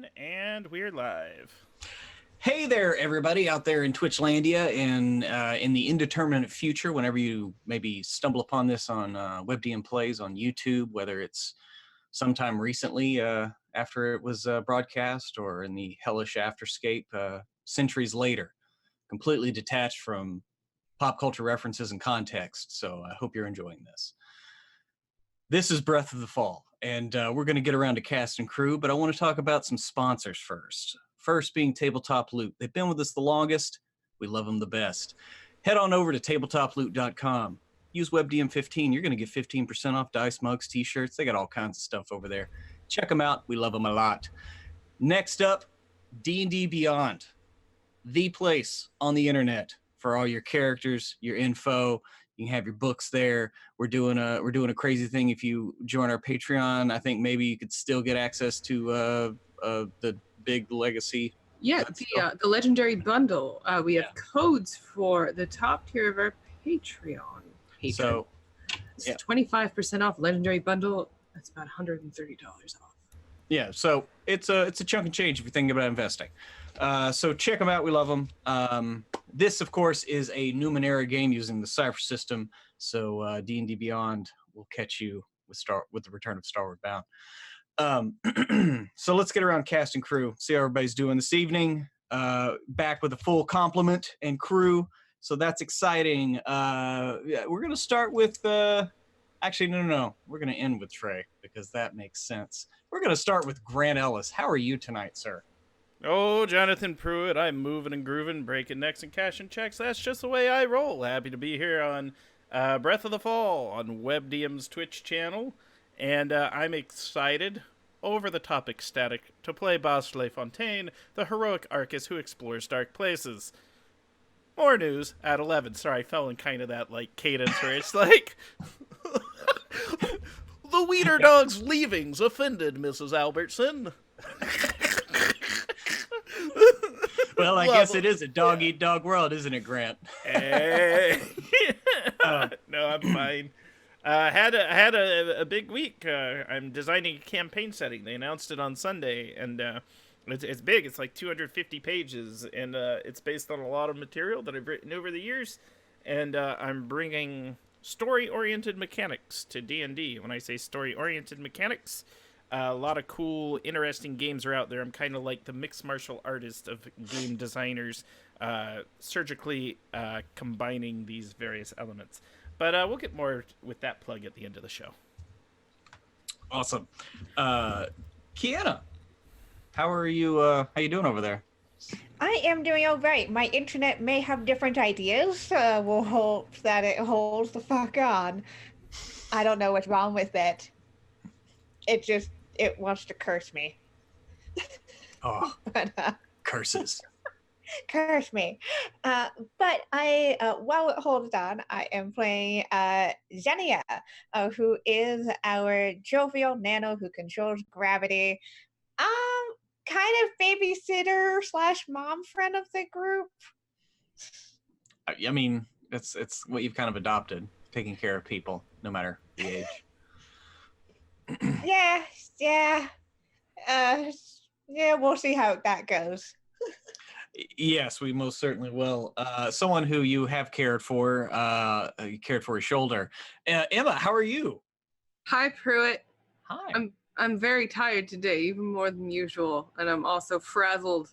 everyone, and we're live. Hey there, everybody out there in Twitchlandia and in the indeterminate future, whenever you maybe stumble upon this on WebDM Plays on YouTube, whether it's sometime recently after it was broadcast or in the hellish afterscape centuries later, completely detached from pop culture references and context. So I hope you're enjoying this. This is Breath of the Fall, and we're going to get around to cast and crew, but I want to talk about some sponsors first. First being Tabletop Loot. They've been with us the longest. We love them the best. Head on over to tabletoploot.com. Use WebDM15. You're going to get 15% off dice, mugs, t-shirts. They got all kinds of stuff over there. Check them out. We love them a lot. Next up, D&D Beyond. The place on the internet for all your characters, your info. You can have your books there. We're doing a crazy thing. If you join our Patreon, I think maybe you could still get access to the big legacy. Yeah, the legendary bundle. We have codes for the top tier of our Patreon. So it's 25% off legendary bundle. That's about $130 off. Yeah, so it's a chunk of change if you're thinking about investing. So check them out. We love them. This, of course, is a Numenera game using the Cypher system. So D&D Beyond will catch you with the return of Starward Bound. So let's get around cast and crew. See how everybody's doing this evening. Back with a full complement and crew. So that's exciting. We're gonna start with actually no. We're gonna end with Trey because that makes sense. We're gonna start with Grant Ellis. How are you tonight, sir? Oh, Jonathan Pruitt, I'm moving and grooving, breaking necks and cashing checks. That's just the way I roll. Happy to be here on Breath of the Fall on WebDM's Twitch channel. And I'm excited, over-the-top ecstatic, to play Bosle Fontaine, the heroic Arcus who explores dark places. More news at 11. Sorry, I fell in kind of that cadence where it's like... The Wiener Dog's leavings offended Mrs. Albertson. Well, I guess it is a dog-eat-dog world, isn't it, Grant? Hey. No, I'm fine. Had a big week. I'm designing a campaign setting. They announced it on Sunday, and it's big. It's like 250 pages, and it's based on a lot of material that I've written over the years. And I'm bringing story-oriented mechanics to D&D. When I say story-oriented mechanics, a lot of cool, interesting games are out there. I'm kind of like the mixed martial artist of game designers, surgically combining these various elements. But we'll get more with that plug at the end of the show. Awesome. Kiana, how are you? How you doing over there? I am doing all right. My internet may have different ideas. We'll hope that it holds the fuck on. I don't know what's wrong with it. It wants to curse me. Oh, curses. Curse me. But while it holds on, I am playing Xenia, who is our jovial nano who controls gravity. Kind of babysitter / mom friend of the group. I mean, it's what you've kind of adopted, taking care of people, no matter the age. Yeah. We'll see how that goes. Yes, we most certainly will. Someone who you have cared for, you cared for his shoulder. Emma, how are you? Hi, Pruitt. Hi. I'm very tired today, even more than usual, and I'm also frazzled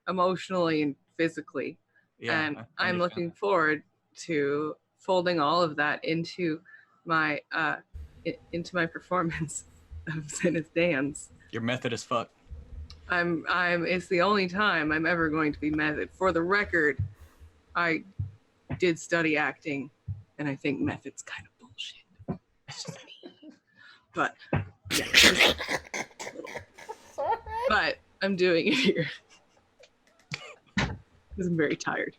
emotionally and physically. Yeah, and I'm looking forward to folding all of that into my performance of Zenith Dance. You're method as fuck. It's the only time I'm ever going to be method. For the record, I did study acting, and I think method's kind of bullshit. It's just me. But yeah, but I'm doing it here because I'm very tired.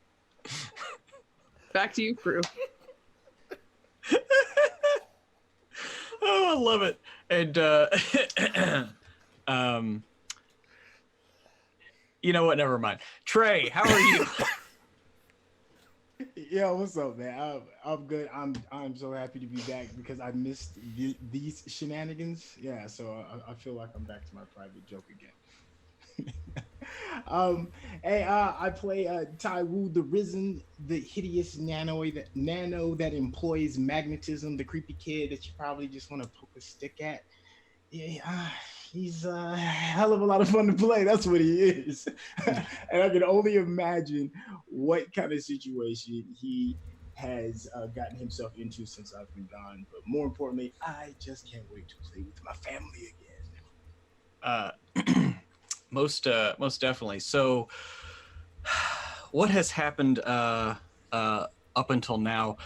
Back to you, crew. Oh, I love it. And you know what? Never mind. Trey, how are you? Yo, what's up, man? I'm good. I'm so happy to be back because I missed these shenanigans. Yeah, so I feel like I'm back to my private joke again. Hey, I play Tai Wu the Risen, the hideous nano that employs magnetism, the creepy kid that you probably just want to poke a stick at. Yeah, he's a hell of a lot of fun to play. That's what he is. And I can only imagine what kind of situation he has gotten himself into since I've been gone. But more importantly, I just can't wait to play with my family again. Most definitely. So, what has happened up until now?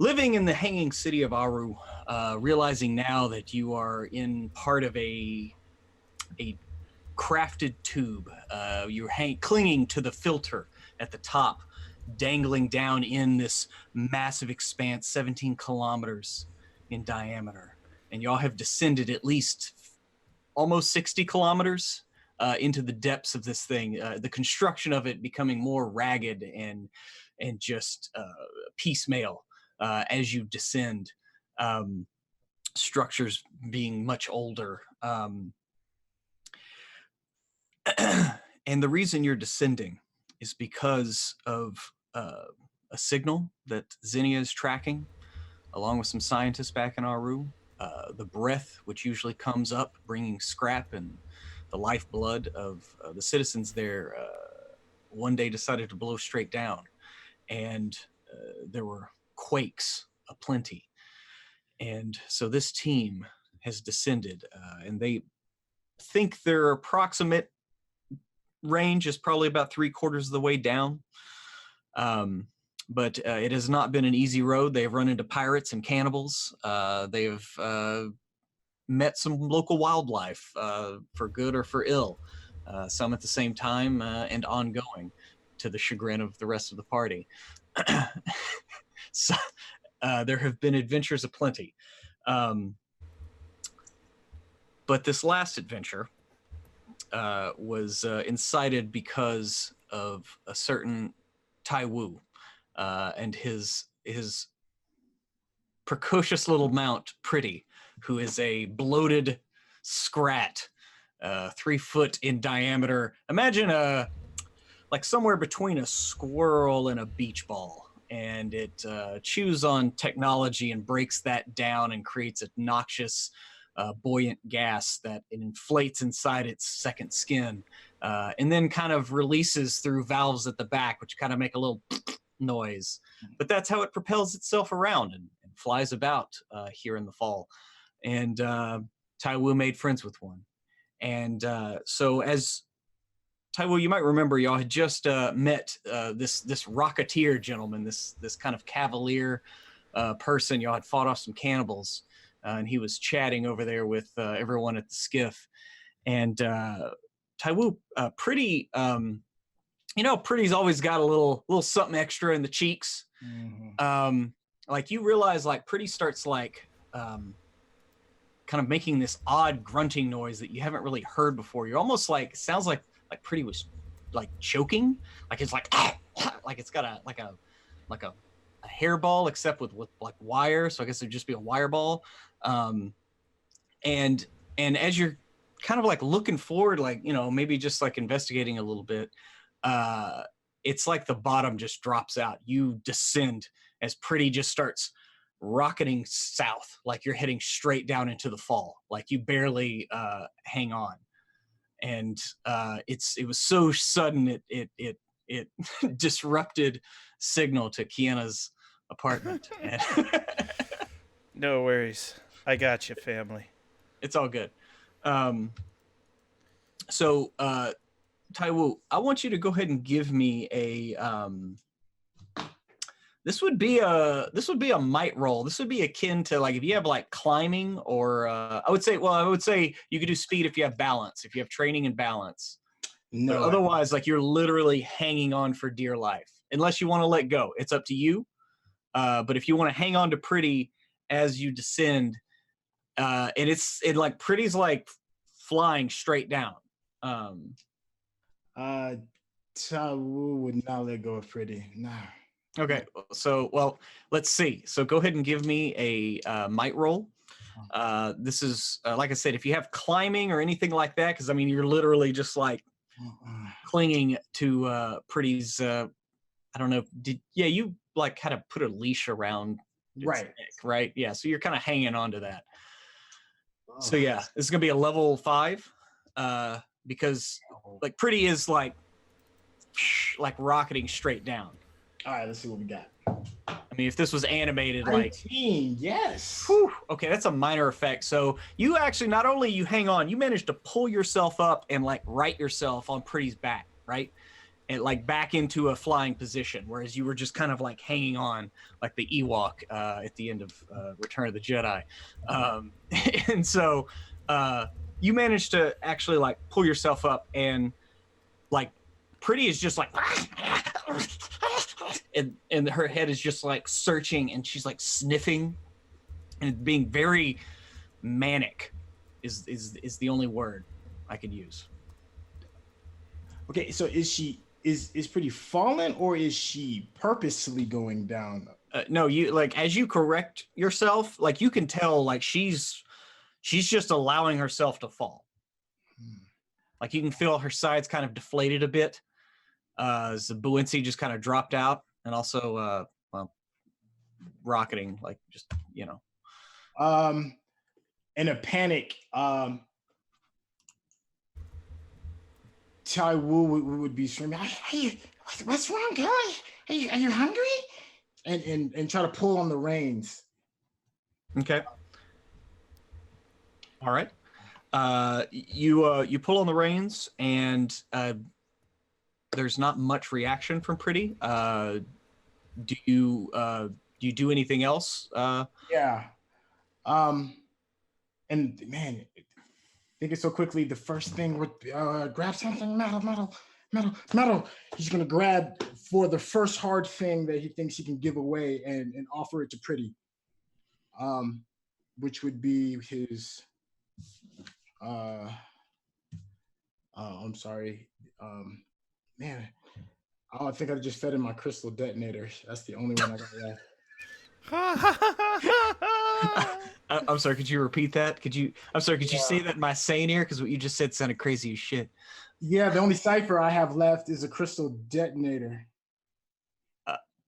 Living in the hanging city of Aru, realizing now that you are in part of a crafted tube. You're clinging to the filter at the top, dangling down in this massive expanse, 17 kilometers in diameter. And y'all have descended at least almost 60 kilometers into the depths of this thing. The construction of it becoming more ragged and just piecemeal as you descend. Structures being much older. And the reason you're descending is because of a signal that Zinnia is tracking, along with some scientists back in Aru. The breath, which usually comes up, bringing scrap and the lifeblood of the citizens there, one day decided to blow straight down. And there were quakes aplenty. And so this team has descended, and they think their approximate range is probably about 3/4 of the way down. But it has not been an easy road. They've run into pirates and cannibals. They've met some local wildlife for good or for ill, some at the same time and ongoing, to the chagrin of the rest of the party. So there have been adventures aplenty. But this last adventure was incited because of a certain Tai Wu and his precocious little mount, Pretty, who is a bloated scrat, 3 foot in diameter. Imagine like somewhere between a squirrel and a beach ball. And it chews on technology and breaks that down and creates a noxious, buoyant gas that it inflates inside its second skin, and then kind of releases through valves at the back, which kind of make a little noise. But that's how it propels itself around and flies about here in the fall. And Tai Wu made friends with one. And so as Tai Wu, you might remember y'all had just met this rocketeer gentleman, this kind of cavalier person. Y'all had fought off some cannibals, and he was chatting over there with everyone at the skiff. And Tai Wu, Pretty, Pretty's always got a little something extra in the cheeks. Mm-hmm. Like you realize, like Pretty starts like kind of making this odd grunting noise that you haven't really heard before. You're almost like, sounds like Pretty was like choking, like it's like like it's got a hairball except with like wire. So I guess it'd just be a wire ball. And as you're kind of like looking forward, like, maybe just like investigating a little bit, it's like the bottom just drops out. You descend as Pretty just starts rocketing south, like you're heading straight down into the fall, like you barely hang on. And it was so sudden it disrupted signal to Kiana's apartment. No worries, I got you, family. It's all good. So Tai Wu, I want you to go ahead and give me a this would be a might roll. This would be akin to like if you have like climbing or I would say you could do speed if you have balance, if you have training and balance. No. But otherwise, like you're literally hanging on for dear life. Unless you want to let go. It's up to you. But if you want to hang on to Pretty as you descend, and it like Pretty's like flying straight down. Tai Wu would not let go of Pretty. Nah. Okay, so, well, let's see. So go ahead and give me a might roll. This is, like I said, if you have climbing or anything like that, because I mean, you're literally just like clinging to Pretty's. I don't know. You like had to put a leash around its neck, right? Yeah. So you're kind of hanging on to that. So yeah, this is gonna be a level 5, because like Pretty is like rocketing straight down. All right, let's see what we got. I mean, if this was animated, 19, yes. Whew, okay, that's a minor effect. So you actually, not only you hang on, you manage to pull yourself up and like right yourself on Pretty's back, right? And like back into a flying position, whereas you were just kind of like hanging on like the Ewok at the end of Return of the Jedi. And so you managed to actually like pull yourself up, and like Pretty is just like and her head is just like searching, and she's like sniffing and being very manic is the only word I could use. Okay, so is Pretty fallen, or is she purposely going down? No, you like as you correct yourself, like you can tell like she's just allowing herself to fall. Like you can feel her sides kind of deflated a bit. The buoyancy just kind of dropped out, and also rocketing, like just In a panic, Tai Wu would be screaming, "What's wrong, girl? Are you hungry?" And try to pull on the reins. Okay. All right. You pull on the reins, and there's not much reaction from Pretty. Do you do anything else? Yeah. And man, thinking so quickly, the first thing would be, grab something, metal. He's gonna grab for the first hard thing that he thinks he can give away and offer it to Pretty. Which would be his I'm sorry. Man, I think I just fed in my crystal detonator. That's the only one I got left. I'm sorry, could you repeat that? Could you say that in my sane ear? Because what you just said sounded crazy as shit. Yeah, the only cipher I have left is a crystal detonator.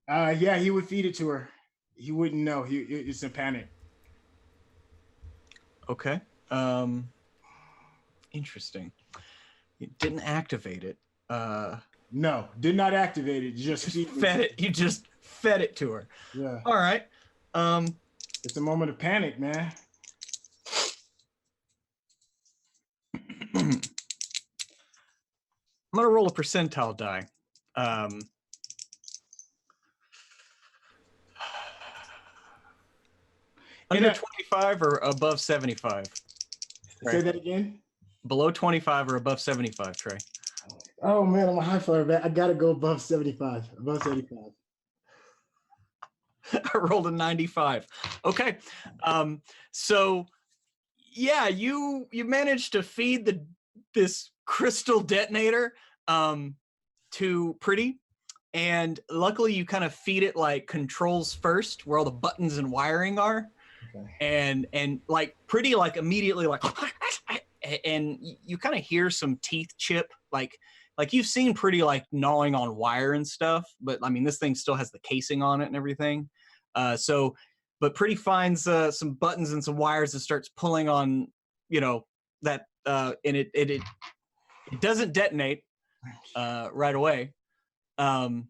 Yeah, he would feed it to her. He wouldn't know. It's in panic. Okay. Interesting. You didn't activate it. No, did not activate it. Just fed it. You just fed it to her. Yeah. All right. It's a moment of panic, man. I'm gonna roll a percentile die. Under 25 or above 75. Say that again. Below 25 or above 75, Trey. Oh man, I'm a high flyer, man. I gotta go above 75. Above 75. I rolled a 95. Okay. So yeah, you managed to feed this crystal detonator to Pretty, and luckily you kind of feed it like controls first, where all the buttons and wiring are. Okay. And like Pretty like immediately like and you kind of hear some teeth chip, like you've seen Pretty like gnawing on wire and stuff, but I mean this thing still has the casing on it and everything. But Pretty finds some buttons and some wires and starts pulling on, that, and it doesn't detonate right away. But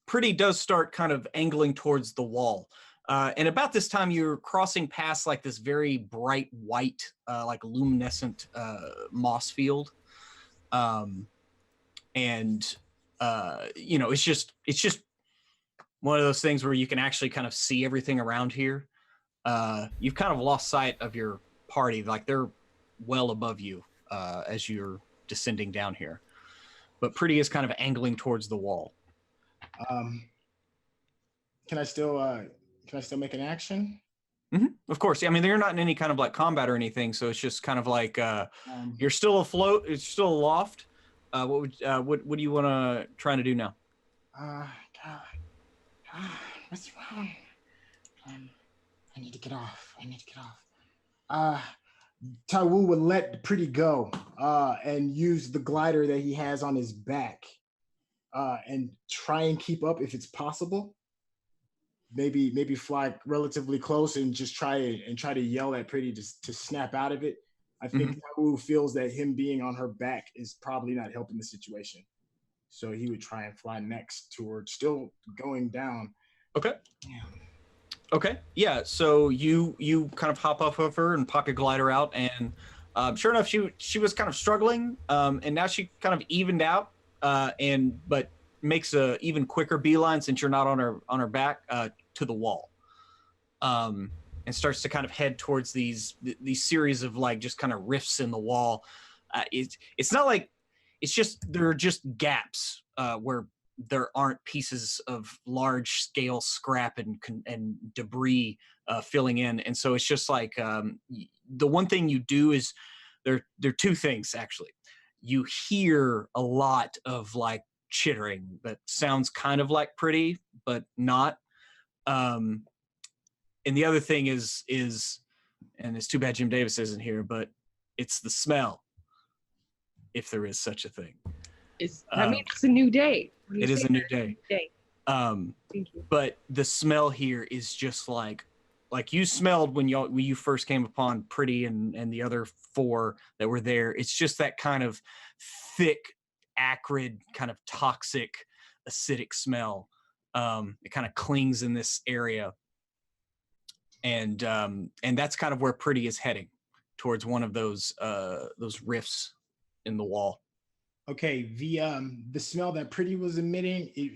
Pretty does start kind of angling towards the wall. And about this time, you're crossing past like this very bright white, like luminescent moss field. It's just one of those things where you can actually kind of see everything around here. You've kind of lost sight of your party. Like they're well above you as you're descending down here. But Pretty is kind of angling towards the wall. Can I still make an action? Mm-hmm. Of course. Yeah, I mean, they're not in any kind of like combat or anything, so it's just kind of like you're still afloat. It's still aloft. What do you want to try to do now? God. What's wrong? I need to get off. Taiwu would let Pretty go and use the glider that he has on his back and try and keep up if it's possible. Maybe fly relatively close and just try to yell at Pretty to snap out of it. I think Taiwu feels that him being on her back is probably not helping the situation. So he would try and fly next to her, still going down. Okay. Yeah. Okay. Yeah. So you kind of hop off of her and pop your glider out, and sure enough, she was kind of struggling, and now she kind of evened out, but makes a even quicker beeline since you're not on her back to the wall, and starts to kind of head towards these series of like just kind of rifts in the wall. It's not like it's just there are just gaps where there aren't pieces of large scale scrap and debris filling in. And so it's just like the one thing you do is there are two things actually. You hear a lot of like chittering that sounds kind of like Pretty, but not. And the other thing is, and it's too bad Jim Davis isn't here, but it's the smell, if there is such a thing. That means it's a new day. It is a new day. Thank you. But the smell here is just like you smelled when you first came upon Pretty and the other four that were there. It's just that kind of thick, acrid, kind of toxic, acidic smell. It kind of clings in this area, and that's kind of where Pretty is heading, towards one of those rifts in the wall. Okay, the smell that Pretty was emitting, it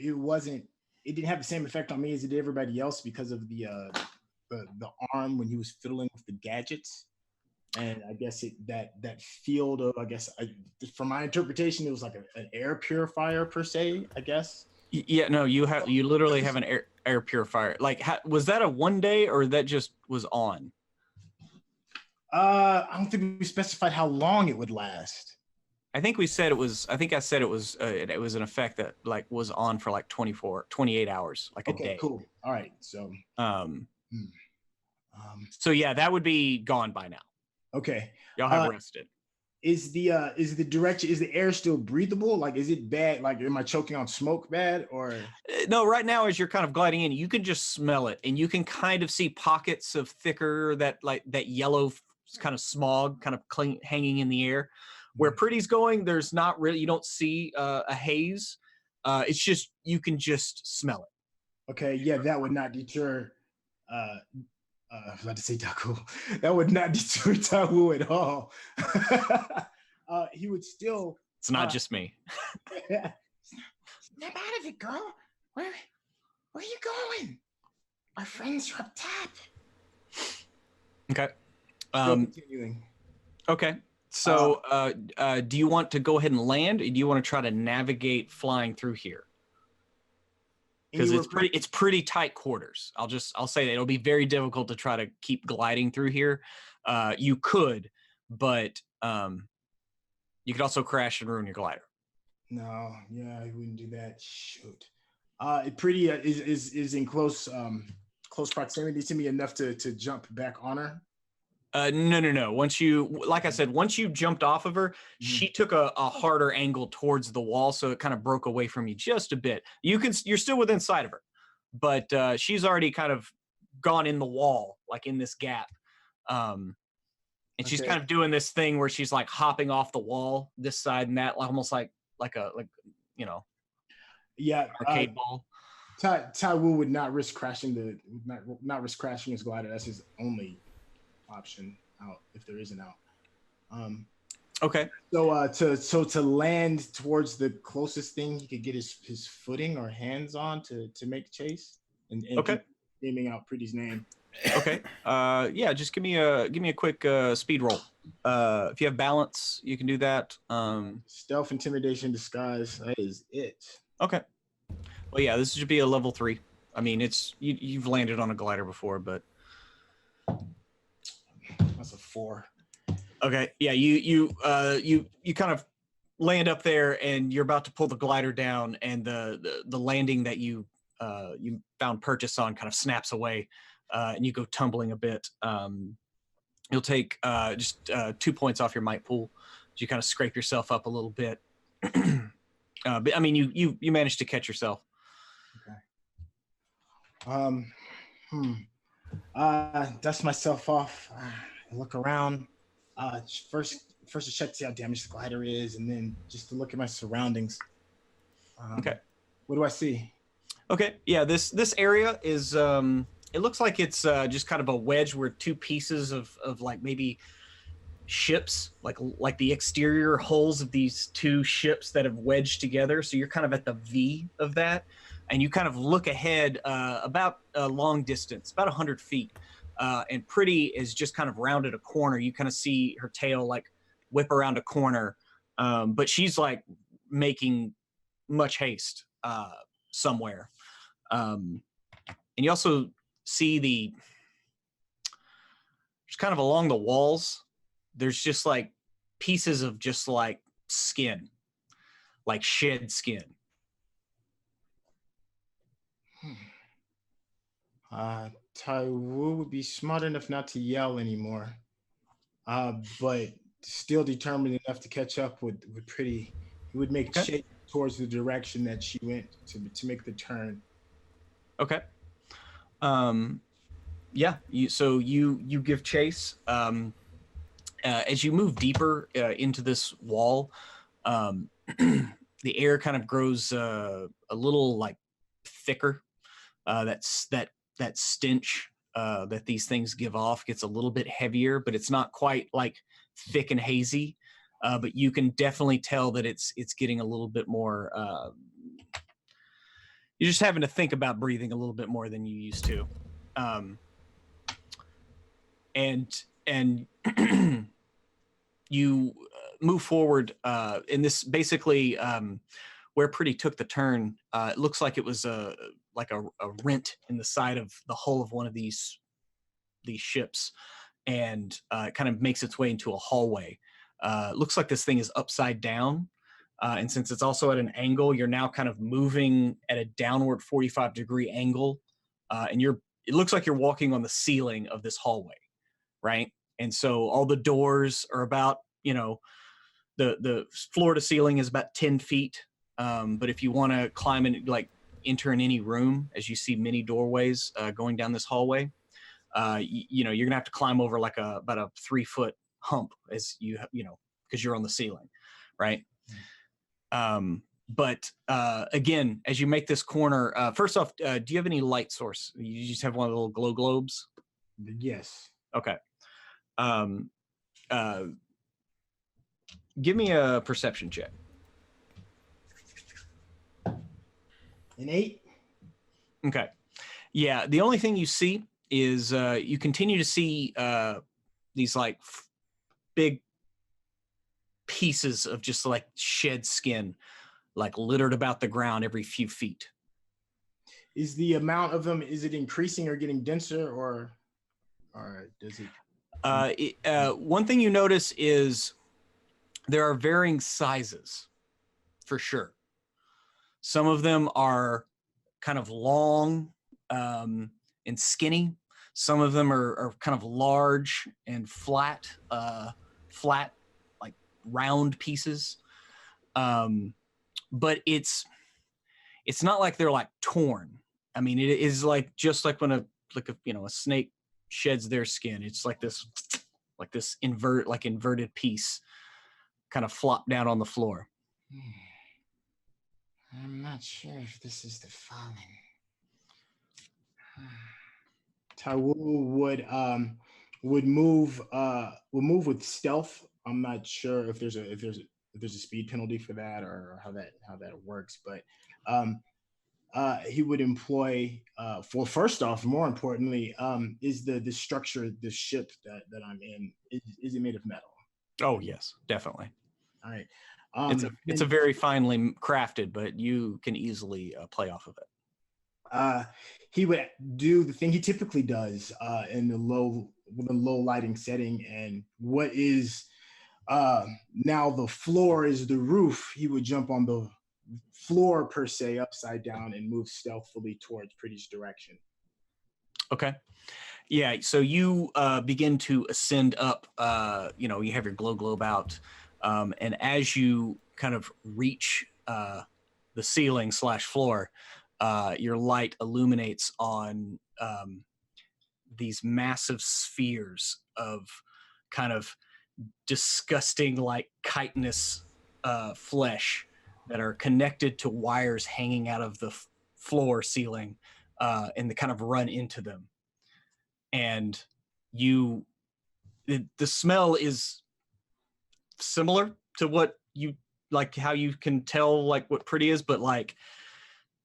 didn't have the same effect on me as it did everybody else because of the arm when he was fiddling with the gadgets, and I guess that field of from my interpretation it was like an air purifier per se, I guess. Yeah, no, you literally have an air purifier. Like, was that a one day or that just was on? I don't think we specified how long it would last. I think we said it was. I think I said it was an effect that like was on for like 28 hours, like a day. Okay, cool. All right, so. So yeah, that would be gone by now. Okay. Y'all have rested. Is the air still breathable? Like, is it bad? Like, am I choking on smoke bad or? No, right now as you're kind of gliding in, you can just smell it, and you can kind of see pockets of thicker that yellow kind of smog kind of hanging in the air. Where Pretty's going, there's not really, you don't see a haze. It's just, you can just smell it. Okay, yeah, that would not deter, I was about to say Taku. That would not deter Taku at all. He would still. It's not just me. Snap out of it, girl. Where are you going? Our friends are up top. Okay. Continuing. Okay. So, do you want to go ahead and land, or do you want to try to navigate flying through here? Because it's pretty tight quarters. I'll say that it'll be very difficult to try to keep gliding through here. You could, but you could also crash and ruin your glider. No, yeah, I wouldn't do that. Shoot. Pretty is in close proximity to me enough to jump back on her. No. Once you jumped off of her, she took a harder angle towards the wall, so it kind of broke away from you just a bit. You're still within sight of her, but she's already kind of gone in the wall, like in this gap. And she's kind of doing this thing where she's like hopping off the wall, this side and that, almost like arcade ball. Taiwu would not risk crashing not risk crashing his glider. That's his only option out if there is an out. Okay. So to land towards the closest thing he could get his footing or hands on to make chase and okay. Naming out Pretty's name. Okay. Yeah, just give me a quick speed roll. If you have balance, you can do that. Stealth, intimidation, disguise. That is it. Okay. Well, yeah, this should be a level 3. I mean, you've landed on a glider before, but that's a 4. Okay. Yeah, you kind of land up there, and you're about to pull the glider down, and the landing that you found purchase on kind of snaps away. and you go tumbling a bit. You'll take just 2 points off your might pool. So you kind of scrape yourself up a little bit. But I mean, you managed to catch yourself. Okay. Dust myself off. Look around. First to check to see how damaged the glider is, and then just to look at my surroundings. Okay. What do I see? Okay. Yeah. This area is. It looks like it's just kind of a wedge where two pieces of like maybe ships, like the exterior hulls of these two ships that have wedged together. So you're kind of at the V of that, and you kind of look ahead about a long distance, about 100 feet. And Pretty is just kind of rounded a corner. You kind of see her tail like whip around a corner, but she's like making much haste somewhere. And you also see just kind of along the walls, there's just like pieces of just like skin, like shed skin. Taiwu would be smart enough not to yell anymore, but still determined enough to catch up with Pretty. He would make shape towards the direction that she went to make the turn. Okay. Yeah. You give chase. As you move deeper into this wall, the air kind of grows a little like thicker. That stench that these things give off gets a little bit heavier, but it's not quite like thick and hazy. But you can definitely tell that it's getting a little bit more. You're just having to think about breathing a little bit more than you used to, and you move forward. And this basically where Pretty took the turn. It looks like it was like a rent in the side of the hull of one of these ships, and it kind of makes its way into a hallway. It looks like this thing is upside down, and since it's also at an angle, you're now kind of moving at a downward 45-degree angle, and it looks like you're walking on the ceiling of this hallway, right? And so all the doors are about, the floor to ceiling is about 10 feet, but if you want to climb in, like enter in any room, as you see many doorways going down this hallway, you're gonna have to climb over like about a 3-foot hump, as because you're on the ceiling, right? But again, as you make this corner, first off, do you have any light source? You just have one of the little glow globes? Yes. Okay. Give me a perception check. An 8. Okay. Yeah, the only thing you see is you continue to see these like big pieces of just like shed skin, like littered about the ground every few feet. Is the amount of them, is it increasing or getting denser, or does it? One thing you notice is there are varying sizes, for sure. Some of them are kind of long and skinny. Some of them are kind of large and flat, like round pieces. But it's not like they're like torn. I mean, it is like just like when a snake sheds their skin. It's like this inverted piece kind of flop down on the floor. I'm not sure if this is the Fallin. Taiwu would move with stealth. I'm not sure if there's a speed penalty for that, or how that works, but he would employ first off, more importantly, is the structure, the ship that I'm in, is it made of metal? Oh yes, definitely. All right. It's a very finely crafted, but you can easily play off of it. He would do the thing he typically does in the low lighting setting, and what is now the floor is the roof. He would jump on the floor per se, upside down, and move stealthily towards Pretty's direction. Okay. Yeah, so you begin to ascend up, you have your glow globe out, and as you kind of reach the ceiling / floor, your light illuminates on these massive spheres of kind of disgusting, like chitinous flesh that are connected to wires hanging out of the floor ceiling, and they kind of run into them. And the smell is similar to what you like, how you can tell like what pretty is, but like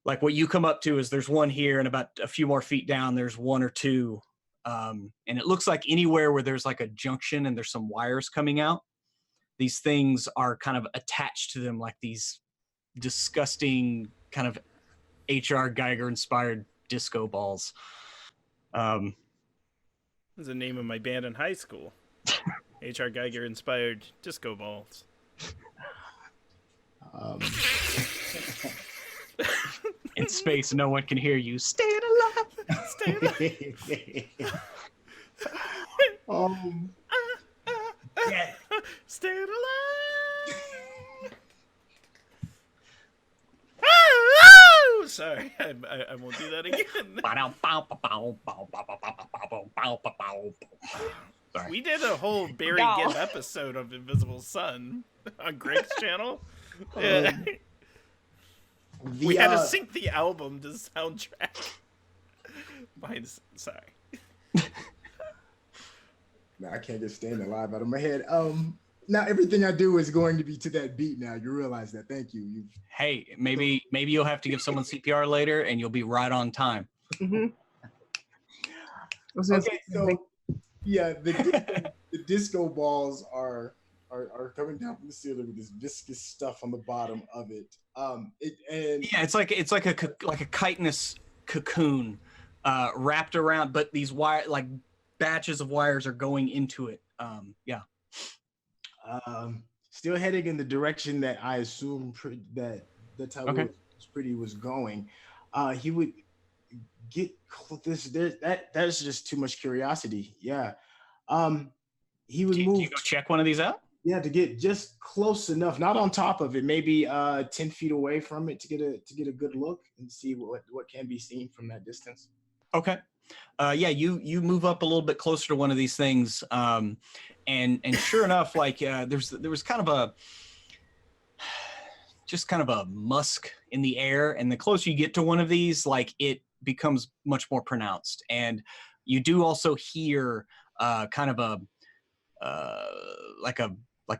what you come up to is there's one here, and about a few more feet down there's one or two, and it looks like anywhere where there's like a junction and there's some wires coming out, these things are kind of attached to them like these disgusting kind of H.R. Geiger inspired disco balls. That's the name of my band in high school. H.R. Geiger inspired disco balls. In space, no one can hear you. Stay alive. Stay alive. Yeah. Stay alive. Sorry, I won't do that again. Sorry. We did a whole Barry Gibb episode of Invisible Sun on Greg's channel. Yeah. We had to sync the album to the soundtrack. Mine's sorry. I can't get Staying Alive out of my head. Now everything I do is going to be to that beat. Now you realize that. Thank you. Hey, maybe you'll have to give someone CPR later, and you'll be right on time. Mm-hmm. Okay, so yeah, the disco balls are coming down from the ceiling with this viscous stuff on the bottom of it. It's like a chitinous cocoon wrapped around, but these like batches of wires are going into it. Still heading in the direction that I assume that Taiwo Pretty was going. He would get this. That's just too much curiosity. Yeah. He would move. Do you go check one of these out? Yeah, to get just close enough, not on top of it, maybe 10 feet away from it to get a good look and see what can be seen from that distance. Okay. You move up a little bit closer to one of these things, and sure enough, like there was kind of a musk in the air, and the closer you get to one of these, like it becomes much more pronounced, and you do also hear kind of a like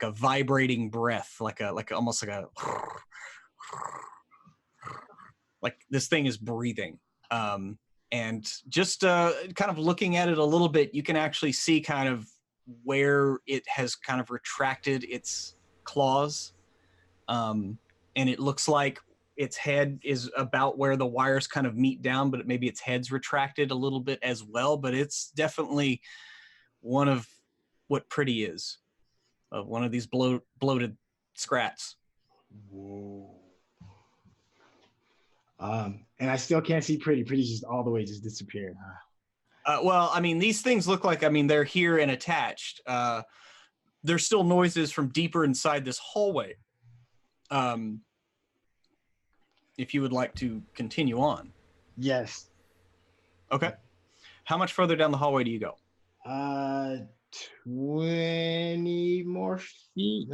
a vibrating breath, like almost like a like this thing is breathing. And just kind of looking at it a little bit, you can actually see kind of where it has kind of retracted its claws. And it looks like its head is about where the wires kind of meet down, but maybe its head's retracted a little bit as well. But it's definitely one of what Pretty is, one of these bloated scrats. Whoa. And I still can't see Pretty. Pretty's just all the way just disappeared. Well, I mean, these things look like, they're here and attached. There's still noises from deeper inside this hallway. If you would like to continue on. Yes. Okay. How much further down the hallway do you go? 20 more feet.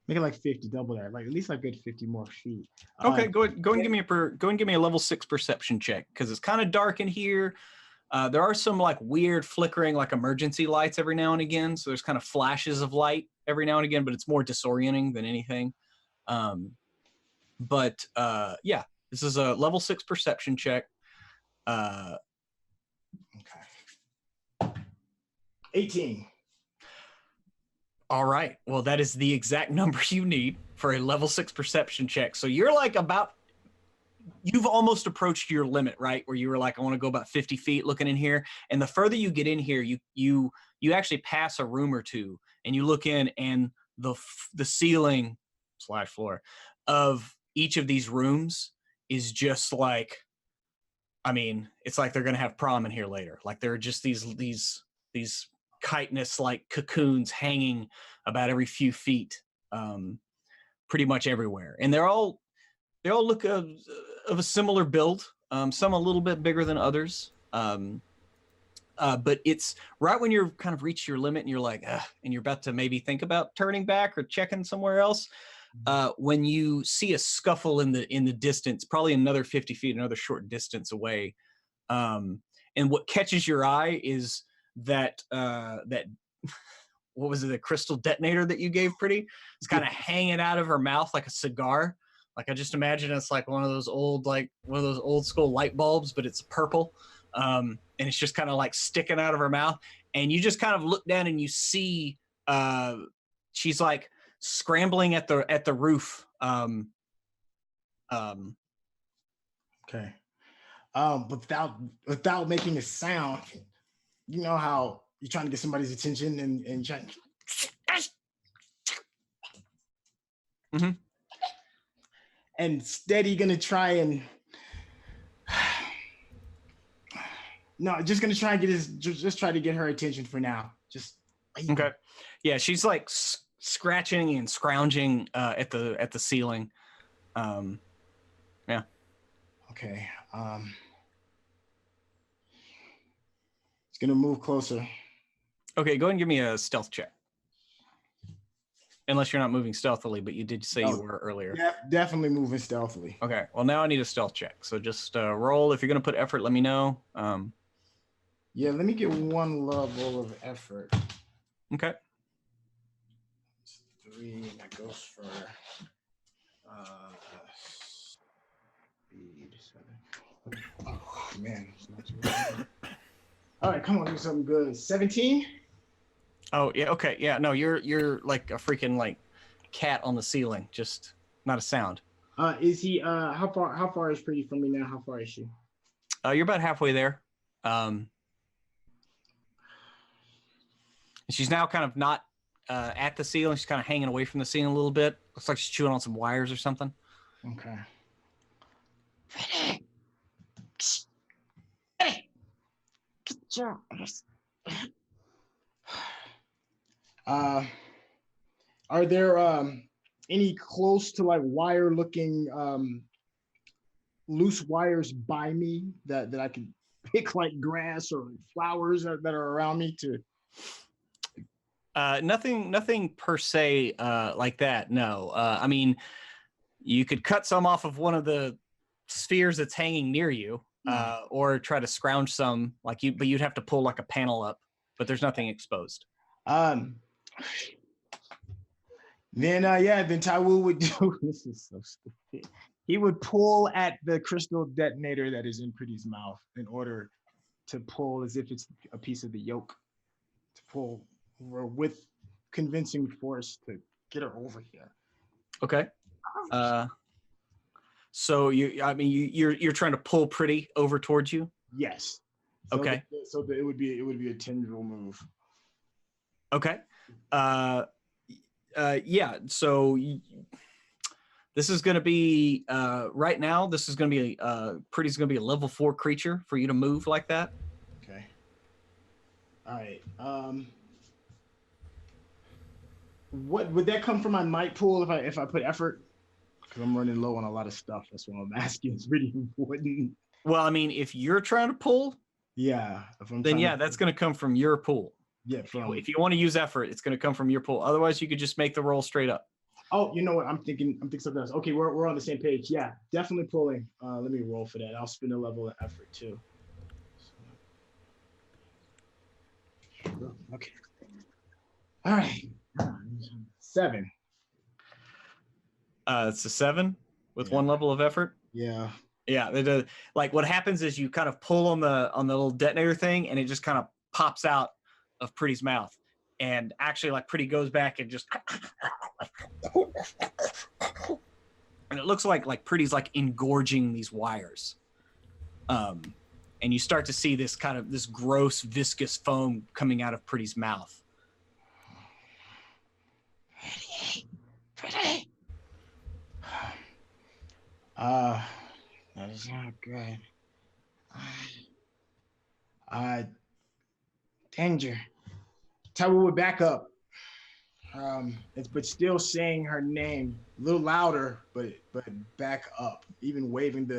Make it like 50, double that. Like at least a good 50 more feet. Okay, go and give me a level 6 perception check, because it's kind of dark in here. There are some like weird flickering, like emergency lights every now and again. So there's kind of flashes of light every now and again, but it's more disorienting than anything. This is a level 6 perception check. Okay. 18. All right. Well, that is the exact number you need for a level 6 perception check. So you're like you've almost approached your limit, right? Where you were like, I want to go about 50 feet looking in here. And the further you get in here, you actually pass a room or two, and you look in, and the ceiling / floor of each of these rooms is just like I mean, it's like they're gonna have prom in here later. Like there are just these chitinous like cocoons hanging about every few feet, pretty much everywhere, and they all look of a similar build. Some a little bit bigger than others. But it's right when you're kind of reached your limit and you're like, and you're about to maybe think about turning back or checking somewhere else. When you see a scuffle in the distance, probably another 50 feet, another short distance away. And what catches your eye is that what was it, the crystal detonator that you gave Pretty? It's kind of hanging out of her mouth like a cigar. Like I just imagine it's like one of those old school light bulbs, but it's purple. And it's just kind of like sticking out of her mouth. And you just kind of look down and you see she's like scrambling at the roof. Okay. Without making a sound, you know how you're trying to get somebody's attention and trying. Mm-hmm. And Steady gonna try and no, just gonna try and get just try to get her attention for now. Just okay. Yeah, she's like scratching and scrounging at the ceiling. Yeah. Okay. It's gonna move closer. Okay, go ahead and give me a stealth check. Unless you're not moving stealthily, but you did say you were earlier. Yeah, definitely moving stealthily. Okay, well now I need a stealth check. So just roll. If you're gonna put effort, let me know. Yeah, let me get one level of effort. Okay. 3, and that goes for speed 7. Oh man, it's not too bad. All right, come on, do something good. 17. Oh yeah, okay, yeah. No, you're like a freaking like cat on the ceiling, just not a sound. Is he? How far is Pretty from me now? How far is she? You're about halfway there. She's now kind of not at the ceiling. She's kind of hanging away from the ceiling a little bit. Looks like she's chewing on some wires or something. Okay. Get your Are there any close to like wire looking loose wires by me that I can pick, like grass or flowers that are around me to? Nothing per se like that. No. I mean, you could cut some off of one of the spheres that's hanging near you, or try to scrounge some but you'd have to pull like a panel up, but there's nothing exposed. Then Taiwu would do this is so stupid. He would pull at the crystal detonator that is in Pretty's mouth in order to pull as if it's a piece of the yolk, to pull with convincing force to get her over here. Okay. So you're trying to pull Pretty over towards you? Yes. Okay. So it would be a tendril move. Okay. Yeah. So this is going to be right now. This is going to be Pretty's going to be a level 4 creature for you to move like that. Okay. All right. What would that come from my might pool if I put effort? Because I'm running low on a lot of stuff. That's what I'm asking. It's really important. Well, I mean, if you're trying to pull, yeah, that's going to come from your pool. Yeah. If you want to use effort, it's going to come from your pool. Otherwise, you could just make the roll straight up. Oh, you know what? I'm thinking something else. Okay, we're on the same page. Yeah, definitely pulling. Let me roll for that. I'll spend a level of effort too. Okay. All right. 7. It's a 7 with 1 level of effort. Yeah. Yeah. Like what happens is you kind of pull on the little detonator thing, and it just kind of pops out of Pretty's mouth, and actually like Pretty goes back and just, and it looks like Pretty's like engorging these wires. And you start to see this gross viscous foam coming out of Pretty's mouth. Pretty. That is not good. Danger. Taiwu would back up. But still saying her name a little louder, but back up, even waving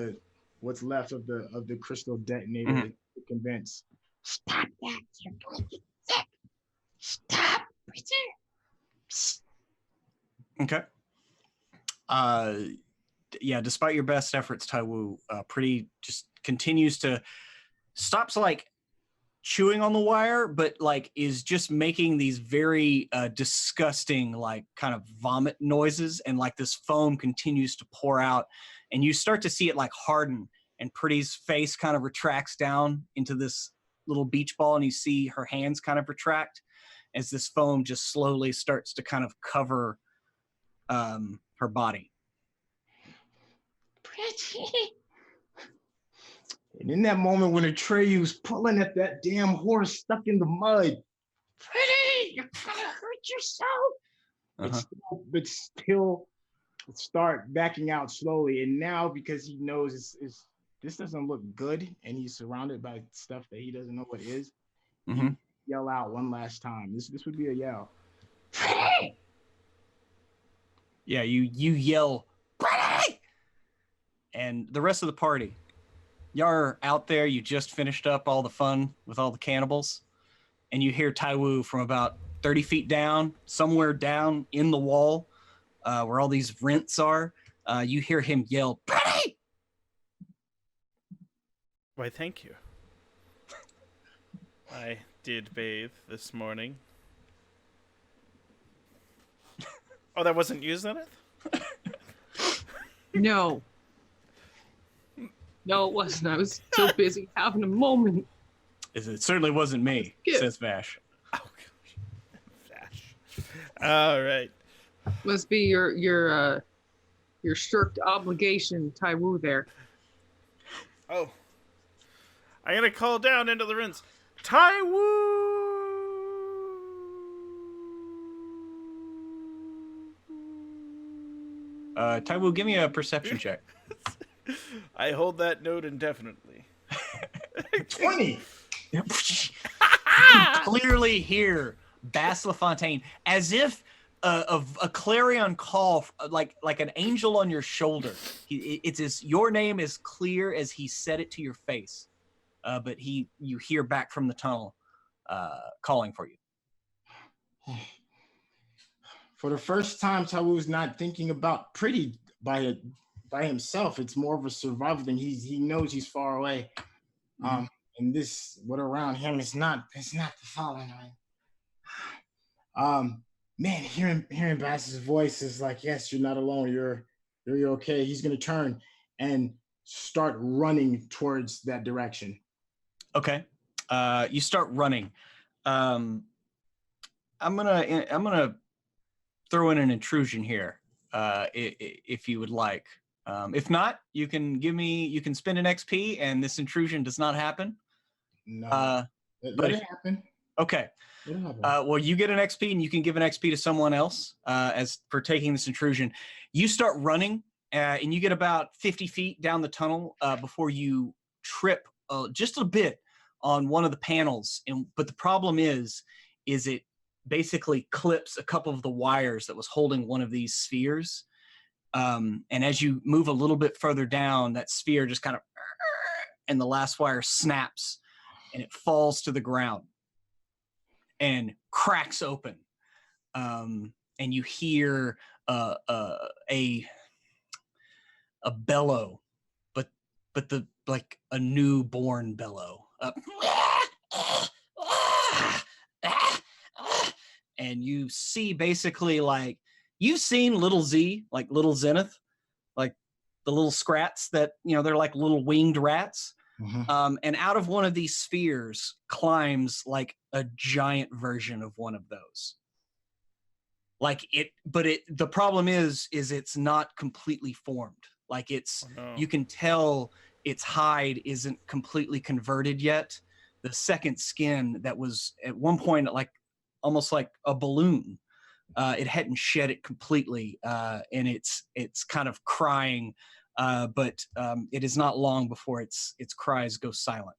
what's left of the crystal detonator to convince. Stop that! You're going to get sick. Stop! Okay. Yeah, despite your best efforts, Taiwu pretty just continues to stops like chewing on the wire, but like is just making these very disgusting like kind of vomit noises, and like this foam continues to pour out, and you start to see it like harden, and Pretty's face kind of retracts down into this little beach ball, and you see her hands kind of retract as this foam just slowly starts to kind of cover her body. Pretty. And in that moment when Atreyu's pulling at that damn horse stuck in the mud, Pretty, you're gonna hurt yourself. But still start backing out slowly. And now because he knows this doesn't look good, and he's surrounded by stuff that he doesn't know what is, yell out one last time. This would be a yell. Pretty! Yeah, you yell, Pretty! And the rest of the party, y'all are out there, you just finished up all the fun with all the cannibals, and you hear Taiwu from about 30 feet down, somewhere down in the wall, where all these rents are, you hear him yell, Pretty! Why, thank you. I did bathe this morning. Oh, that wasn't you, Zenith? No. No, it wasn't. I was so busy having a moment. It certainly wasn't me, says Vash. Oh, gosh. Vash. All right. Must be your strict obligation, Taiwu there. Oh. I'm going to call down into the rinse. Taiwu! Taiwu, give me a perception check. I hold that note indefinitely. 20. You clearly hear Bass LaFontaine as if a clarion call, like an angel on your shoulder. It's as your name is clear as he said it to your face, but you hear back from the tunnel calling for you. For the first time, Taiwu's not thinking about Pretty by himself. It's more of a survival thing. He knows he's far away. And this, what around him is not the Fallin. Man, hearing Bass's voice is like, yes, you're not alone. You're okay. He's gonna turn and start running towards that direction. Okay. You start running. I'm gonna throw in an intrusion here, if you would like. If not, you can spend an XP, and this intrusion does not happen. No, let it happen. Okay. Well, you get an XP, and you can give an XP to someone else as for taking this intrusion. You start running, and you get about 50 feet down the tunnel before you trip just a bit on one of the panels. But the problem is it basically clips a couple of the wires that was holding one of these spheres. And as you move a little bit further down, that sphere just kind of, and the last wire snaps, and it falls to the ground and cracks open. And you hear a bellow, but the like a newborn bellow. And you see basically like, you've seen Little Z, like Little Zenith, like the little scrats that, they're like little winged rats. And out of one of these spheres climbs like a giant version of one of those. The problem is it's not completely formed. Like you can tell its hide isn't completely converted yet. The second skin that was at one point like almost like a balloon, it hadn't shed it completely, and it's kind of crying, but it is not long before its cries go silent.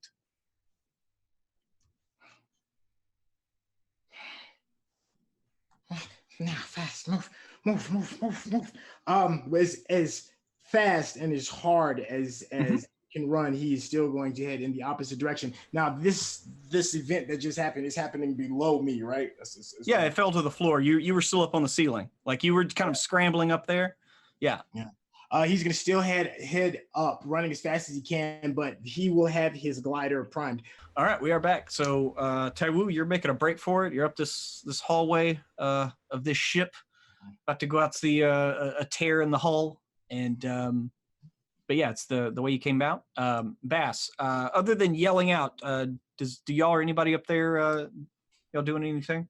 Now, fast, move. As fast and as hard as can run, he is still going to head in the opposite direction. Now, this event that just happened is happening below me, right? Yeah, it fell to the floor. You were still up on the ceiling, like you were kind of scrambling up there. Yeah. He's gonna still head up, running as fast as he can, but he will have his glider primed. All right, we are back. So, Taiwu, you're making a break for it. You're up this hallway of this ship, about to go out to see a tear in the hull, and but yeah, it's the way you came out. Bass, other than yelling out, do y'all or anybody up there y'all doing anything?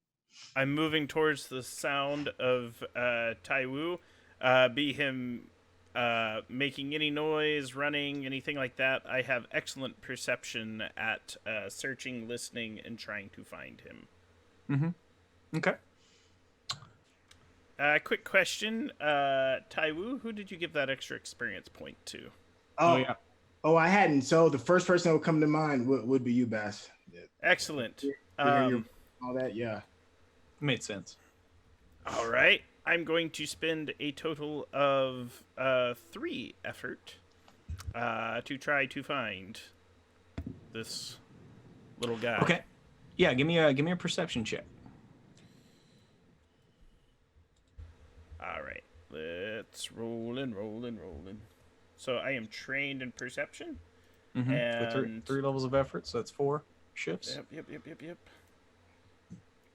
I'm moving towards the sound of Taiwu, be him making any noise, running, anything like that. I have excellent perception at searching, listening, and trying to find him. Mm-hmm. Okay. Quick question, Taiwu, who did you give that extra experience point to? Oh yeah. Oh, I hadn't. So the first person that would come to mind would be you, Bass. Excellent. All that, yeah. Made sense. All right. I'm going to spend a total of 3 effort to try to find this little guy. Okay. Yeah, give me a perception check. All right. Let's rollin'. So I am trained in perception. Mm-hmm. And With three levels of effort, so that's 4 shifts. Yep.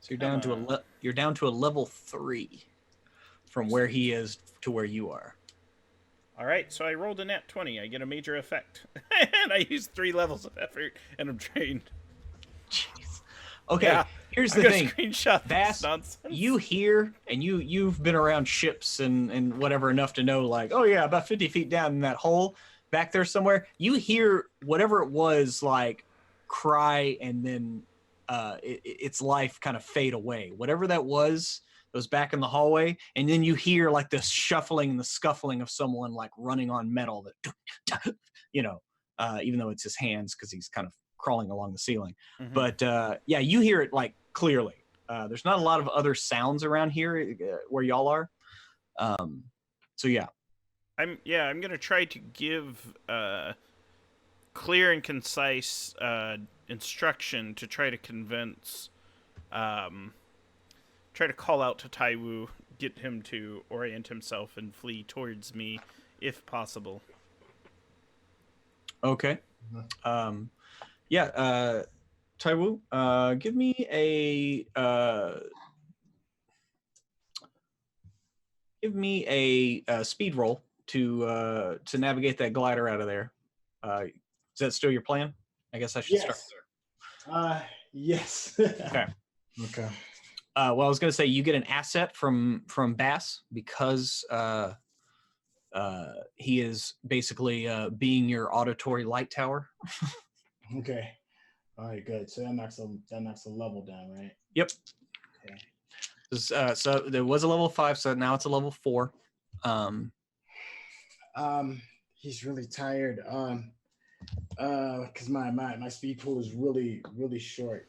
So you're down to a level 3 from where he is to where you are. All right, so I rolled a nat 20. I get a major effect, and I used 3 levels of effort, and I'm trained. Jeez. Okay, Yeah, here's I'm the gonna thing. screenshot this Bass, nonsense. you hear, and you've been around ships and whatever enough to know, like, oh yeah, about 50 feet down in that hole back there somewhere, you hear whatever it was, like, cry, and then its life kind of fade away. Whatever that was back in the hallway, and then you hear like the shuffling and the scuffling of someone like running on metal that, even though it's his hands because he's kind of crawling along the ceiling. Mm-hmm. But yeah, you hear it like clearly. There's not a lot of other sounds around here where y'all are. So yeah. I'm gonna try to give clear and concise instruction to try to convince, try to call out to Taiwu, get him to orient himself and flee towards me, if possible. Okay. Taiwu, give me a speed roll to navigate that glider out of there. Is that still your plan? I guess I should start there. Yes. Okay. Okay. Well, I was going to say you get an asset from Bass because he is basically being your auditory light tower. Okay. All right, good. So that knocks a level down, right? Yep. Okay. So there was a level 5, so now it's a level 4. He's really tired. Because my speed pool is really short.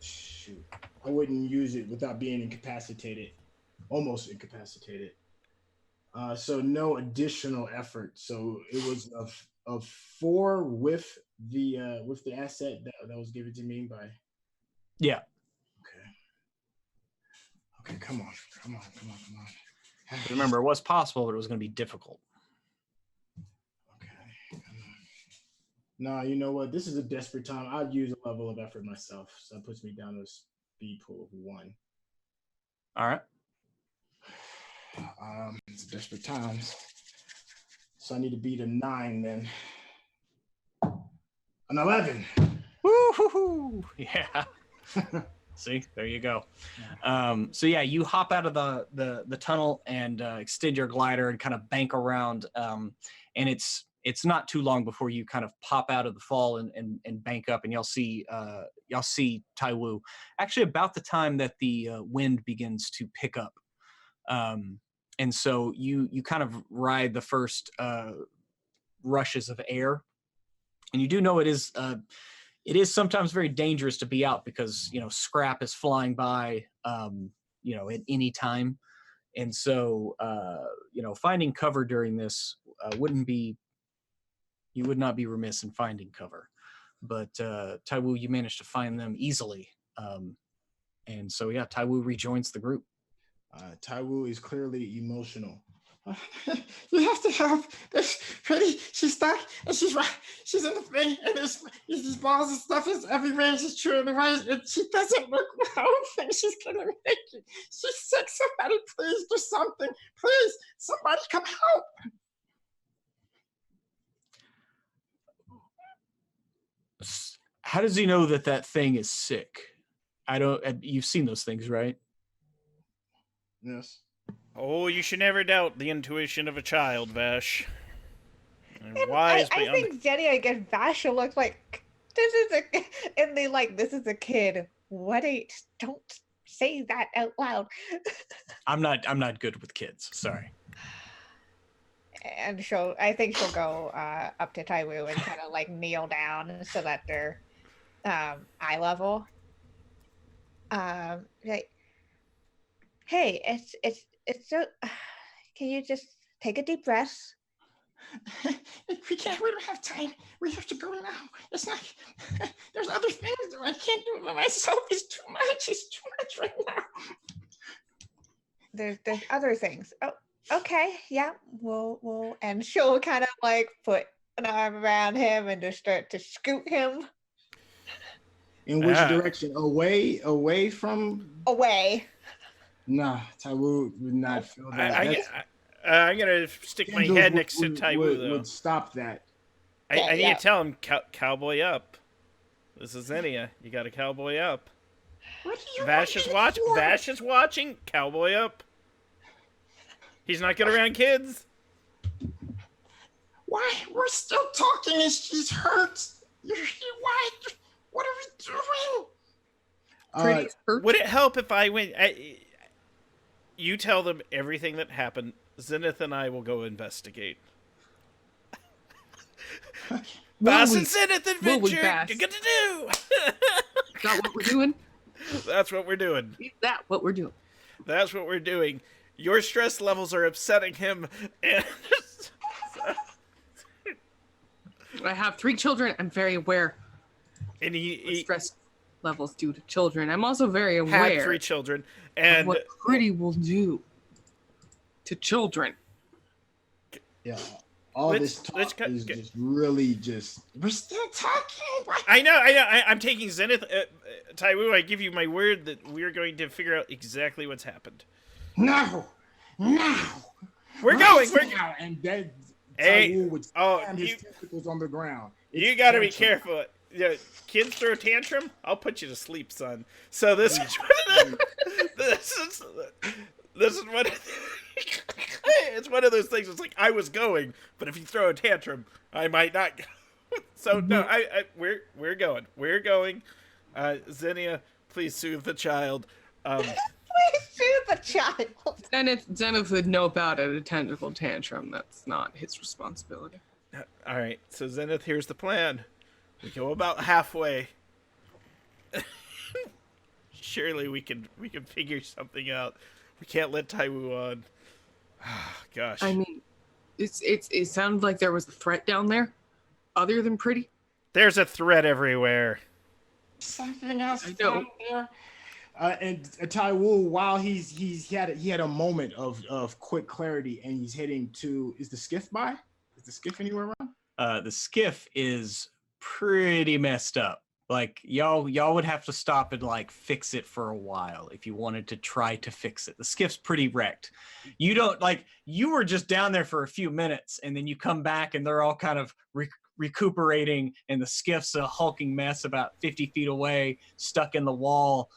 Shoot, I wouldn't use it without being incapacitated, almost incapacitated. So no additional effort. So it was of 4 with the asset that was given to me by. Yeah. Okay. Come on. Remember, it was possible, but it was going to be difficult. Okay. No, you know what? This is a desperate time. I'd use a level of effort myself. So that puts me down to a speed pool of 1. All right. It's desperate times. So I need to beat a 9 then. An 11. Woo-hoo-hoo. Yeah. See, there you go. So yeah, you hop out of the tunnel and extend your glider and kind of bank around. And it's not too long before you kind of pop out of the fall and bank up, and y'all see Taiwu. Actually, about the time that the wind begins to pick up. And so you kind of ride the first rushes of air, and you do know it is it is sometimes very dangerous to be out because, scrap is flying by, at any time. And so, finding cover during this you would not be remiss in finding cover. But Taiwu, you managed to find them easily. And so, yeah, Taiwu rejoins the group. Taiwu is clearly emotional. You have to help. There's Pretty. She's stuck, and she's in the thing, and there's these balls and stuff is everywhere. She's chewing the rice, and she doesn't look well. I don't think she's gonna make it. She's sick. Somebody, please do something. Please, somebody come help. How does he know that thing is sick? You've seen those things, right? Yes. Oh, you should never doubt the intuition of a child, Vash. And Wise I think Jenny, I guess Vash will look like this is a kid. Don't say that out loud. I'm not good with kids. Sorry. And I think she'll go up to Taiwu and kind of like kneel down so that they're eye level. Like, hey, it's so. Can you just take a deep breath? We don't have time. We have to go now. It's not. There's other things that I can't do it by myself. It's too much. It's too much right now. There's other things. Oh, okay, yeah. We'll and she'll kind of like put an arm around him and just start to scoot him. In which direction? Away from? Away. Nah, Taiwu would not feel that. I'm gonna stick my head next to Taiwu, though. Would stop that. I need to tell him, cowboy up. This is Xenia. You got to cowboy up. What do you Vash is watching. Vash is watching. Cowboy up. He's not good around kids. Why? We're still talking and she's hurt. Why? What are we doing? Pretty hurt. Would it help if I went? You tell them everything that happened. Zenith and I will go investigate. Bass and Zenith adventure. You're gonna do. Is that what we're doing? That's what we're doing. Is that what we're doing? That's what we're doing. Your stress levels are upsetting him, and I have 3 children. I'm very aware. And he stress levels due to children. I'm also very aware. Had 3 children, and of what Pretty will do to children. Yeah, all this talk is just really just. We're still talking. I know. I'm taking Zenith. Taiwu, I give you my word that we're going to figure out exactly what's happened. No. We're going. And then Taiwu would slam his testicles on the ground. You got to be careful. Yeah, kids throw a tantrum, I'll put you to sleep, son. So this is what it's one of those things. It's like I was going, but if you throw a tantrum, I might not go. So no, we're going. We're going. Xenia, please soothe the child. Please soothe the child. Zenith would know about a tentacle tantrum. That's not his responsibility. All right. So Zenith, here's the plan. We go about halfway. Surely we can figure something out. We can't let Taiwu on. Gosh. I mean, it sounded like there was a threat down there, other than Pretty. There's a threat everywhere. Something else down there. And Taiwu, while he had a moment of quick clarity, and he's heading to. Is the skiff by? Is the skiff anywhere around? The skiff is pretty messed up. Like y'all would have to stop and like fix it for a while if you wanted to try to fix it. The skiff's pretty wrecked. You were just down there for a few minutes, and then you come back and they're all kind of recuperating, and the skiff's a hulking mess about 50 feet away, stuck in the wall.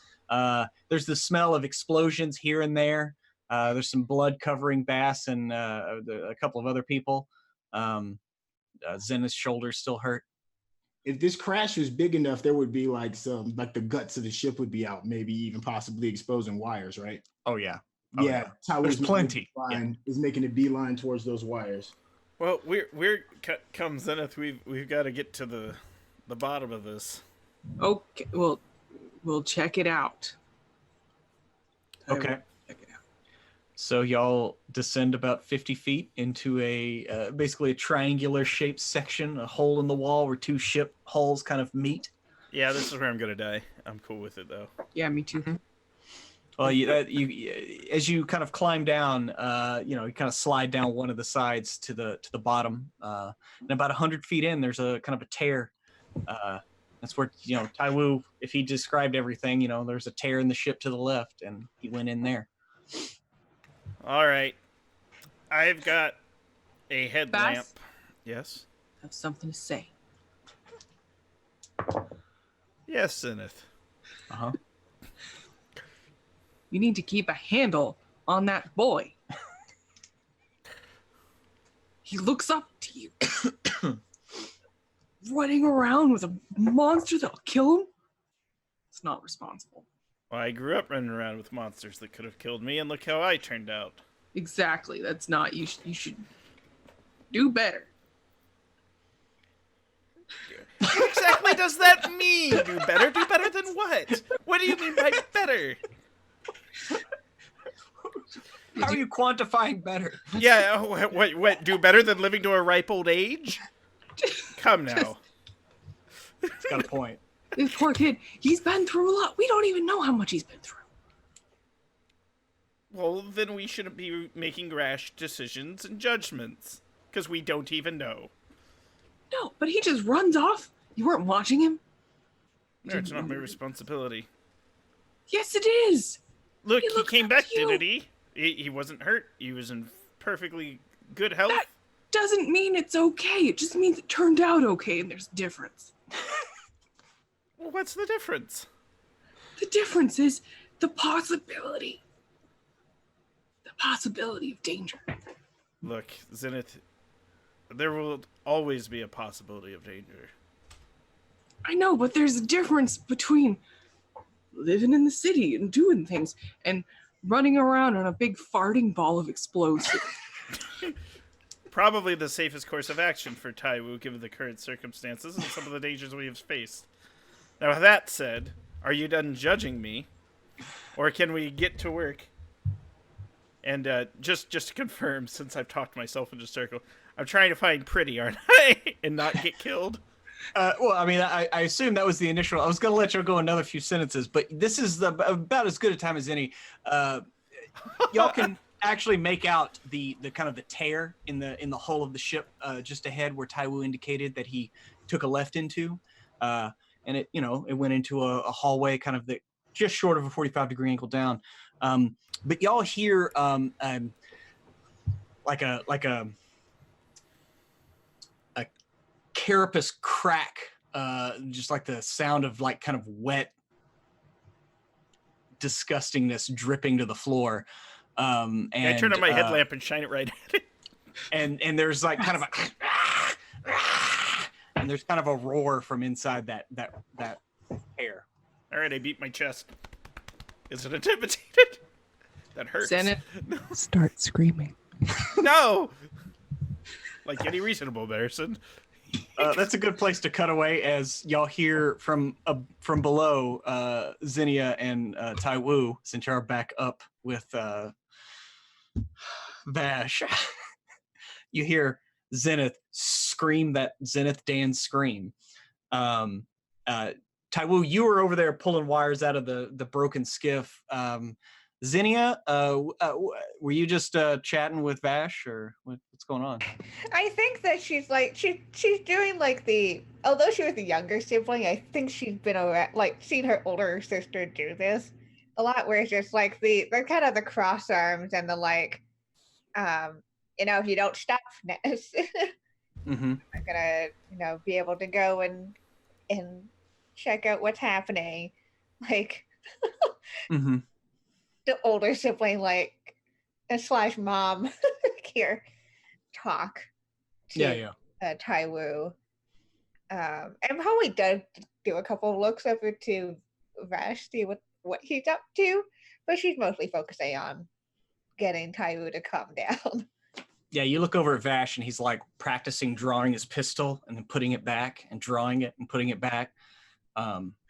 There's the smell of explosions here and there. There's some blood covering Bass and a couple of other people. Zenith's shoulder's still hurt. If this crash was big enough, there would be the guts of the ship would be out, maybe even possibly exposing wires, right? Oh yeah. Taiwu's There's plenty. Is making a beeline towards those wires. Well, we're come Zenith. We've got to get to the bottom of this. Okay, well, we'll check it out. I will Okay. check it out. So y'all descend about 50 feet into a basically a triangular shaped section, a hole in the wall where two ship hulls kind of meet. Yeah, this is where I'm gonna die. I'm cool with it though. Yeah, me too. Well, as you kind of climb down, you kind of slide down one of the sides to the bottom, and about 100 feet in, there's a kind of a tear. That's where Taiwu, if he described everything, there's a tear in the ship to the left, and he went in there. All right, I've got a headlamp. Bass? Yes. I have something to say. Yes, Zenith. Uh-huh. You need to keep a handle on that boy. He looks up to you. Running around with a monster that'll kill him? It's not responsible. Well, I grew up running around with monsters that could have killed me, and look how I turned out. Exactly. That's not. You should do better. What exactly does that mean? Do better? Do better than what? What do you mean by better? How are you quantifying better? Yeah, what? Do better than living to a ripe old age? Come now. It's got a point. This poor kid, he's been through a lot. We don't even know how much he's been through. Well, then we shouldn't be making rash decisions and judgments, because we don't even know. No, but he just runs off. You weren't watching him? No, it's not my responsibility. Yes, it is. Look, He he looks came up back, to you. didn't he? He wasn't hurt. He was in perfectly good health. That doesn't mean it's okay. It just means it turned out okay, and there's a difference. Well, what's the difference? The difference is the possibility. The possibility of danger. Look, Zenith, there will always be a possibility of danger. I know, but there's a difference between living in the city and doing things and running around on a big farting ball of explosives. Probably the safest course of action for Taiwu, given the current circumstances and some of the dangers we have faced. Now, with that said, are you done judging me? Or can we get to work? And just to confirm, since I've talked myself into a circle, I'm trying to find Pretty, aren't I? And not get killed? Well, I mean, I assume that was the initial. I was going to let you go another few sentences, but this is about as good a time as any. Y'all can actually make out the kind of the tear in the hull of the ship just ahead where Taiwu indicated that he took a left into, and it went into a hallway kind of just short of a 45-degree angle down. But y'all hear like a carapace crack, just like the sound of like kind of wet disgustingness dripping to the floor. And I turn on my headlamp and shine it right at it. And there's like kind of a and there's kind of a roar from inside that hair. All right, I beat my chest. Is it intimidated? That hurts. Zenith, No. start screaming. No! Like any reasonable person. That's a good place to cut away as y'all hear from below Zinnia and Taiwu, since you're back up with Vash. You hear Zenith scream that Zenith Dan scream. Taiwu, you were over there pulling wires out of the broken skiff. Zinnia, were you just chatting with Vash, or what's going on? I think that she's like she's doing like although she was the younger sibling, I think she's been around, like seen her older sister do this a lot, where it's just like the kind of the cross arms and the like, if you don't stop, I'm gonna be able to go and check out what's happening, like. The older sibling, like / mom, here talk to Taiwu. And probably does do a couple of looks over to Vash, see what he's up to, but she's mostly focusing on getting Taiwu to calm down. Yeah, you look over at Vash and he's like practicing drawing his pistol and then putting it back and drawing it and putting it back.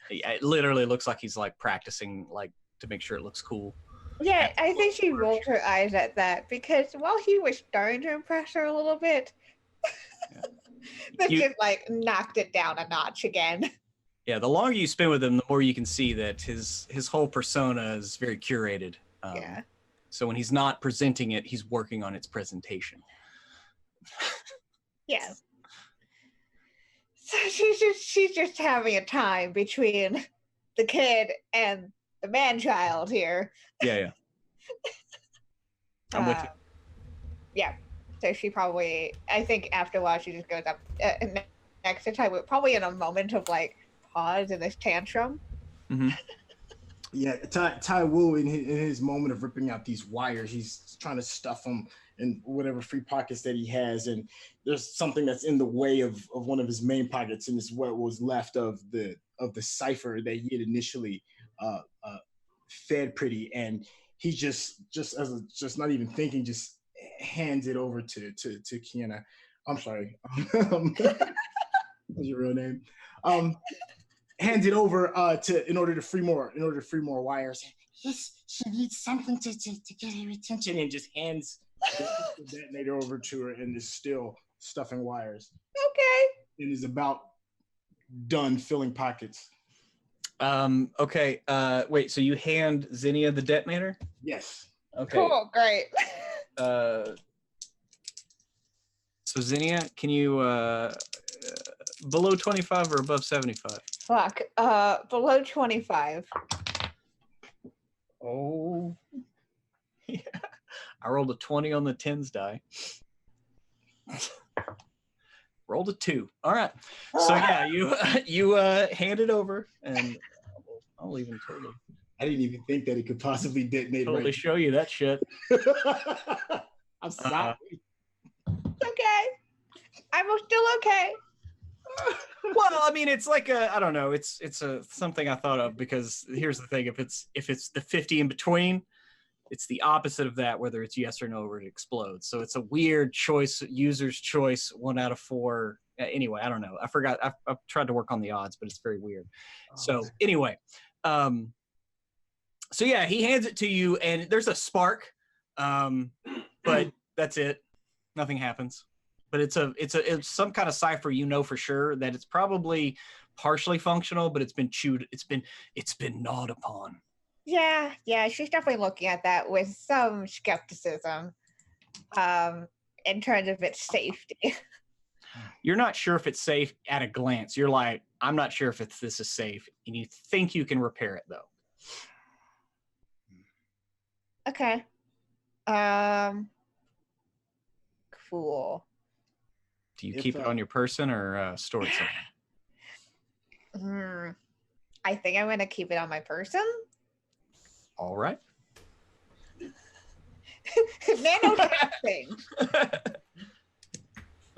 It literally looks like he's like practicing, like to make sure it looks cool. Yeah, I think she rolled her eyes at that because while he was starting to impress her a little bit, that just like knocked it down a notch again. Yeah, the longer you spend with him, the more you can see that his whole persona is very curated. Yeah. So when he's not presenting it, he's working on its presentation. Yeah. So she's just having a time between the kid and the man-child here. Yeah. I'm with you. Yeah. So she probably, I think after a while, she just goes up next to Ty, probably in a moment of like pause in this tantrum. Mm-hmm. Yeah, Tai Wu in his moment of ripping out these wires, he's trying to stuff them in whatever free pockets that he has, and there's something that's in the way of one of his main pockets, and it's what was left of the cipher that he had initially fed Pretty, and he just not even thinking, just hands it over to Kiana. I'm sorry. What's your real name? Hands it over in order to free more wires. Yes, she needs something to get her attention, and just hands the detonator over to her and is still stuffing wires. Okay. And is about done filling pockets. Okay. Wait, so you hand Zinnia the detonator? Yes. Okay. Cool, great. So Zinnia, can you below 25 or above 75? Fuck. Below 25. Oh. Yeah. I rolled a 20 on the tens die. Rolled a 2. All right. So yeah, you hand it over, and I'll even totally. I didn't even think that it could possibly detonate. Totally show you that shit. I'm sorry. Okay. I'm still okay. Well, I mean, it's like I don't know. It's a something I thought of, because here's the thing: if it's the 50 in between, it's the opposite of that, whether it's yes or no or it explodes. So it's a weird choice, user's choice, 1 out of 4. Anyway, I don't know. I forgot. I've tried to work on the odds, but it's very weird. So anyway, so yeah, he hands it to you, and there's a spark, but that's it. Nothing happens. But it's some kind of cipher, you know for sure that it's probably partially functional, but it's been chewed. It's been gnawed upon. Yeah, she's definitely looking at that with some skepticism, in terms of its safety. You're not sure if it's safe at a glance. You're like, I'm not sure if this is safe, and you think you can repair it though. Okay. Cool. Do you keep it on your person or store it somewhere? I think I'm gonna keep it on my person. All right. Thing.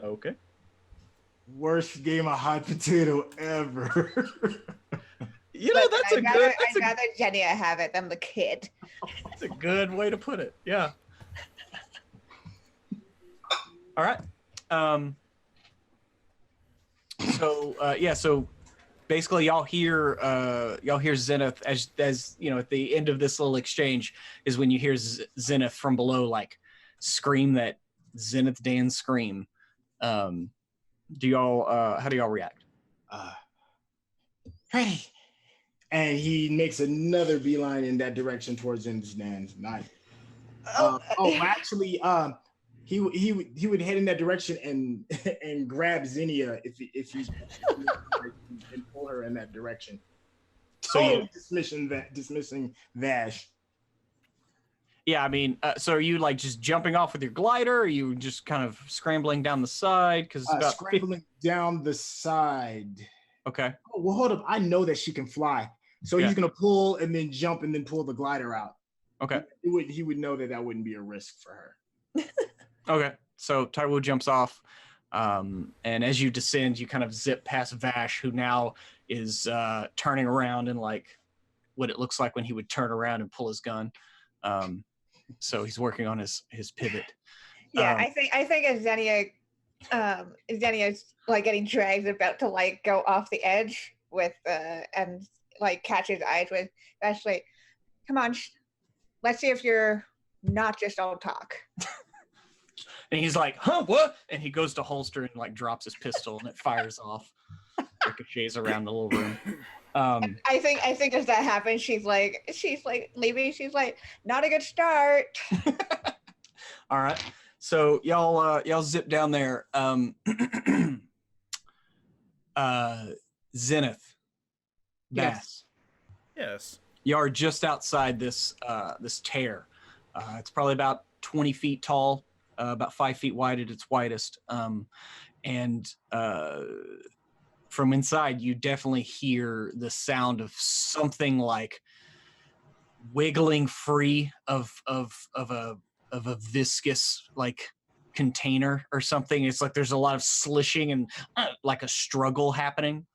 Okay. Worst game of hot potato ever. You know, that's I'd rather Jenny have it than the kid. That's a good way to put it. Yeah. All right. So basically y'all hear Zenith as you know, at the end of this little exchange is when you hear Zenith from below like scream that Zenith Dan scream. How do y'all react? Hey. And he makes another beeline in that direction towards Zenith Dan's knife. Actually, he would head in that direction and grab Zinnia if he's and pull her in that direction. So dismissing Vash. Yeah, I mean, so are you like just jumping off with your glider? Or are you just kind of scrambling down the side? Because scrambling down the side. Okay. Oh, well, hold up. I know that she can fly, so he's gonna pull and then jump and then pull the glider out. Okay. He would know that wouldn't be a risk for her. Okay, so Taiwu jumps off, and as you descend, you kind of zip past Vash, who now is turning around in like what it looks like when he would turn around and pull his gun. So he's working on his pivot. Yeah, I think as Xenia is like getting dragged, about to like go off the edge, with and like catches eyes with Ashley. Come on, let's see if you're not just all talk. And he's like, huh, what? And he goes to holster and like drops his pistol and it fires off. Ricochets around the little room. I think as that happens, she's like leaving. She's like, not a good start. All right. So y'all zip down there. Zenith. Bass. Yes. You are just outside this tear. It's probably about 20 feet tall, about 5 feet wide at its widest. And from inside, you definitely hear the sound of something like wiggling free of a viscous like container or something. It's like there's a lot of slishing and like a struggle happening.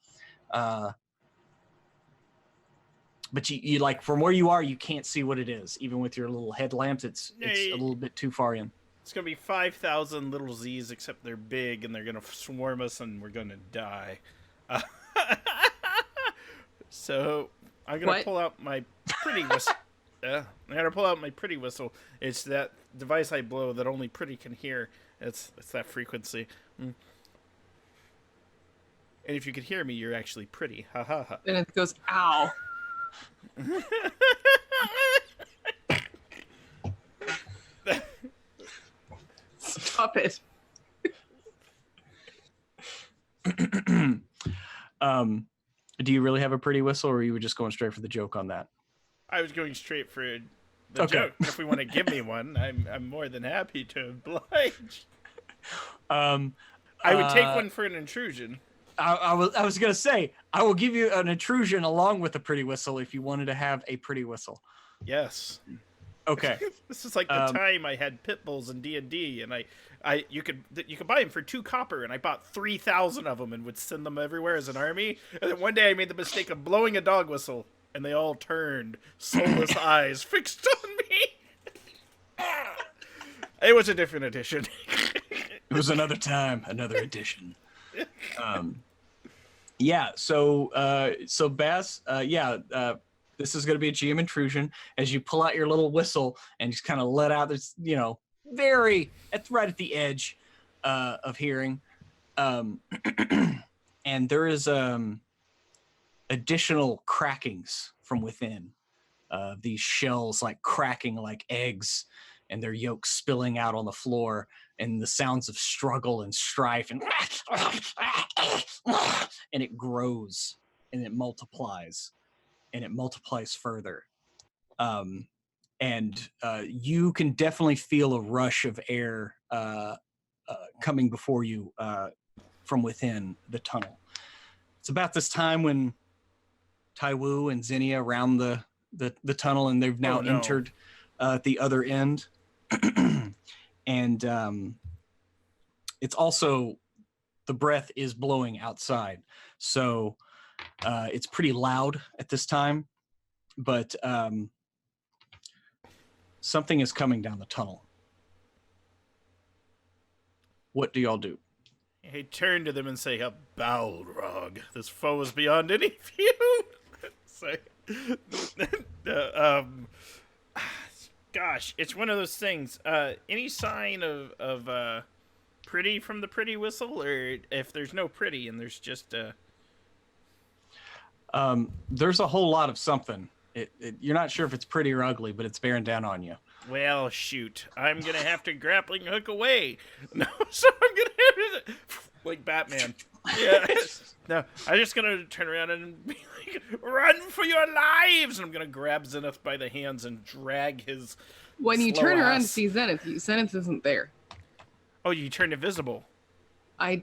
But you like from where you are, you can't see what it is. Even with your little headlamps, it's a little bit too far in. It's gonna be 5,000 little Z's, except they're big and they're gonna swarm us and we're gonna die. So I'm gonna pull out my pretty whistle. I'm gonna pull out my pretty whistle. It's that device I blow that only Pretty can hear. It's that frequency. And if you could hear me, you're actually pretty. Ha ha ha. And it goes, ow. Stop it. Do you really have a pretty whistle, or you were just going straight for the joke on that? I was going straight for the joke. If we want to give me one, I'm more than happy to oblige. I would take one for an intrusion. I was gonna say I will give you an intrusion along with a pretty whistle if you wanted to have a pretty whistle. Yes. Okay. This is like the time I had pit bulls in D&D, and you could buy them for 2 copper, and I bought 3,000 of them and would send them everywhere as an army. And then one day I made the mistake of blowing a dog whistle, and they all turned soulless eyes fixed on me. It was a different edition. It was another time, another edition. Yeah. So Bass. This is going to be a GM intrusion as you pull out your little whistle and just kind of let out this, it's right at the edge of hearing. And there is additional crackings from within. These shells like cracking like eggs and their yolks spilling out on the floor, and the sounds of struggle and strife and it grows and it multiplies. And it multiplies further. And you can definitely feel a rush of air coming before you from within the tunnel. It's about this time when Taiwu and Xenia round the tunnel, and they've now entered at the other end. And it's also, the breath is blowing outside. So it's pretty loud at this time, but something is coming down the tunnel. What do y'all do? I turn to them and say, "A Balrog. This foe is beyond any view." Gosh, it's one of those things. Any sign of pretty from the pretty whistle, or if there's no pretty and there's just there's a whole lot of something. You're not sure if it's pretty or ugly, but it's bearing down on you. Well, shoot. I'm going to have to grappling hook away. No, so I'm going to have to... Like Batman. Yeah. No, I'm just going to turn around and be like, "Run for your lives!" And I'm going to grab Zenith by the hands and drag his When you turn around to see Zenith, Zenith isn't there. Oh, you turned invisible. I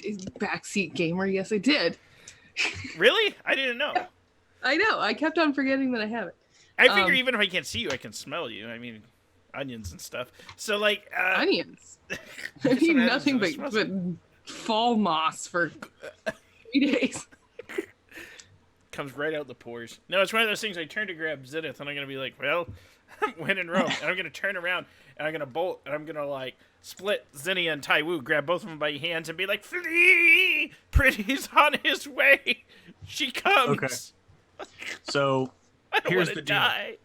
backseat gamer, yes I did. Really? I didn't know. I know. I kept on forgetting that I have it. I figure even if I can't see you, I can smell you. I mean, onions and stuff. So, like... onions? I need nothing but fall moss for 3 days. Comes right out the pores. No, it's one of those things I turn to grab Zenith, and I'm going to be like, "Well, when in Rome, and I'm gonna turn around and I'm gonna bolt and I'm gonna like split Zinnia and Taiwu, grab both of them by hands and be like, "Flee! Pretty's on his way. She comes." Okay. So I don't here's want the to deal. die.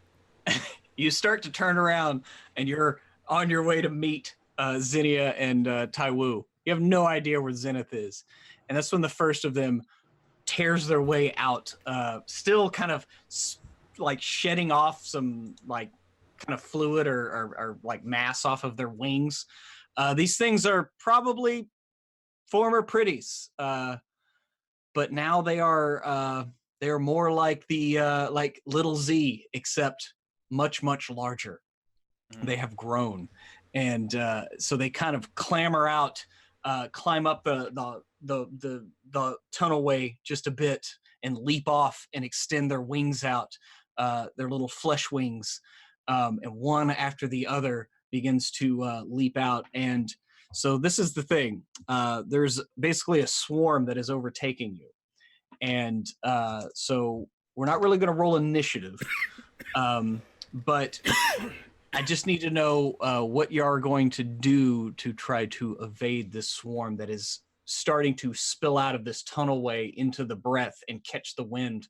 You start to turn around and you're on your way to meet Zinnia and Taiwu. You have no idea where Zenith is. And that's when the first of them tears their way out, still kind of like shedding off some like kind of fluid or like mass off of their wings. These things are probably former pretties, but now they are more like the like little Z, except much larger. They have grown, and so they kind of clamber out, climb up the tunnelway just a bit, and leap off and extend their wings out, their little flesh wings, and one after the other begins to leap out. And so this is the thing: there's basically a swarm that is overtaking you, and so we're not really going to roll initiative, but I just need to know what you are going to do to try to evade this swarm that is starting to spill out of this tunnelway into the breath and catch the wind,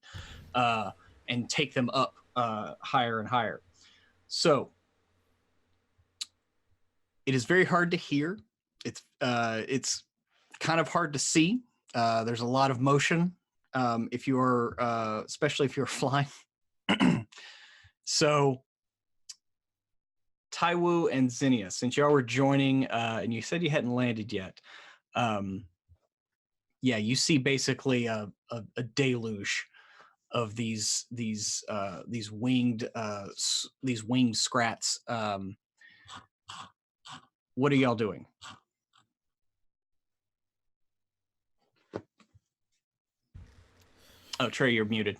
and take them up higher and higher. So it is very hard to hear. It's kind of hard to see. There's a lot of motion if you're, especially if you're flying. So Taiwu and Zinnia, since y'all were joining, and you said you hadn't landed yet, yeah, you see basically a deluge of these winged scrats. What are y'all doing? Oh, Trey, you're muted.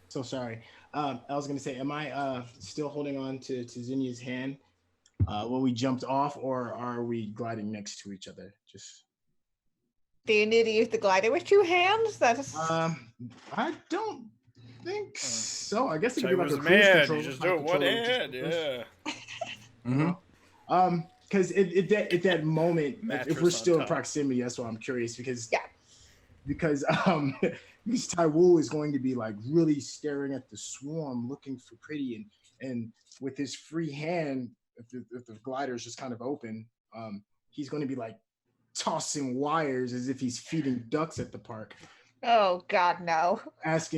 So sorry. I was gonna say, am I still holding on to Zinnia's hand when we jumped off, or are we gliding next to each other? Just Do you need to use the glider with two hands? That's I don't think so. I guess it could be like a Taiwu's cruise man. control. You just do it one controller, just hand. focus. Yeah. Mm-hmm. Because at that moment, if Mattress we're on still in top. proximity, that's why I'm curious, because Yeah. because Taiwu is going to be like really staring at the swarm, looking for Pretty, and with his free hand, if the glider is just kind of open, he's going to be like tossing wires as if he's feeding ducks at the park, oh God, no.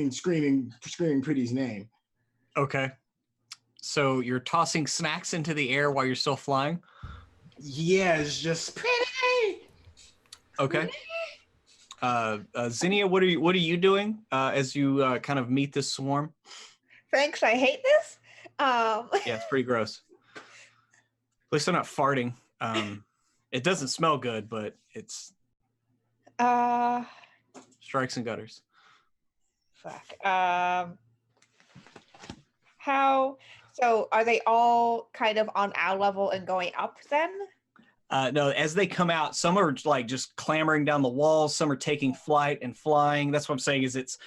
screaming Pretty's name. Okay. So you're tossing snacks into the air while you're still flying? Yeah, it's just Pretty. Okay. Zinnia, what are you doing as you kind of meet this swarm? Thanks, I hate this. Yeah, it's pretty gross. At least I'm not farting. It doesn't smell good, but it's strikes and gutters. Fuck. So are they all kind of on our level and going up then? No, as they come out, some are like just clambering down the walls. Some are taking flight and flying. That's what I'm saying is it's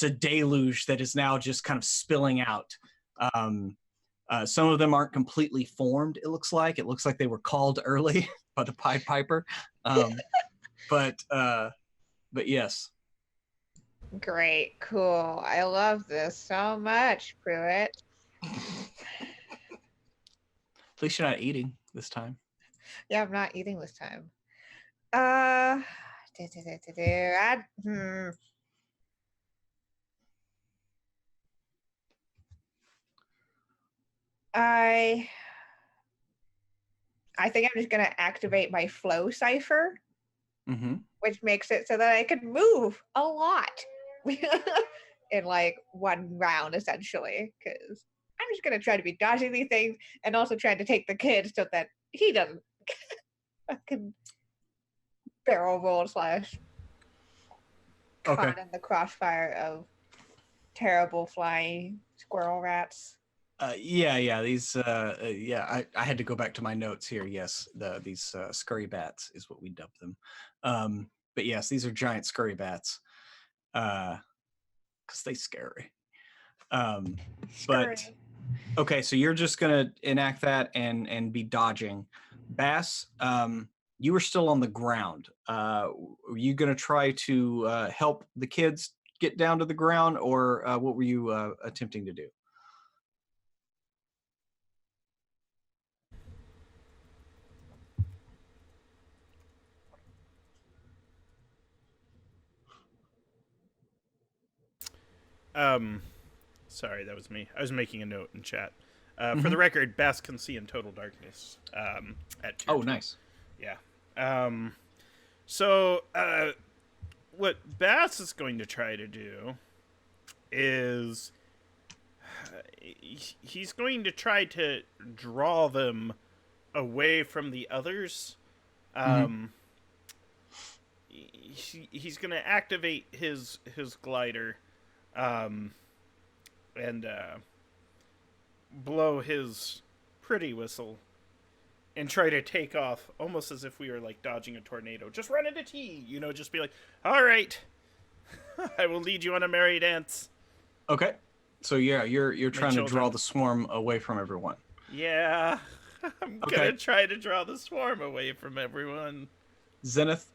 a deluge that is now just kind of spilling out. Some of them aren't completely formed. It looks like they were called early by the Pied Piper. But yes. Great, cool. I love this so much, Pruitt. At least you're not eating this time. Yeah, I'm not eating this time. I think I'm just gonna activate my flow cipher, which makes it so that I can move a lot in like one round, essentially. Because I'm just gonna try to be dodging these things and also trying to take the kid so that he doesn't fucking barrel roll / caught in the crossfire of terrible flying squirrel rats. These I had to go back to my notes here. Yes, these scurry bats is what we dubbed them. But yes, these are giant scurry bats, because they scary. But okay, so you're just gonna enact that and be dodging. Bass, you were still on the ground. Were you gonna try to help the kids get down to the ground, or what were you attempting to do? Sorry, that was me. I was making a note in chat. For the record, Bass can see in total darkness. At tier 2. Nice. Yeah. So what Bass is going to try to do is he's going to try to draw them away from the others. He's going to activate his glider and blow his pretty whistle and try to take off almost as if we were like dodging a tornado. Just run into T, just be like, all right, I will lead you on a merry dance. Okay. So yeah, you're trying to draw the swarm away from everyone. Yeah. I'm gonna try to draw the swarm away from everyone. Zenith,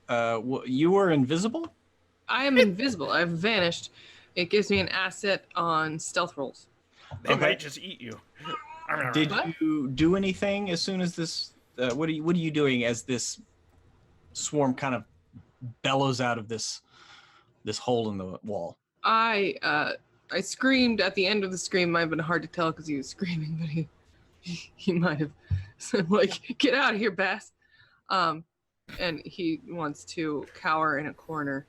you were invisible? I am invisible. I've vanished. It gives me an asset on stealth rolls. They might just eat you. Did you do anything as soon as this? What are you doing as this swarm kind of bellows out of this hole in the wall? I screamed at the end of the scream. Might have been hard to tell because he was screaming, but he might have said like, "Get out of here, Bass!" And he wants to cower in a corner.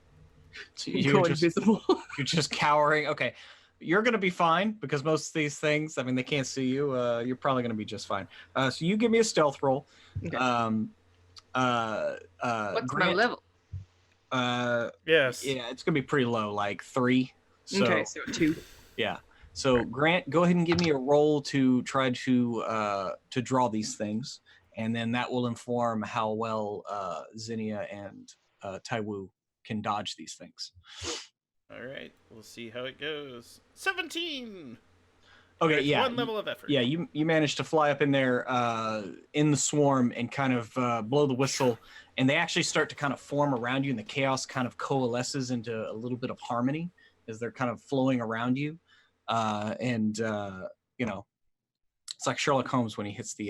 So you're invisible. You're just cowering. Okay. You're going to be fine because most of these things, I mean, they can't see you. You're probably going to be just fine. So you give me a stealth roll. Okay. What's my level? Yes. Yeah, it's going to be pretty low, like 3. So, okay, so 2. Yeah. So Grant, go ahead and give me a roll to try to draw these things, and then that will inform how well Zinnia and Taiwu can dodge these things. All right, we'll see how it goes. 17. Okay, yeah. 1 level of effort. Yeah, you managed to fly up in there in the swarm and kind of blow the whistle, and they actually start to kind of form around you, and the chaos kind of coalesces into a little bit of harmony as they're kind of flowing around you. It's like Sherlock Holmes when he hits the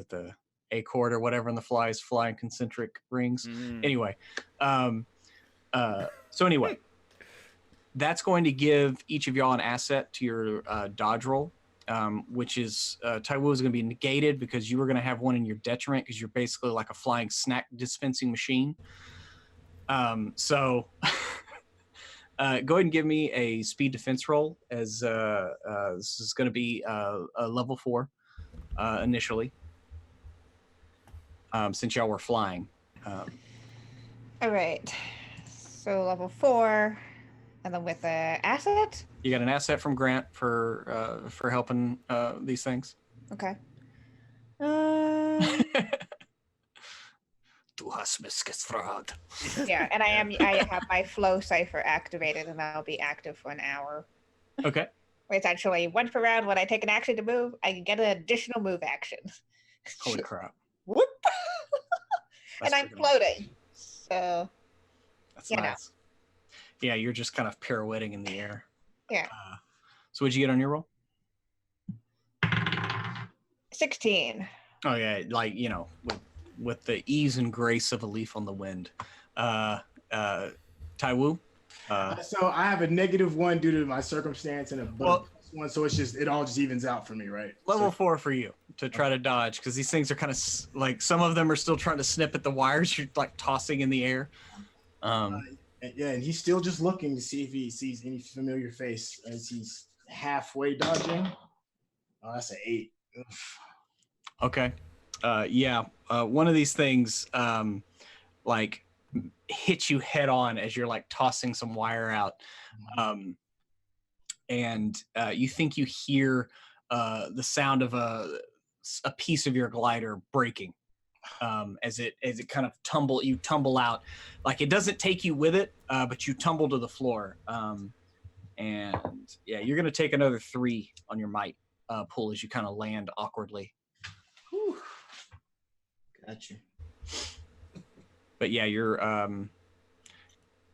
the A chord or whatever, and the flies fly in concentric rings. Anyway, so anyway. That's going to give each of y'all an asset to your dodge roll, which is Taiwu is going to be negated because you were going to have one in your detriment because you're basically like a flying snack dispensing machine. So go ahead and give me a speed defense roll as this is going to be a level 4 initially since y'all were flying. All right. So level 4. And then with the asset? You got an asset from Grant for helping these things. Okay. Yeah, and I have my flow cipher activated, and I'll be active for an hour. Okay. It's actually once per round when I take an action to move, I can get an additional move action. Holy crap. Whoop! And I'm floating. So that's nice. Yeah, you're just kind of pirouetting in the air. Yeah. So what'd you get on your roll? 16. Oh yeah, like with the ease and grace of a leaf on the wind. Taiwu? So I have a -1 due to my circumstance and a +1, so it all just evens out for me, right? Level 4 for you to try to dodge because these things are kind of like some of them are still trying to snip at the wires. You're like tossing in the air. Yeah, and he's still just looking to see if he sees any familiar face as he's halfway dodging. Oh, that's an 8. Oof. Okay. One of these things like hits you head on as you're like tossing some wire out. And you think you hear the sound of a piece of your glider breaking. As it kind of you tumble out, like it doesn't take you with it, but you tumble to the floor, And yeah, you're going to take another 3 on your might pull as you kind of land awkwardly. Whew. Gotcha. But yeah, you're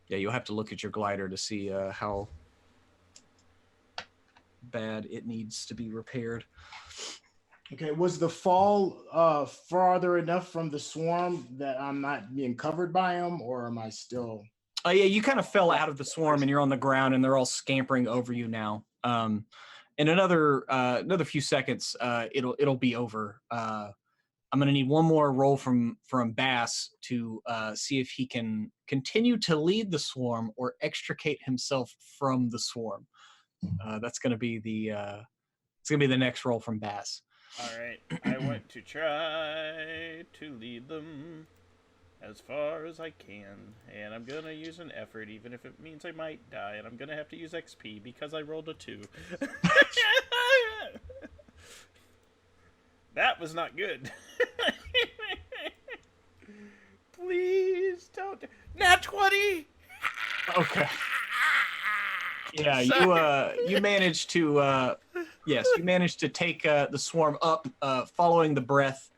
you'll have to look at your glider to see how bad it needs to be repaired. Okay, was the fall farther enough from the swarm that I'm not being covered by them, or am I still? Oh yeah, you kind of fell out of the swarm and you're on the ground and they're all scampering over you now. In another few seconds, it'll be over. I'm gonna need one more roll from Bass to see if he can continue to lead the swarm or extricate himself from the swarm. That's gonna be the next roll from Bass. All right, I want to try to lead them as far as I can, and I'm gonna use an effort, even if it means I might die, and I'm gonna have to use XP because I rolled a 2. That was not good. Please don't. Nat 20. Okay. Yeah, you managed to you managed to take the swarm up, following the breath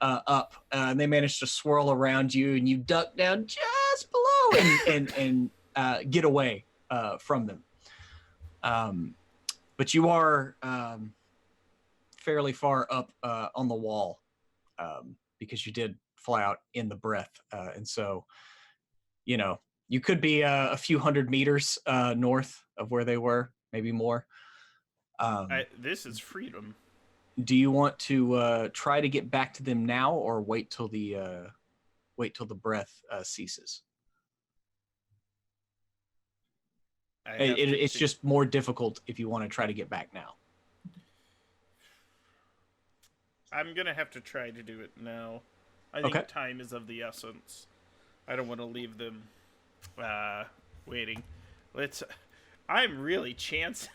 up, and they managed to swirl around you, and you duck down just below and get away from them. But you are fairly far up on the wall because you did fly out in the breath, and so you could be a few hundred meters north of where they were, maybe more. This is freedom. Do you want to try to get back to them now, or wait till the breath ceases? It's just more difficult if you want to try to get back now. I'm gonna have to try to do it now. I think time is of the essence. I don't want to leave them waiting. I'm really chancing.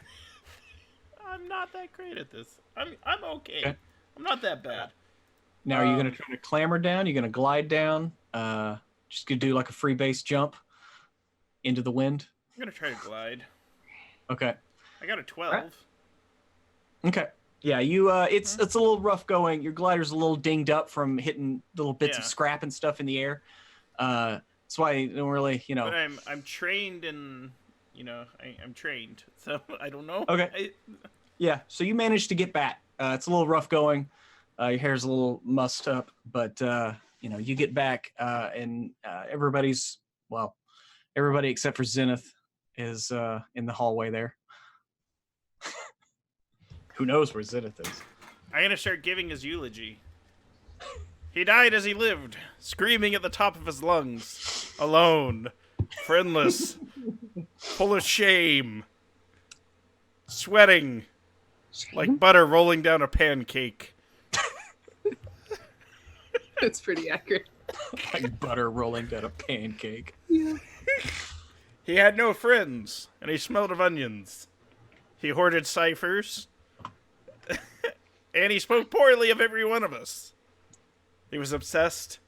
I'm not that great at this. I'm okay. I'm not that bad. Now, are you going to try to clamber down? You're going to glide down? Just going to do like a free base jump into the wind? I'm going to try to glide. Okay. I got a 12. Right. Okay. Yeah, it's a little rough going. Your glider's a little dinged up from hitting little bits of scrap and stuff in the air. That's why you don't really, But I'm trained in, I'm trained, so I don't know. Okay. Yeah, so you managed to get back. It's a little rough going. Your hair's a little mussed up, but you get back, and everybody except for Zenith is in the hallway there. Who knows where Zenith is? I'm gonna start giving his eulogy. He died as he lived, screaming at the top of his lungs, alone, friendless, full of shame, sweating like butter rolling down a pancake. That's pretty accurate. Like butter rolling down a pancake. Yeah. He had no friends, and he smelled of onions. He hoarded ciphers, and he spoke poorly of every one of us. He was obsessed,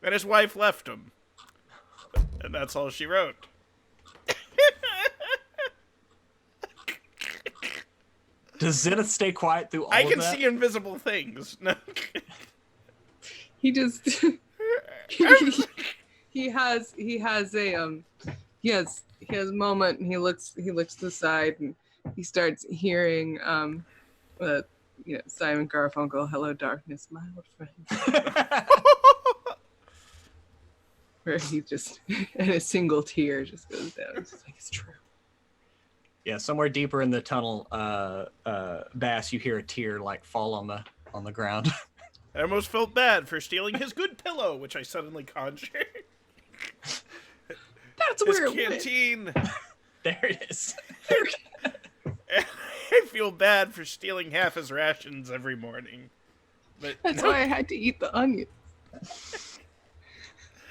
and his wife left him. And that's all she wrote. Does Zenith stay quiet through all of I that? can see invisible things. No. He just he has a a moment, and he looks to the side, and he starts hearing Simon Garfunkel, "Hello Darkness, my old friend." Where he just, and a single tear just goes down. It's just like, it's true. Yeah, somewhere deeper in the tunnel, Bass, you hear a tear fall on the ground. I almost felt bad for stealing his good pillow, which I suddenly conjured. That's his where it canteen. There it is. I feel bad for stealing half his rations every morning. But That's why I had to eat the onion.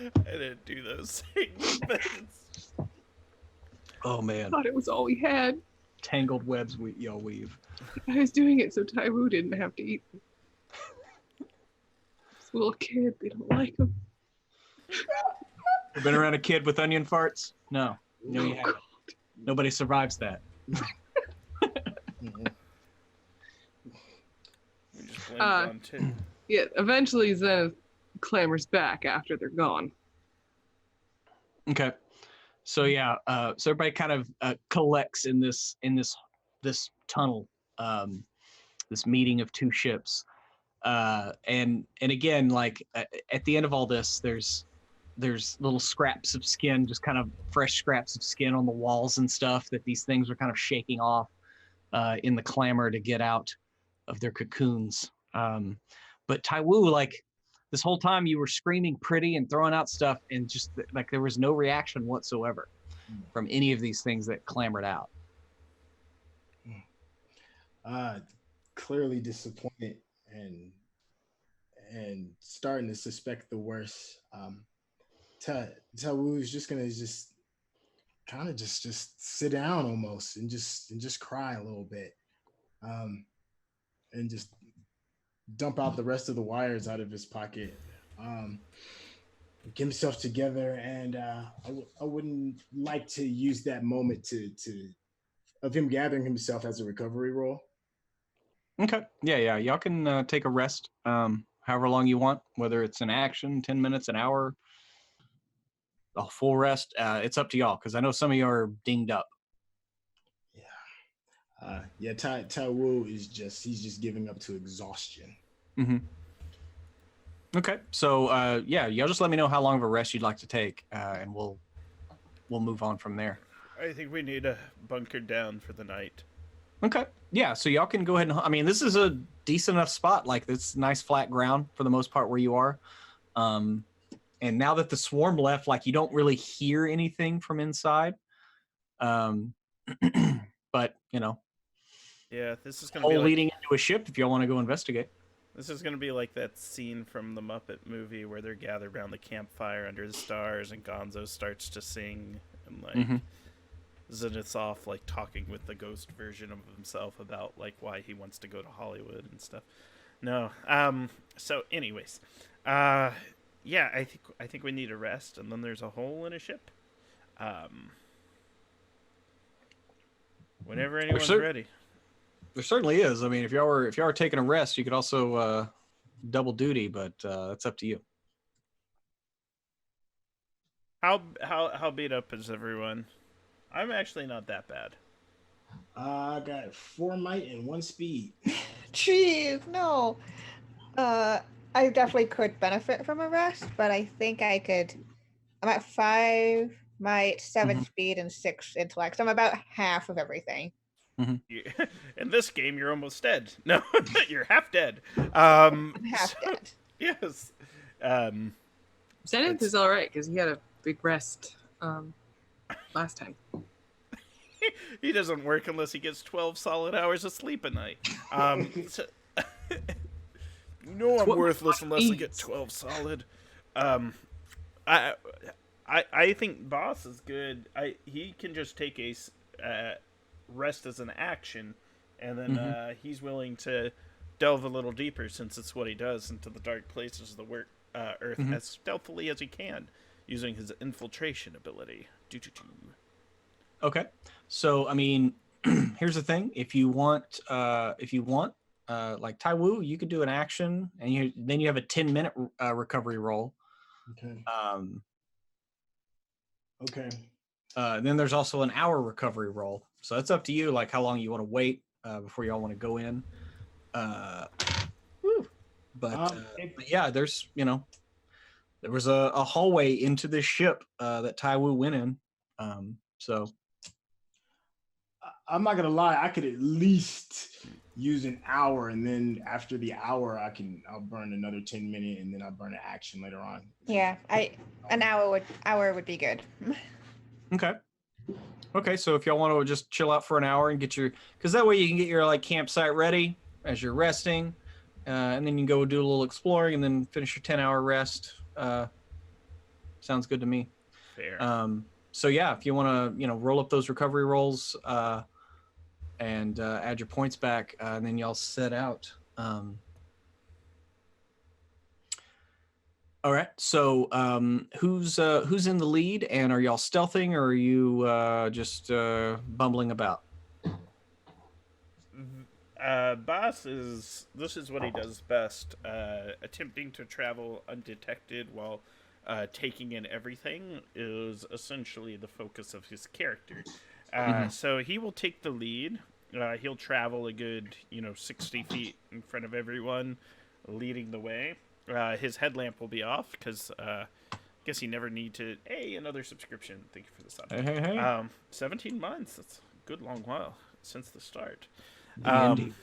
I didn't do those things. But Oh man! I thought it was all we had. Tangled webs y'all weave. I was doing it so Taiwu didn't have to eat them. This little kid, they don't like them. You been around a kid with onion farts? No. No, you haven't. Nobody survives that. Mhm. We just blame it on two. Yeah, eventually Zenith clambers back after they're gone. Okay. So yeah, so everybody kind of collects in this tunnel, this meeting of two ships, and again, like at the end of all this, there's little scraps of skin, just kind of fresh scraps of skin on the walls and stuff that these things are kind of shaking off in the clamor to get out of their cocoons. But Taiwu, like this whole time you were screaming pretty and throwing out stuff, and just like there was no reaction whatsoever from any of these things that clamored out. Clearly disappointed and starting to suspect the worst. Tawu is just gonna just kind of just sit down almost and just cry a little bit, and just dump out the rest of the wires out of his pocket. Get himself together, and I wouldn't like to use that moment to of him gathering himself as a recovery roll. Okay. Yeah. Y'all can take a rest, however long you want, whether it's an action, 10 minutes, an hour, a full rest. It's up to y'all, because I know some of you are dinged up. Yeah. Tai Wu is he's just giving up to exhaustion. Mm-hmm. Okay. So yeah, y'all just let me know how long of a rest you'd like to take, and we'll move on from there. I think we need a bunker down for the night. Okay. Yeah, so y'all can go ahead and, I mean, this is a decent enough spot. Like, it's nice flat ground for the most part where you are. And now that the swarm left, like, you don't really hear anything from inside. But, you know. Yeah, this is going to be like, leading into a ship if y'all want to go investigate. This is going to be like that scene from the Muppet movie where they're gathered around the campfire under the stars and Gonzo starts to sing and, like, Zenith's off, like, talking with the ghost version of himself about, like, why he wants to go to Hollywood and stuff. No. So, anyways. Yeah, I think we need a rest, and then there's a hole in a ship. Whenever anyone's ready. There certainly is. I mean, if y'all were taking a rest, you could also double duty, but that's up to you. How beat up is everyone? I'm actually not that bad. I got 4 might and 1 speed. Jeez, no. I definitely could benefit from a rest, but I think I could. I'm at 5 might, 7 speed, and 6 intellect. So I'm about half of everything. In this game, you're almost dead. No, you're half dead. I'm half dead. Yes. Zenith is all right because he had a big rest last time. He doesn't work unless he gets 12 solid hours of sleep a night. So, you know I'm worthless unless I get 12 solid. I think Boss is good. He can just take a rest as an action, and then he's willing to delve a little deeper, since it's what he does, into the dark places of the Earth as stealthily as he can, using his infiltration ability. Okay, so I mean, here's the thing: if you want, like Taiwu, you could do an action, and then you have a 10-minute recovery roll. Okay. Okay. Then there's also an hour recovery roll. So it's up to you, like how long you want to wait before y'all want to go in. But yeah, there's there was a hallway into this ship that Taiwu went in. So I'm not gonna lie, I could at least use an hour, and then after the hour, I'll burn another 10-minute, and then I'll burn an action later on. Yeah, an hour would be good. Okay, so if y'all want to just chill out for an hour and get because that way you can get your like campsite ready as you're resting, and then you can go do a little exploring and then finish your 10-hour rest. Sounds good to me. Fair. So yeah, if you want to roll up those recovery rolls and add your points back, and then y'all set out. All right. So who's in the lead, and are y'all stealthing, or are you just bumbling about? Boss this is what he does best, attempting to travel undetected while taking in everything is essentially the focus of his character. So he will take the lead. He'll travel a good 60 feet in front of everyone, leading the way. His headlamp will be off because guess you never need to. Hey, another subscription. Thank you for the sub. Hey. 17 months. That's a good long while since the start. Indeed.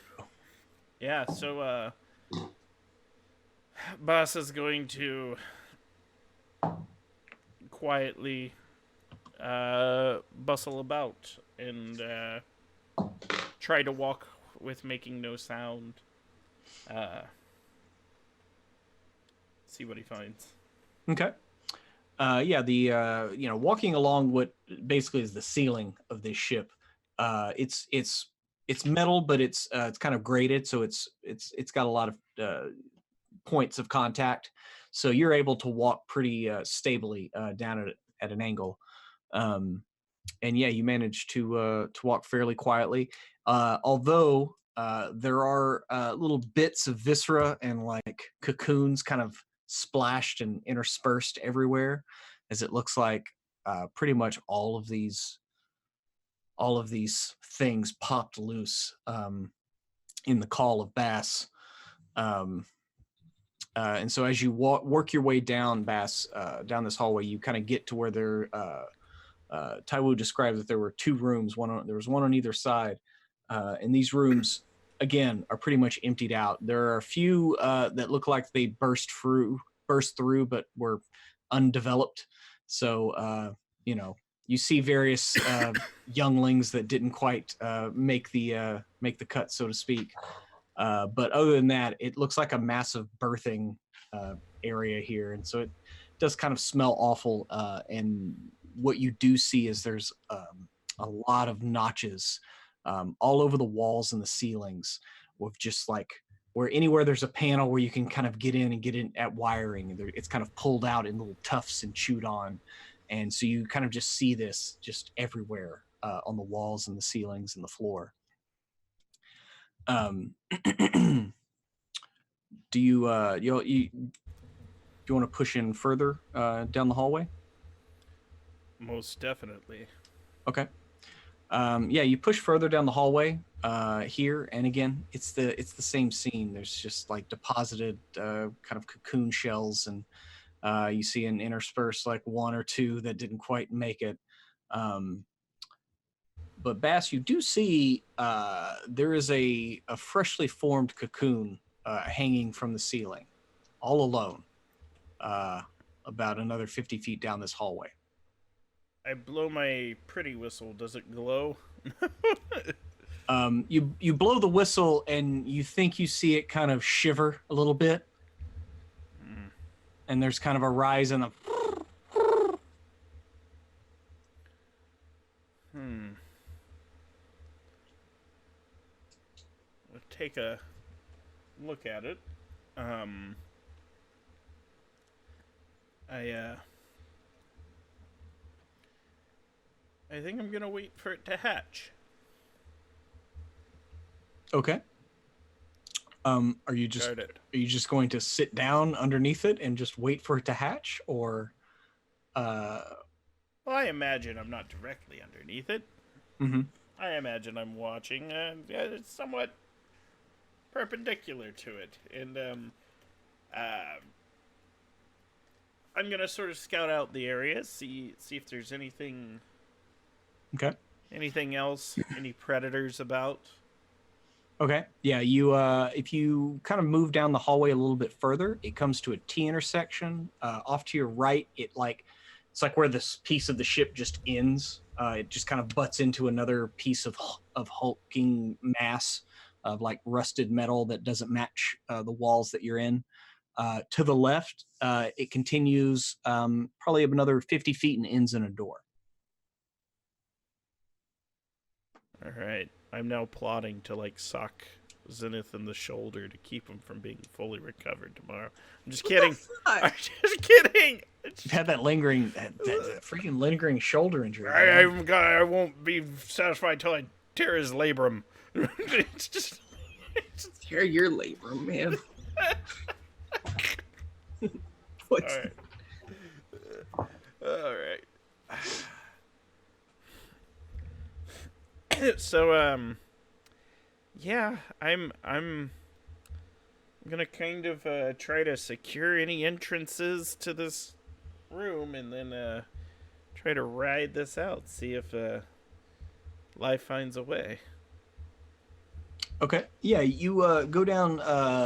Yeah, so boss is going to quietly bustle about and try to walk with making no sound. See what he finds. Okay. Yeah, the walking along what basically is the ceiling of this ship. It's metal, but it's kind of graded, so it's got a lot of points of contact. So you're able to walk pretty stably down at an angle. And yeah, you manage to walk fairly quietly. Although there are little bits of viscera and like cocoons kind of splashed and interspersed everywhere, as it looks like pretty much all of these things popped loose in the call of Bass. And so as you work your way down, Bass, down this hallway, you kind of get to where there. Taiwu describes that there were two rooms. There was one on either side, and these rooms again are pretty much emptied out. There are a few that look like they burst through, but were undeveloped. So you see various younglings that didn't quite make the cut, so to speak. But other than that, it looks like a massive birthing area here, and so it does kind of smell awful. And what you do see is there's a lot of notches all over the walls and the ceilings, with just like where anywhere there's a panel where you can kind of get in at wiring, it's kind of pulled out in little tufts and chewed on. And so you kind of just see this just everywhere on the walls and the ceilings and the floor. Do you want to push in further down the hallway? Most definitely. Okay. Yeah, you push further down the hallway here, and again, it's the same scene. There's just like deposited kind of cocoon shells, and you see an interspersed like one or two that didn't quite make it. But Bass, you do see there is a freshly formed cocoon hanging from the ceiling, all alone, about another 50 feet down this hallway. I blow my pretty whistle. Does it glow? You blow the whistle, and you think you see it kind of shiver a little bit. And there's kind of a rise in the... I'll take a look at it. I think I'm gonna wait for it to hatch. Okay. Are you just going to sit down underneath it and just wait for it to hatch, or? Well, I imagine I'm not directly underneath it. Mm-hmm. I imagine I'm watching, and it's somewhat perpendicular to it, and I'm gonna sort of scout out the area, see if there's anything. Okay. Anything else? Any predators about? Okay. Yeah, you if you kind of move down the hallway a little bit further, it comes to a T intersection. Off to your right, it's like where this piece of the ship just ends. It just kind of butts into another piece of hulking mass of like rusted metal that doesn't match the walls that you're in. To the left, it continues probably another 50 feet and ends in a door. All right. I'm now plotting to like sock Zenith in the shoulder to keep him from being fully recovered tomorrow. I'm just kidding. Fuck. I'm just kidding. You've had that lingering, that freaking lingering shoulder injury. I won't be satisfied until I tear his labrum. It's just Tear your labor, man. What? all right. All right. So yeah, I'm gonna kind of try to secure any entrances to this room, and then try to ride this out. See if life finds a way. Okay. Yeah, you go down.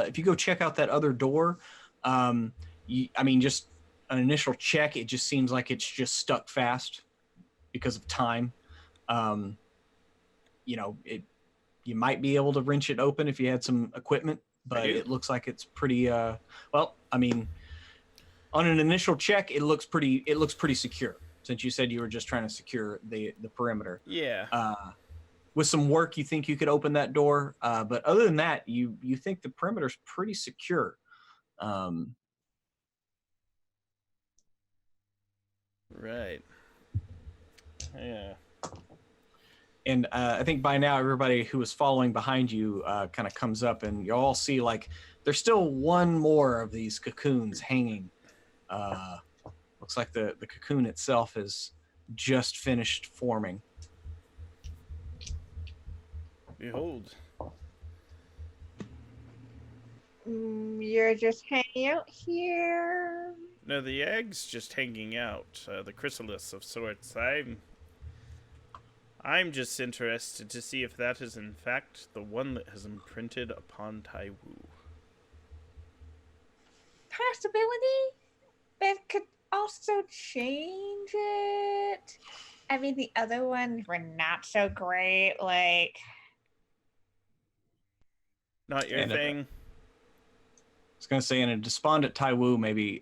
If you go check out that other door, just an initial check, it just seems like it's just stuck fast because of time. You might be able to wrench it open if you had some equipment, but it looks like it's pretty. On an initial check, it looks pretty secure. Since you said you were just trying to secure the perimeter. Yeah. With some work, you think you could open that door, but other than that, you think the perimeter's pretty secure. Right. Yeah. And I think by now, everybody who was following behind you kind of comes up, and you all see like there's still one more of these cocoons hanging. Looks like the cocoon itself has just finished forming. Behold. You're just hanging out here. No, the egg's just hanging out. The chrysalis of sorts. I'm just interested to see if that is in fact the one that has imprinted upon Taiwu. Possibility, but it could also change it. I mean, the other ones were not so great. Like, Not your thing. I was going to say, and a despondent Taiwu maybe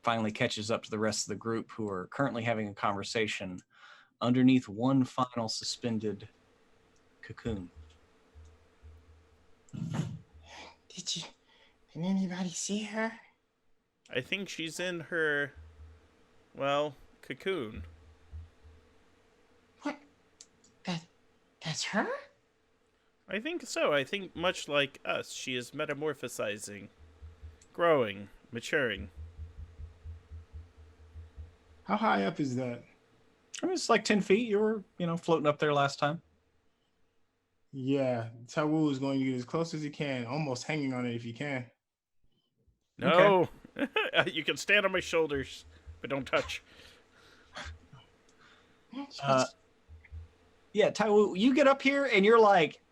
finally catches up to the rest of the group who are currently having a conversation underneath one final suspended cocoon. Did anybody see her? I think she's in her, cocoon. What? That's her? I think so. I think much like us, she is metamorphosizing, growing, maturing. How high up is that? I mean, it's like 10 feet. You were, floating up there last time. Yeah, Taiwu is going to get as close as he can, almost hanging on it if he can. No, okay. You can stand on my shoulders, but don't touch. Yeah, Taiwu, you get up here and you're like,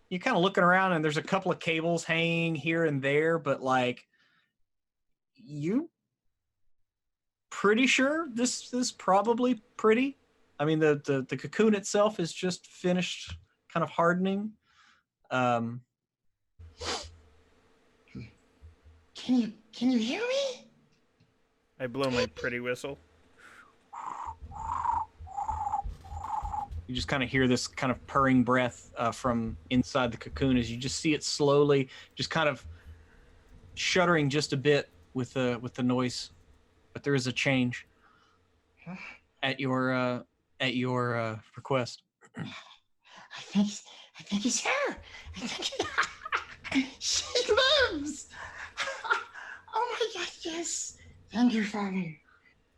you're kind of looking around and there's a couple of cables hanging here and there, but like, you pretty sure this is probably pretty. I mean, the cocoon itself is just finished kind of hardening. Can you hear me? I blow my pretty whistle. You just kind of hear this kind of purring breath from inside the cocoon as you just see it slowly, just kind of shuddering just a bit with the noise. But there is a change at your request. I think it's her. She lives. Oh my God! Yes. Thank you, Father.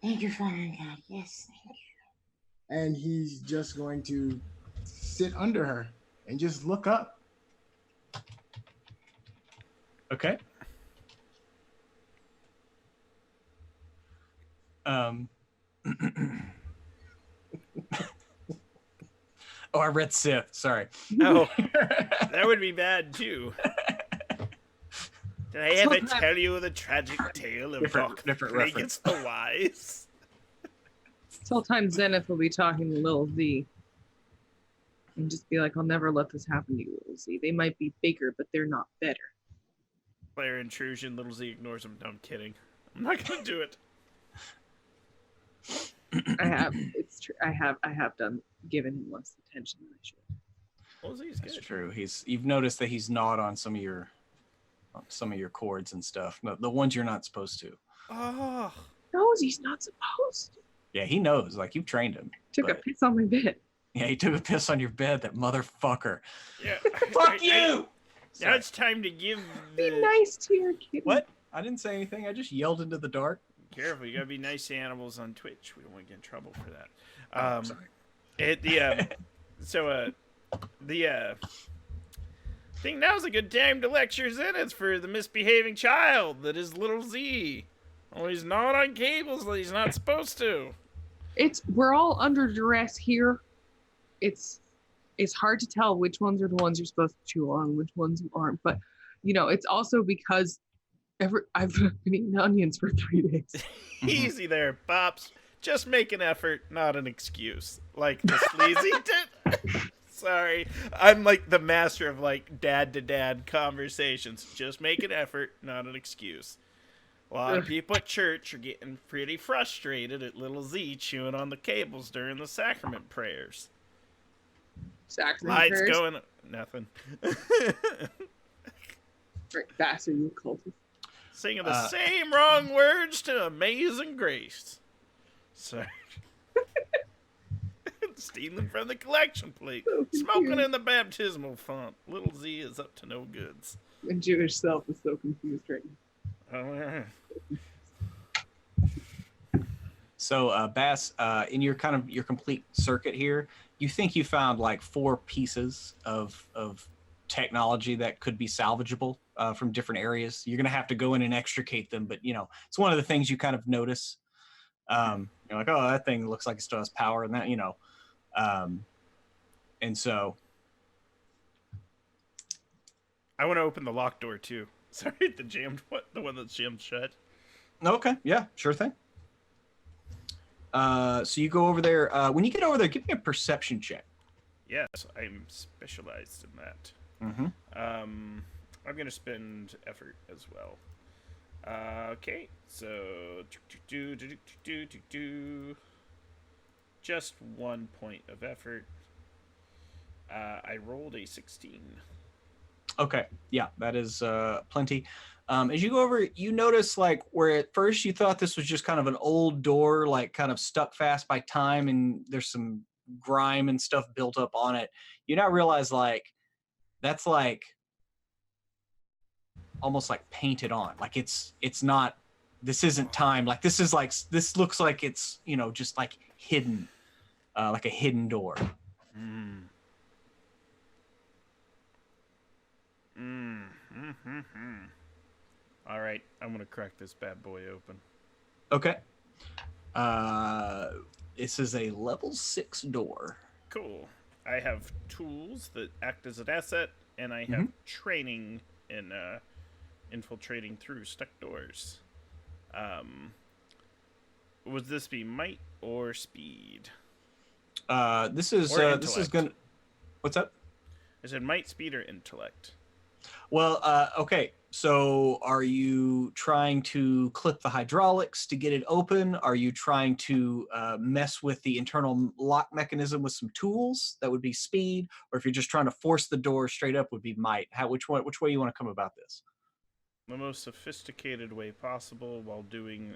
Thank you, Father God. Yes. Thank you. And he's just going to sit under her and just look up. Okay. Oh, I read Sith. Sorry. Oh, that would be bad too. Did I ever tell you the tragic tale of Doc different against the wise? This whole time Zenith will be talking to Little Z. And just be like, I'll never let this happen to you, Little Z. They might be bigger, but they're not better. Player intrusion, Little Z ignores him. No, I'm kidding. I'm not gonna do it. I have. It's true. I have given him less attention than I should. Well, he's That's good. true. You've noticed that he's gnawed on some of your cords and stuff. The ones you're not supposed to. Oh. knows he's not supposed to. Yeah, he knows. Like, you've trained him. Took a but- piss on my bed. Yeah, he took a piss on your bed, that motherfucker. Yeah. Fuck you! Now it's time to give Be the... nice to your kid. What? I didn't say anything. I just yelled into the dark. Careful, you gotta be nice to animals on Twitch. We don't want to get in trouble for that. Oh, sorry. I think now's a good time to lecture Zenith for the misbehaving child that is little Z. Oh, he's not on cables that he's not supposed to. We're all under duress here. It's hard to tell which ones are the ones you're supposed to chew on, which ones you aren't. But it's also because I've been eating onions for 3 days. Easy there, Pops. Just make an effort, not an excuse. Like the sleazy did. Sorry. I'm like the master of like dad-to-dad conversations. Just make an effort, not an excuse. A lot of people at church are getting pretty frustrated at little Z chewing on the cables during the sacrament prayers. Sacrament Lights prayers? going... Nothing. Right, bastard, you cultist. Singing the same wrong words to Amazing Grace. Sorry. Stealing from the collection plate. So Smoking confused. in the baptismal font. Little Z is up to no goods. My Jewish self is so confused right now. Oh, yeah. So, Bass, in your complete circuit here, you think you found like 4 pieces of technology that could be salvageable from different areas. You're gonna have to go in and extricate them, but it's one of the things you kind of notice. You're like, oh, that thing looks like it still has power, and that, and so. I want to open the locked door too. Sorry, the one that's jammed shut. Okay, yeah, sure thing. So you go over there. When you get over there, give me a perception check. Yes, I'm specialized in that. Mm-hmm. I'm gonna spend effort as well. Okay, so just 1 point of effort. I rolled a 16. Okay, yeah, that is plenty. As you go over, you notice like where at first you thought this was just kind of an old door, like kind of stuck fast by time, and there's some grime and stuff built up on it. You now realize like that's like almost like painted on. Like it's not. This isn't time. Like this looks like it's just like hidden, like a hidden door. All right, I'm gonna crack this bad boy open. Okay. This is a level 6 door. Cool. I have tools that act as an asset, and I have training in infiltrating through stuck doors. Would this be might or speed? This is intellect. gonna. What's up? I said might, speed, or intellect. Well, okay. So, are you trying to clip the hydraulics to get it open? Are you trying to mess with the internal lock mechanism with some tools? That would be speed. Or if you're just trying to force the door straight up, would be might. Which way you want to come about this? The most sophisticated way possible while doing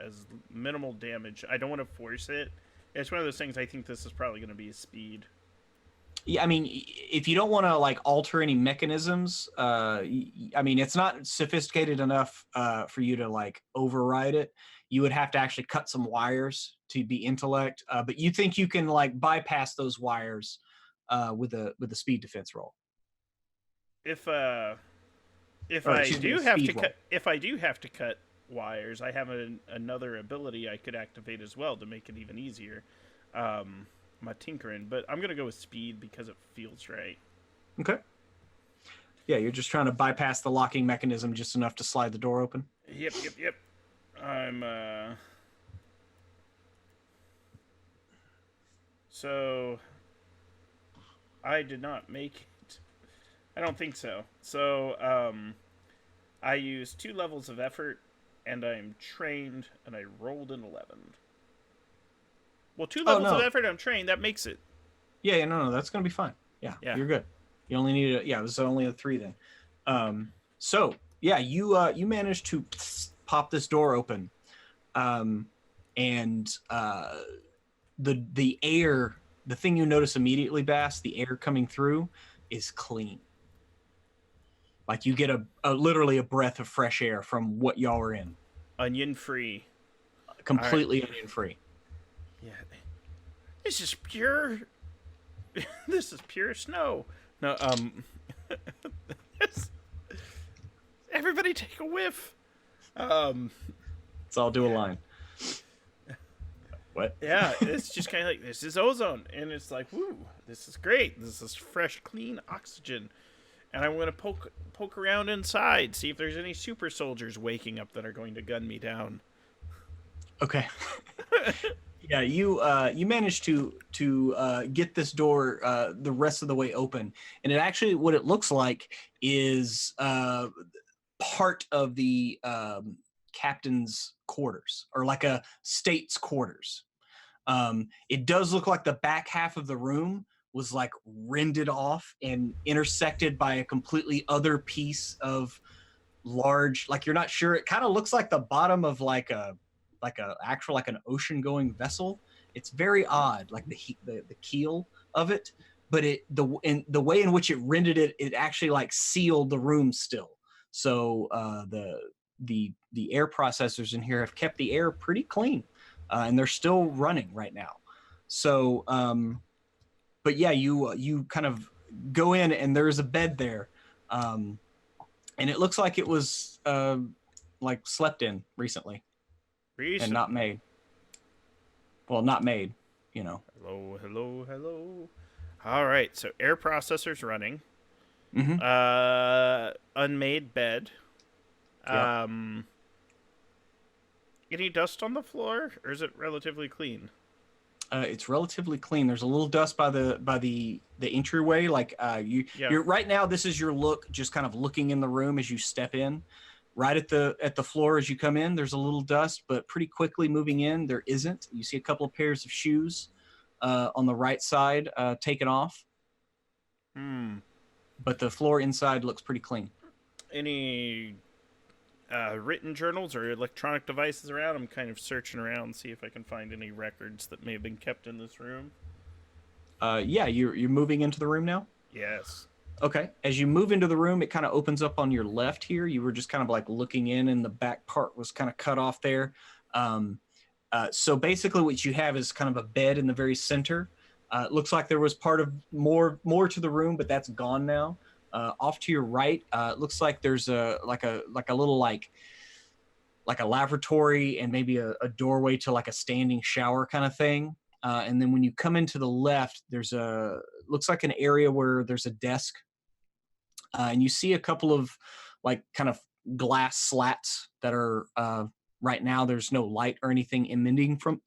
as minimal damage. I don't want to force it. It's one of those things. I think this is probably going to be a speed. Yeah, I mean, if you don't want to like alter any mechanisms, I mean, it's not sophisticated enough for you to like override it. You would have to actually cut some wires to be intellect, but you think you can like bypass those wires with a speed defense roll. If I do have to cut wires, I have another ability I could activate as well to make it even easier. My tinkering, but I'm gonna go with speed because it feels right. Okay. Yeah, you're just trying to bypass the locking mechanism just enough to slide the door open. Yep. I'm So I did not make it. I don't think so. So I used 2 levels of effort, and I'm trained, and I rolled an 11. Well, 2 levels of effort, I'm trained. That makes it. Yeah, no, that's gonna be fine. Yeah, Yeah. you're good. You only need this is only a 3 then. So yeah, you managed to pop this door open, and the air, the thing you notice immediately, Bass, the air coming through is clean. Like you get a literally a breath of fresh air from what y'all are in. Onion free. Completely onion free. Yeah. This is pure. This is pure snow. No, everybody take a whiff. Let's all do a line. What? Yeah, it's just kind of like, this is ozone, and it's like, woo, this is great. This is fresh, clean oxygen. And I'm gonna poke around inside, see if there's any super soldiers waking up that are going to gun me down. Okay. Yeah, you managed to get this door the rest of the way open, and it actually, what it looks like is part of the captain's quarters, or like a state's quarters. It does look like the back half of the room was like rended off and intersected by a completely other piece of large, like you're not sure. It kind of looks like the bottom of like an ocean going vessel. It's very odd, like the keel of it, but the way in which it rendered it actually like sealed the room still. So the air processors in here have kept the air pretty clean, and they're still running right now. So but yeah, you kind of go in and there's a bed there, and it looks like it was like slept in recently. And not made. Well, not made, you know. Hello. All right, so air processors running. Mm-hmm. Unmade bed. Yep. Any dust on the floor, or is it relatively clean? It's relatively clean. There's a little dust by the entryway. Like you're right now. This is your look, just kind of looking in the room as you step in. Right at the floor as you come in, there's a little dust, but pretty quickly moving in, there isn't. You see a couple of pairs of shoes on the right side taken off. But the floor inside looks pretty clean. Any written journals or electronic devices around? I'm kind of searching around, see if I can find any records that may have been kept in this room. Yeah, you're moving into the room now? Yes. Okay. As you move into the room, it kind of opens up on your left here. You were just kind of like looking in, and the back part was kind of cut off there. So basically what you have is kind of a bed in the very center. It looks like there was part of more to the room, but that's gone now. Off to your right, it looks like there's a little like a lavatory and maybe a doorway to like a standing shower kind of thing. And then when you come into the left, there's looks like an area where there's a desk. And you see a couple of like kind of glass slats that are right now. There's no light or anything emitting from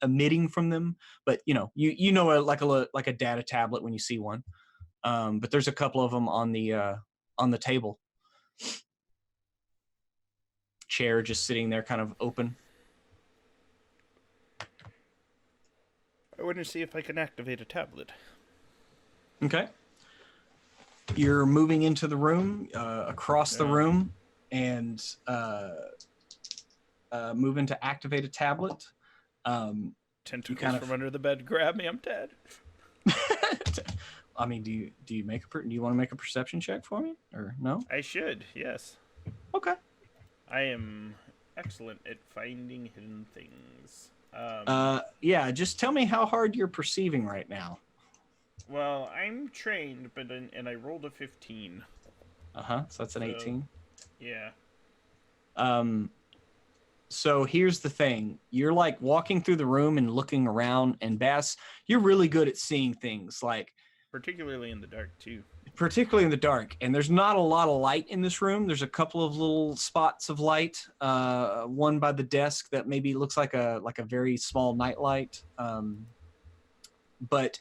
them, but you know like a data tablet when you see one. But there's a couple of them on the table. Chair just sitting there, kind of open. I want to see if I can activate a tablet. Okay. You're moving into the room, across the room, and moving to activate a tablet. Tentacles from under the bed grab me. I'm dead. I mean, do you want to make a perception check for me, or no? I should, yes. Okay. I am excellent at finding hidden things. Yeah, just tell me how hard you're perceiving right now. Well, I'm trained, and I rolled a 15. So that's an 18. Yeah. So here's the thing. You're like walking through the room and looking around, and Bass, you're really good at seeing things, like particularly in the dark too. Particularly in the dark, and there's not a lot of light in this room. There's a couple of little spots of light. One by the desk that maybe looks like a very small nightlight. But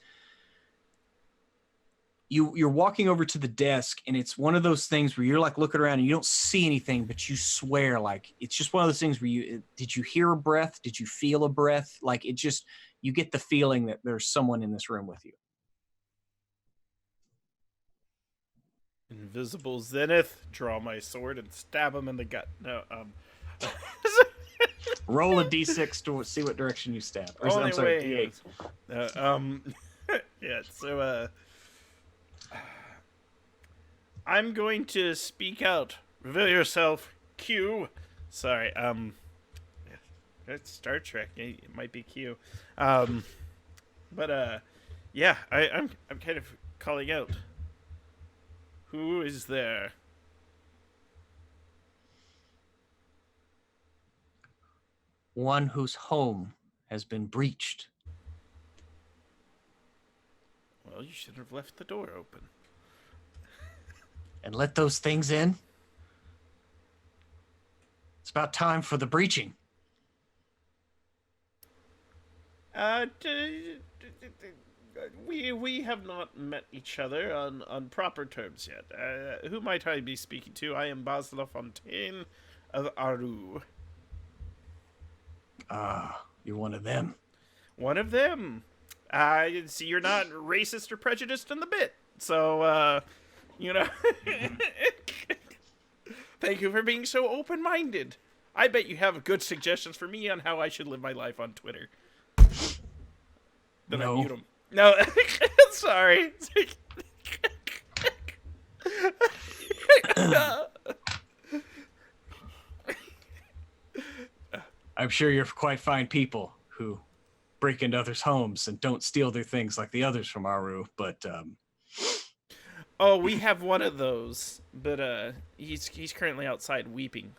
you're walking over to the desk, and it's one of those things where you're like looking around and you don't see anything, but you swear like it's just one of those things where did you hear a breath? Did you feel a breath? Like you get the feeling that there's someone in this room with you. Invisible zenith. Draw my sword and stab him in the gut. No, Roll a d6 to see what direction you stab. Or, only I'm sorry, way. d8. Yeah. So I'm going to speak out. Reveal yourself, Q. Sorry. It's Star Trek. It might be Q. But yeah. I'm kind of calling out. Who is there? One whose home has been breached. Well, you should have left the door open. And let those things in. It's about time for the breaching. We have not met each other on proper terms yet. Who might I be speaking to? I am Bas Lafontaine of Aru. You're one of them. One of them. I see you're not racist or prejudiced in the bit. So, you know. Thank you for being so open-minded. I bet you have good suggestions for me on how I should live my life on Twitter. Then No. I mute them. No, sorry. I'm sure you're quite fine people who break into others' homes and don't steal their things like the others from Aru, but Oh, we have one of those, but he's currently outside weeping.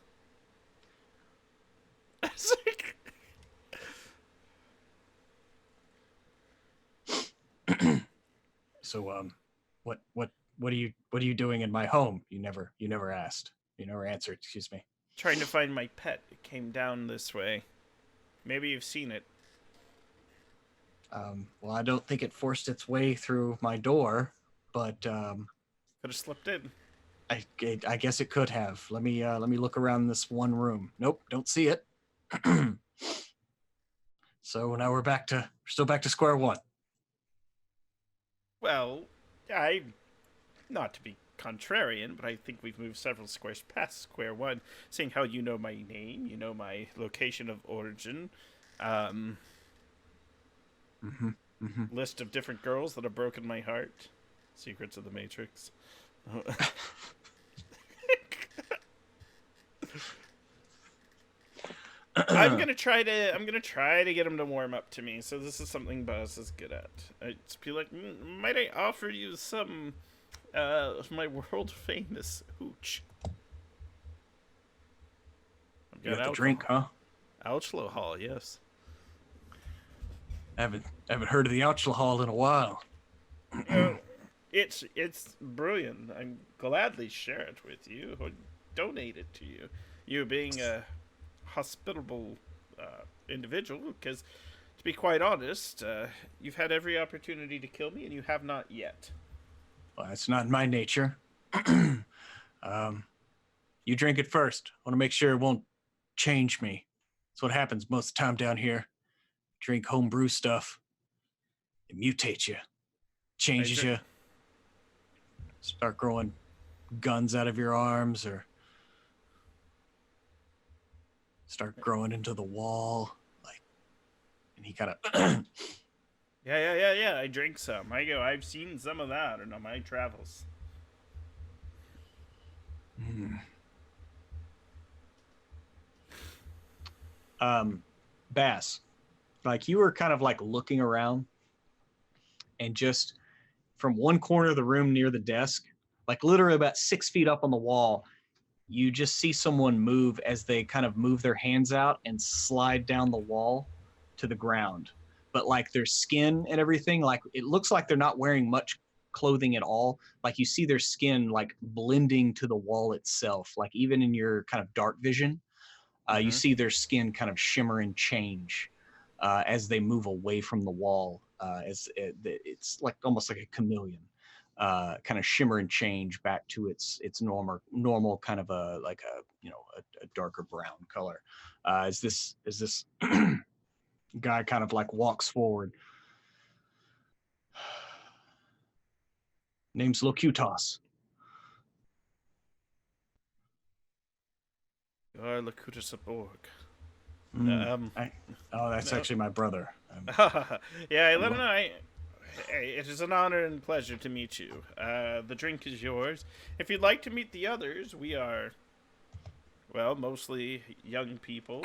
so what are you doing in my home? You never asked. You never answered, excuse me. Trying to find my pet. It came down this way. Maybe you've seen it. Well, I don't think it forced its way through my door, but Could have slipped in. I guess it could have. Let me look around this one room. Nope, don't see it. So now we're still back to square one. Well, not to be contrarian, but I think we've moved several squares past square one, seeing how you know my name, you know my location of origin, list of different girls that have broken my heart, secrets of the Matrix. I'm gonna try to get him to warm up to me. So this is something Buzz is good at. I'd be like, might I offer you some my world famous hooch? You have to drink, huh? HEl-A, yes. Haven't heard of the HEl-A in a while. It's brilliant. I'm gladly share it with you or donate it to you. You being a hospitable individual, because to be quite honest, you've had every opportunity to kill me and you have not yet. Well, that's not in my nature. You drink it first. I want to make sure it won't change me. That's what happens most of the time down here. Drink homebrew stuff. It mutates you. Changes you. Start growing guns out of your arms or start growing into the wall. And he kind of... Yeah. I drink some. I've seen some of that on my travels. Bass, you were kind of looking around, and just from one corner of the room near the desk, literally about 6 feet up on the wall, you just see someone move as they kind of move their hands out and slide down the wall to the ground. But their skin and everything, it looks like they're not wearing much clothing at all. You see their skin blending to the wall itself. Even in your kind of dark vision, you see their skin kind of shimmer and change as they move away from the wall. It's almost like a chameleon, kind of shimmer and change back to its normal kind of a darker brown color. As this guy kind of walks forward. Name's Locutus. are Locutus of Borg. That's no. actually my brother. Yeah, I let him know. It is an honor and pleasure to meet you. The drink is yours. If you'd like to meet the others, we are, well, mostly young people,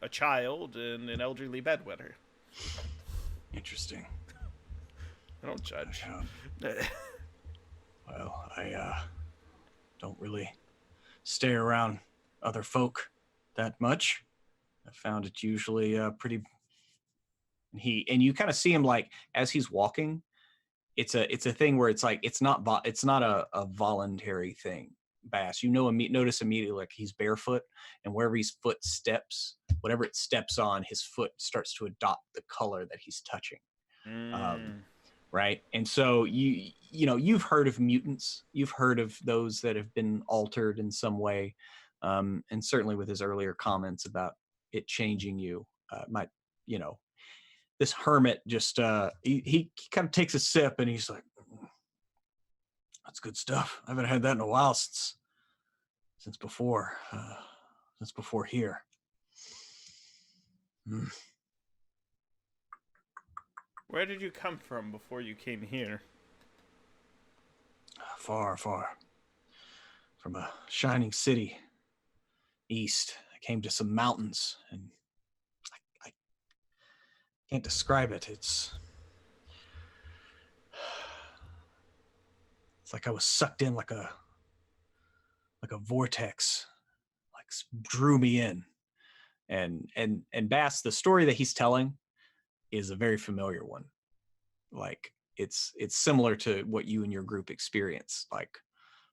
a child, and an elderly bedwetter. Interesting. I don't judge. Well, I don't really stay around other folk that much. I found it usually pretty. And you kind of see him like as he's walking. It's a thing where it's like it's not a voluntary thing. Bass, notice immediately like he's barefoot, and wherever his foot steps, whatever it steps on, his foot starts to adopt the color that he's touching. Right, and so you've heard of mutants, you've heard of those that have been altered in some way, and certainly with his earlier comments about it changing you, this hermit just he kind of takes a sip and he's like, that's good stuff. I haven't had that in a while since before here. Where did you come from before you came here? Far from a shining city east. I came to some mountains, and I can't describe it. It's like I was sucked in like a vortex, like drew me in. And Bass, the story that he's telling is a very familiar one. Like it's similar to what you and your group experience. Like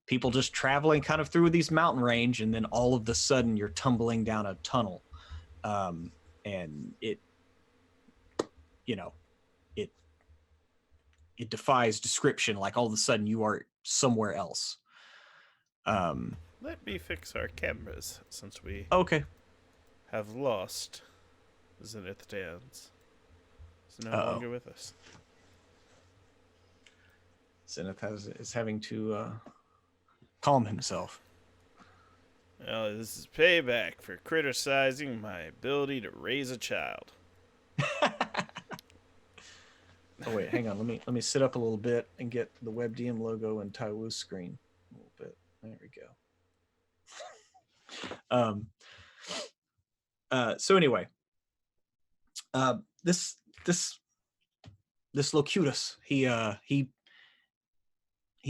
people just traveling kind of through these mountain range, and then all of a sudden you're tumbling down a tunnel, and it defies description. Like all of a sudden you are somewhere else. Let me fix our cameras since we Okay. have lost Zenith Dance. It's no longer with us. Zenith is having to calm himself. Well, this is payback for criticizing my ability to raise a child. Oh wait, hang on. Let me sit up a little bit and get the WebDM logo and Taiwu's screen a little bit. There we go. So anyway, this Locutus, he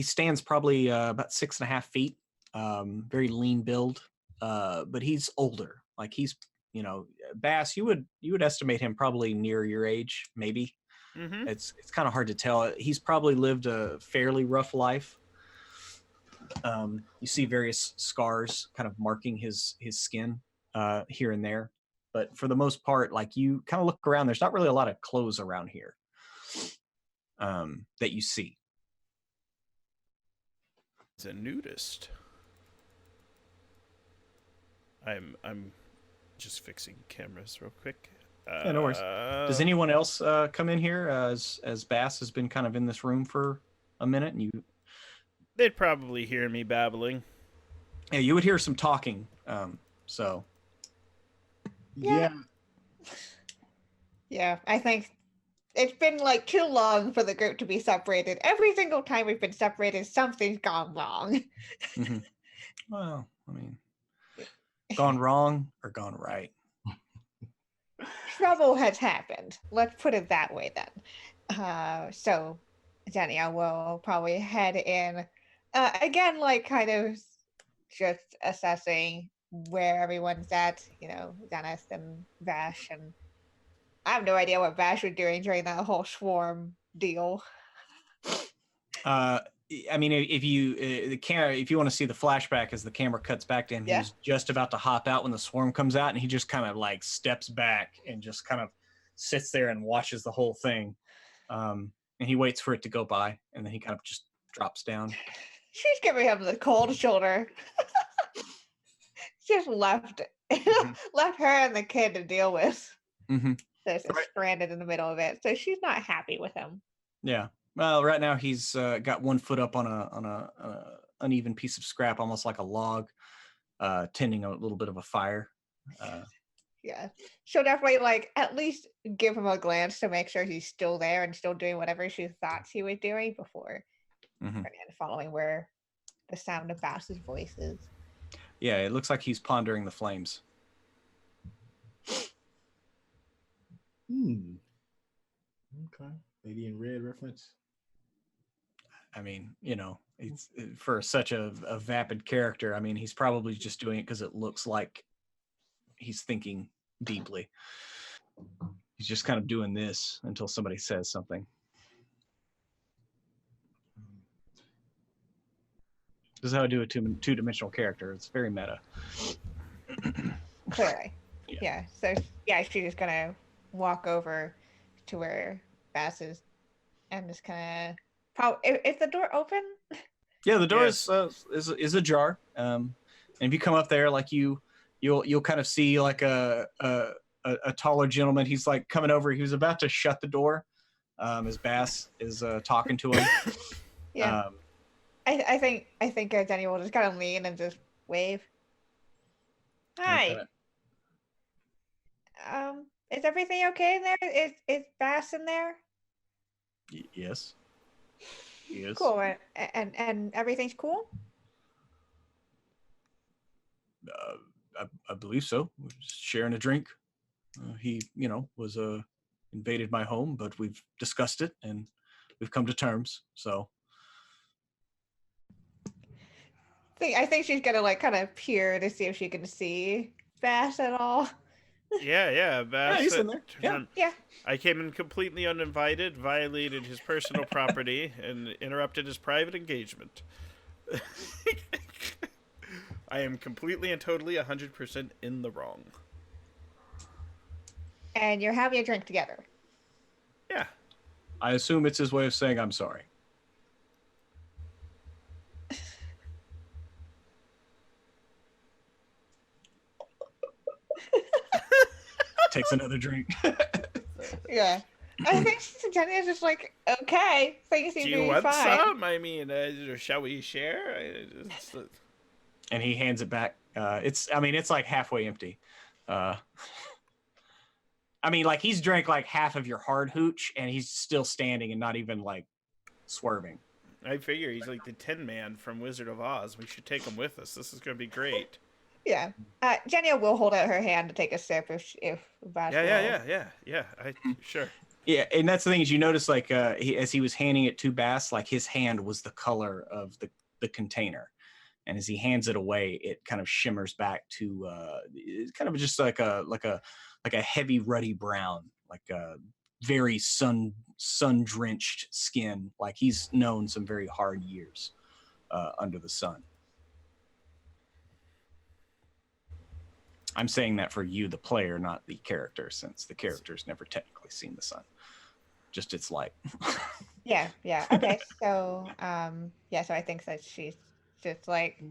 stands probably about 6.5 feet, very lean build, but he's older. Like he's, Bass, you would estimate him probably near your age, maybe. Mm-hmm. It's kind of hard to tell. He's probably lived a fairly rough life. You see various scars kind of marking his skin here and there, but for the most part, like you kind of look around, there's not really a lot of clothes around here that you see. It's a nudist. I'm just fixing cameras real quick. Yeah, no worries. Does anyone else come in here as Bass has been kind of in this room for a minute, and you? They'd probably hear me babbling. Yeah, you would hear some talking. So. Yeah, I think it's been like too long for the group to be separated. Every single time we've been separated, something's gone wrong. Mm-hmm. Well, I mean, gone wrong or gone right? Trouble has happened. Let's put it that way then. So, Jenny, I will probably head in. Again, like kind of just assessing where everyone's at, Dennis and Vash, and I have no idea what Vash was doing during that whole swarm deal. I mean, if you if you want to see the flashback as the camera cuts back to him, Yeah. He's just about to hop out when the swarm comes out, and he just kind of like steps back and just kind of sits there and watches the whole thing, and he waits for it to go by, and then he kind of just drops down. She's giving him the cold shoulder. Just left left her and the kid to deal with. Mm-hmm. That's stranded in the middle of it, so she's not happy with him. Yeah. Well, right now he's got one foot up on a uneven piece of scrap, almost like a log, tending a little bit of a fire. Yeah. She'll definitely like at least give him a glance to make sure he's still there and still doing whatever she thought he was doing before following where the sound of Bass's voice is. Yeah, it looks like he's pondering the flames. Okay. Lady in Red reference. I mean, it's for such a vapid character. I mean, he's probably just doing it because it looks like he's thinking deeply. He's just kind of doing this until somebody says something. This is how I do a two-dimensional character. It's very meta. Clearly. Yeah. So she's just gonna walk over to where Bass is and just kind of is the door open? Yeah, the door is ajar. And if you come up there, like you'll kind of see like a taller gentleman. He's like coming over. He was about to shut the door as Bass is talking to him. Yeah. I think Jenny will just kind of lean and just wave. Hi. Is everything okay in there? Is Bass in there? Yes. Yes. Cool. And everything's cool? I believe so. We're just sharing a drink. He, was invaded my home, but we've discussed it and we've come to terms. So I think she's gonna like kind of peer to see if she can see Bass at all. Yeah, Bass. Yeah, he's in there. Yeah. I came in completely uninvited, violated his personal property, and interrupted his private engagement. I am completely and totally 100% in the wrong. And you're having a drink together. Yeah. I assume it's his way of saying I'm sorry. Takes another drink. Yeah. I think Jenny is just like, okay, things seem to be fine. Do you want some? I mean, shall we share? And he hands it back. It's like halfway empty. I mean, like he's drank like half of your hard hooch, and he's still standing and not even like swerving. I figure he's like the Tin Man from Wizard of Oz. We should take him with us. This is going to be great. Yeah. Jenny will hold out her hand to take a sip if Bass Yeah. Sure. Yeah, and that's the thing is you notice like as he was handing it to Bass, like his hand was the color of the container, and as he hands it away, it kind of shimmers back to it's kind of just like a heavy ruddy brown, like a very sun drenched skin. Like he's known some very hard years under the sun. I'm saying that for you, the player, not the character, since the character's never technically seen the sun, just its light. Yeah. Okay. So, so I think that she's just like,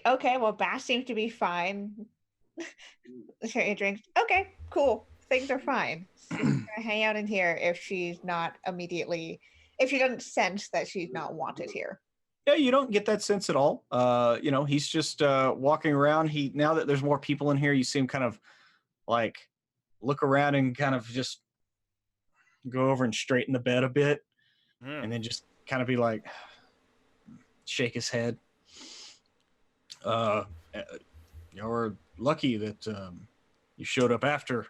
okay, well, Bass seems to be fine. She drinks. Okay, cool. Things are fine. She's gonna hang out in here if she doesn't sense that she's not wanted here. Yeah, you don't get that sense at all. He's just walking around. Now that there's more people in here, you see him kind of like look around and kind of just go over and straighten the bed a bit, and then just kind of be like, shake his head. You're lucky that you showed up after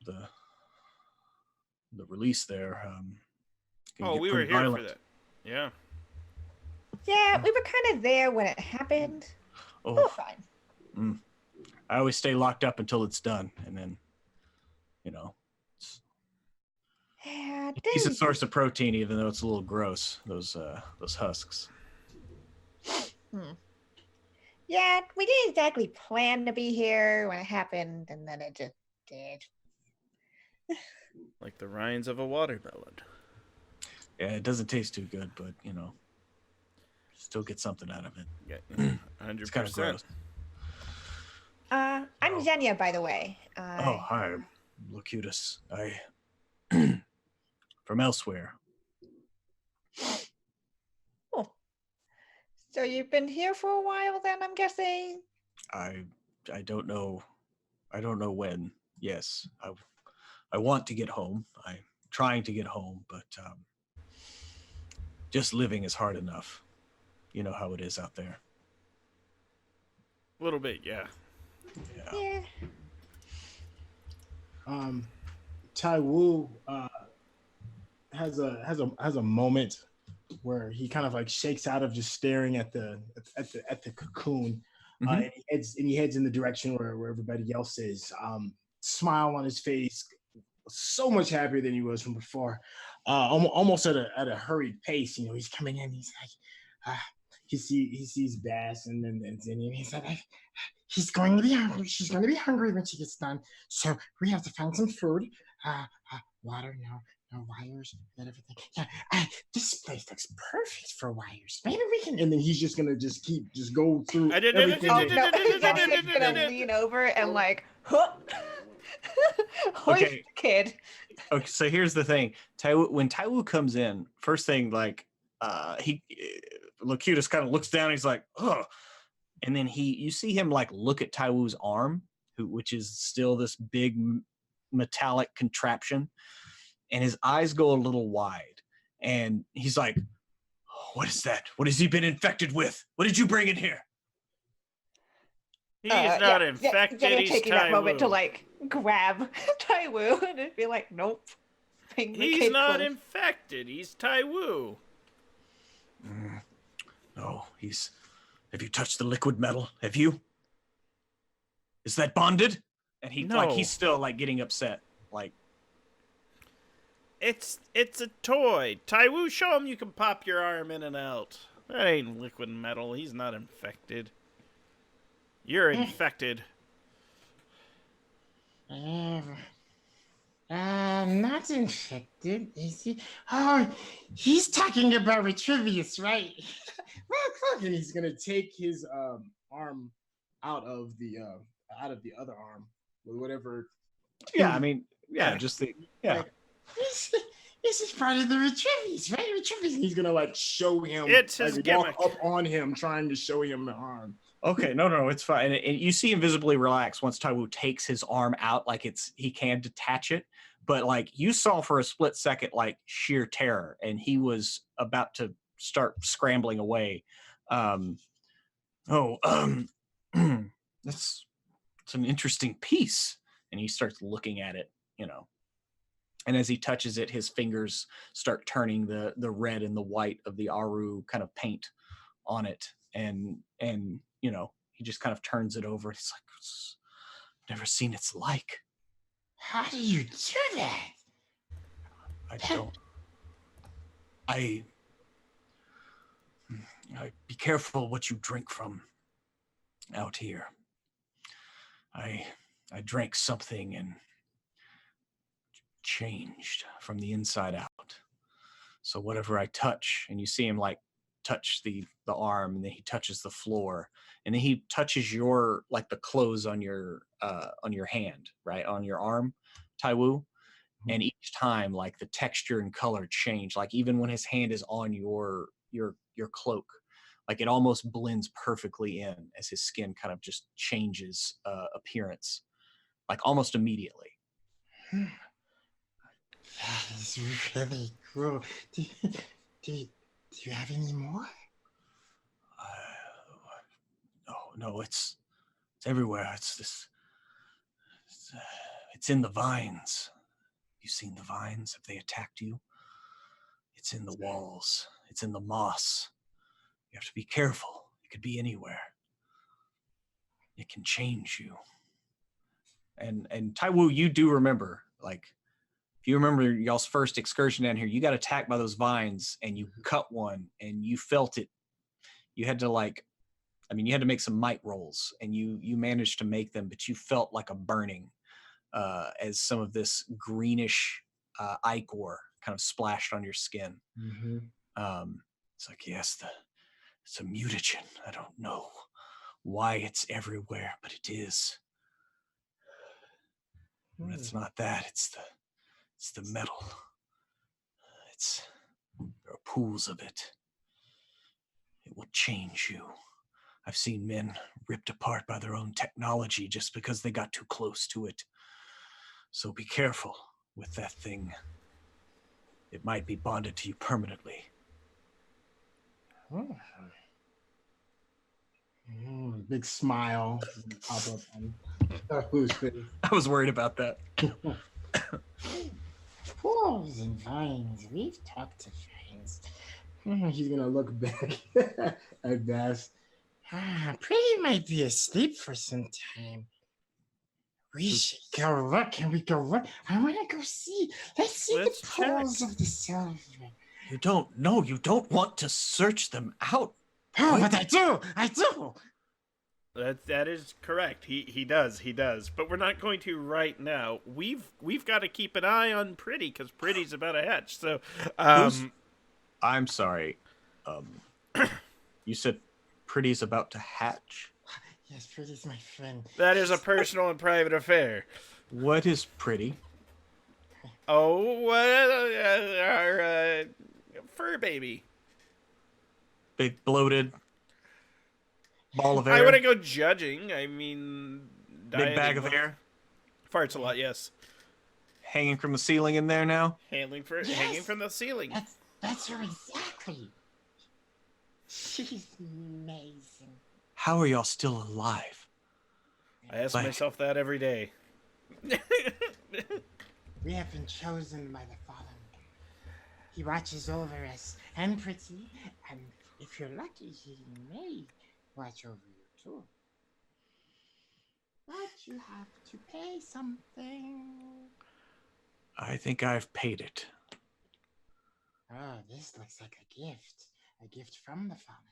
the release there. We were here for that. Yeah. Yeah, we were kind of there when it happened. Oh, we're fine. I always stay locked up until it's done, and then, Yeah, it's a decent source of protein, even though it's a little gross. Those husks. Yeah, we didn't exactly plan to be here when it happened, and then it just did. Like the rinds of a watermelon. Yeah, it doesn't taste too good, but still get something out of it. Yeah, 100%. It's kind of gross. I'm Xenia, by the way. Hi, Locutus. from elsewhere. Cool. So you've been here for a while then, I'm guessing? I don't know. I don't know when. Yes, I want to get home. I'm trying to get home, but just living is hard enough. You know how it is out there. A little bit, yeah. Yeah. Yeah. Tai Wu has a moment where he kind of like shakes out of just staring at the cocoon, Mhm. and he heads in the direction where everybody else is. Smile on his face, so much happier than he was from before. Almost at a hurried pace. You know, he's coming in. He's like, he sees Bass, and then Zinni, and he's like, she's going to be hungry. She's going to be hungry when she gets done. So we have to find some food. Water, no wires, and everything. Yeah, this place looks perfect for wires. Maybe we can. And then he's just gonna go through everything. Oh no, Jenny's gonna lean over and like, hoist Okay. the kid. Okay, so here's the thing. When Tai Wu comes in, first thing, like, Locutus kind of looks down. He's like, oh, and then you see him like look at Tai Wu's arm, which is still this big metallic contraption, and his eyes go a little wide, and he's like, what is that? What has he been infected with? What did you bring in here? He's not infected. Jenny He's taking Tai that moment Wu. to like grab Tai Wu and be like, nope. He's not infected. He's Tai Wu. No, have you touched the liquid metal? Have you? Is that bonded? And he's still like getting upset. Like, It's a toy. Tai Wu, show him you can pop your arm in and out. That ain't liquid metal. He's not infected. You're infected. Not infected, is he? Oh, he's talking about Retrivius, right? And he's gonna take his arm out of the other arm, with whatever. yeah, I mean, yeah, just the This is part of the Retrivius, right? Retrivius. And he's gonna like show him. It's his gimmick. Walk up on him, trying to show him the arm. Okay, no, it's fine. And you see him visibly relax once Tai Wu takes his arm out, like he can detach it. But like you saw for a split second, like sheer terror, and he was about to start scrambling away. It's an interesting piece. And he starts looking at it, And as he touches it, his fingers start turning the red and the white of the Aru kind of paint on it. And he just kind of turns it over. He's like, I've never seen its like. How do you do that? I don't. I be careful what you drink from out here. I drank something and changed from the inside out. So whatever I touch, and you see him like touch the arm, and then he touches the floor, and then he touches your like the clothes on your hand, right, on your arm, Tai Wu. And each time, like the texture and color change. Like even when his hand is on your cloak, like it almost blends perfectly in as his skin kind of just changes appearance, like almost immediately. That is really cool. Do you have any more? No, it's everywhere. It's in the vines. You seen the vines? Have they attacked you? It's in the walls. It's in the moss. You have to be careful. It could be anywhere. It can change you. And Tai Wu, you do remember, like, if you remember y'all's first excursion down here, you got attacked by those vines and you cut one and you felt it. You had to you had to make some might rolls, and you managed to make them, but you felt like a burning as some of this greenish ichor kind of splashed on your skin. Mm-hmm. It's like, yes, it's a mutagen. I don't know why it's everywhere, but it is. And it's not that. It's the metal. There are pools of it. It will change you. I've seen men ripped apart by their own technology just because they got too close to it. So be careful with that thing. It might be bonded to you permanently. Oh. Big smile pop up on who's face. I was worried about that. Wolves and vines. We've talked to vines. He's gonna look back at Bass. Pretty might be asleep for some time. We should go look. Can we go look? I want to go see. Let's see Let's the poles check. of the silver. You don't want to search them out. Oh, but I do. I do. That is correct. He does. But we're not going to right now. We've got to keep an eye on Pretty because Pretty's about to hatch. So, I'm sorry. You said Pretty's about to hatch? Yes, Pretty's my friend. that is a personal and private affair. What is Pretty? Oh, our fur baby. Big bloated ball of hair? I wouldn't go judging. I mean, Big bag of hair? Farts a lot. Yes. Hanging from the ceiling in there now? Hanging from the ceiling. That's her exactly. She's amazing. How are y'all still alive? I ask myself that every day. We have been chosen by the Fallen. He watches over us and Pretty, and if you're lucky, he may watch over you too. But you have to pay something. I think I've paid it. Oh, this looks like a gift. A gift from the Fallen.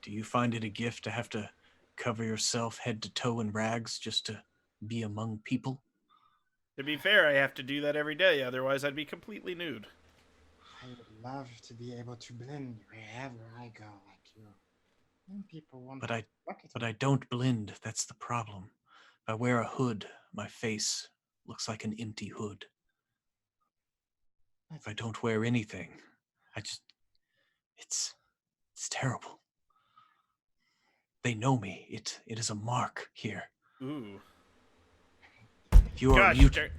Do you find it a gift to have to cover yourself head to toe in rags just to be among people? To be fair, I have to do that every day. Otherwise, I'd be completely nude. I would love to be able to blend wherever I go like you. And people won't But I look at But me. I don't blend, that's the problem. If I wear a hood, my face looks like an empty hood. If I don't wear anything, it's terrible. They know me. It is a mark here. Ooh. If you are Gosh, mutant,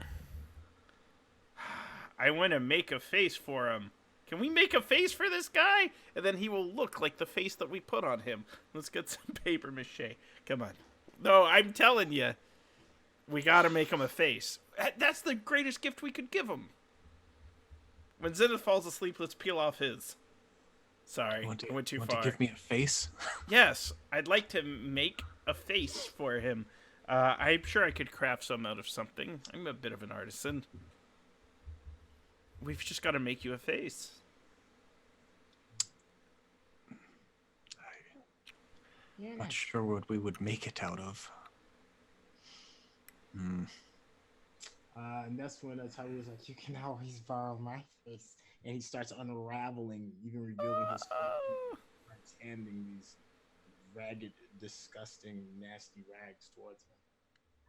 I want to make a face for him. Can we make a face for this guy? And then he will look like the face that we put on him. Let's get some paper mache. Come on. No, I'm telling you. We got to make him a face. That's the greatest gift we could give him. When Zenith falls asleep, let's peel off his. Sorry, I went too far. Want to give me a face? Yes, I'd like to make a face for him. I'm sure I could craft some out of something. I'm a bit of an artisan. We've just got to make you a face. You're Not sure what we would make it out of. And that's when Tyree was like, "You can always borrow my face," and he starts unraveling, even revealing his face, starts handing these ragged, disgusting, nasty rags towards him.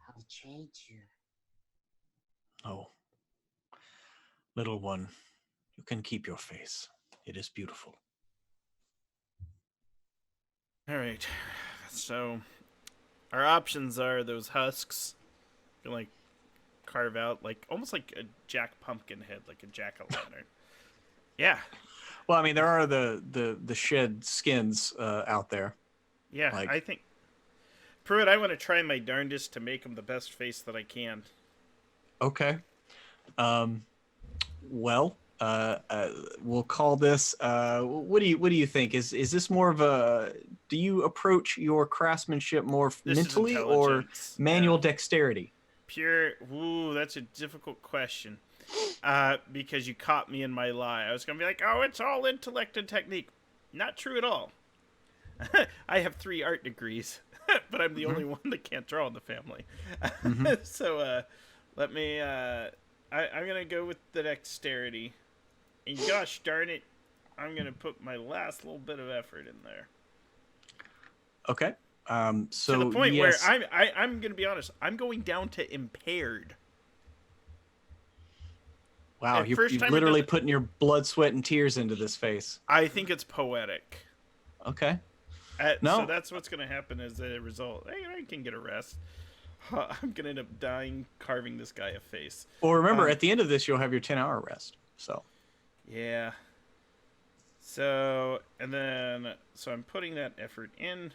I'll trade you. Oh. Little one, you can keep your face. It is beautiful. All right. So, our options are those husks. You can, like, carve out, like, almost like a Jack Pumpkin head, like a jack-o'-lantern. Yeah. Well, I mean, there are the shed skins out there. Yeah, Like- I think... Pruitt, I want to try my darndest to make him the best face that I can. Okay. Well, we'll call this. What do you think? Is this more of a? Do you approach your craftsmanship more This is mentally or intelligence. manual Yeah. dexterity? Pure. Ooh, that's a difficult question. Because you caught me in my lie. I was gonna be like, oh, it's all intellect and technique. Not true at all. I have 3 art degrees, but I'm the only one that can't draw in the family. So let me. I'm gonna go with the dexterity, and gosh darn it, I'm gonna put my last little bit of effort in there. Okay. So To the point yes, where I'm gonna be honest, I'm going down to impaired. Wow, And you're first time it literally doesn't- putting your blood, sweat, and tears into this face. I think it's poetic. Okay. So No. that's what's gonna happen as a result. I can get a rest. I'm gonna end up dying carving this guy a face. Well, remember, at the end of this, you'll have your 10-hour rest. So. Yeah. So I'm putting that effort in.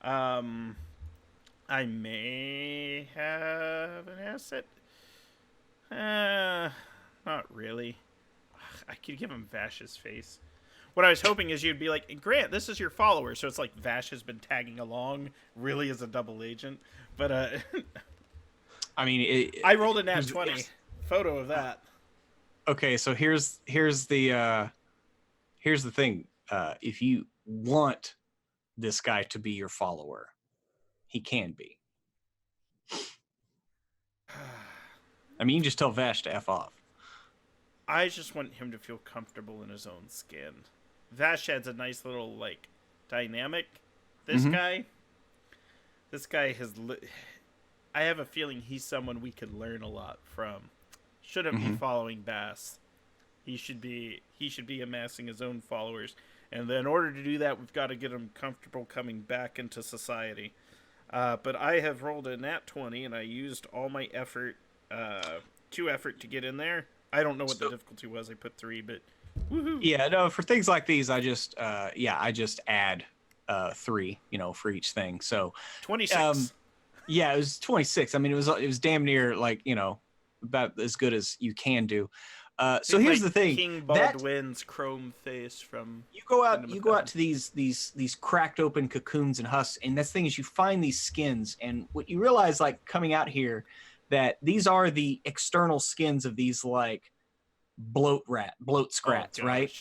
I may have an asset. Not really. I could give him Vash's face. What I was hoping is you'd be like, Grant, this is your follower, so it's like Vash has been tagging along, really as a double agent. But I mean, I rolled a nat 20. Photo of that. Okay, so here's the thing. If you want this guy to be your follower, he can be. I mean, you can just tell Vash to F off. I just want him to feel comfortable in his own skin. Vash adds a nice little, like, dynamic. This guy has... I have a feeling he's someone we could learn a lot from. Shouldn't be following Bass. He should be amassing his own followers. And in order to do that, we've got to get him comfortable coming back into society. But I have rolled a nat 20, and I used all my effort, 2 effort to get in there. I don't know what the difficulty was. I put 3, but woohoo. Yeah, no, for things like these, I just add 3, for each thing. So 26. Yeah, it was 26. I mean, it was damn near like, about as good as you can do. So here's the thing. King Baldwin's chrome face from you go out to these cracked open cocoons and husks, and that's the thing is you find these skins, and what you realize like coming out here that these are the external skins of these like bloat scrats, right?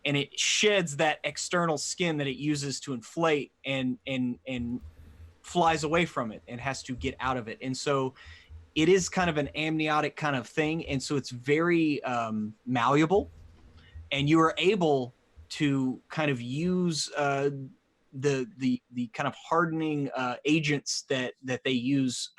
And it sheds that external skin that it uses to inflate and flies away from it and has to get out of it. And so it is kind of an amniotic kind of thing. And so it's very malleable, and you are able to kind of use the kind of hardening agents that they use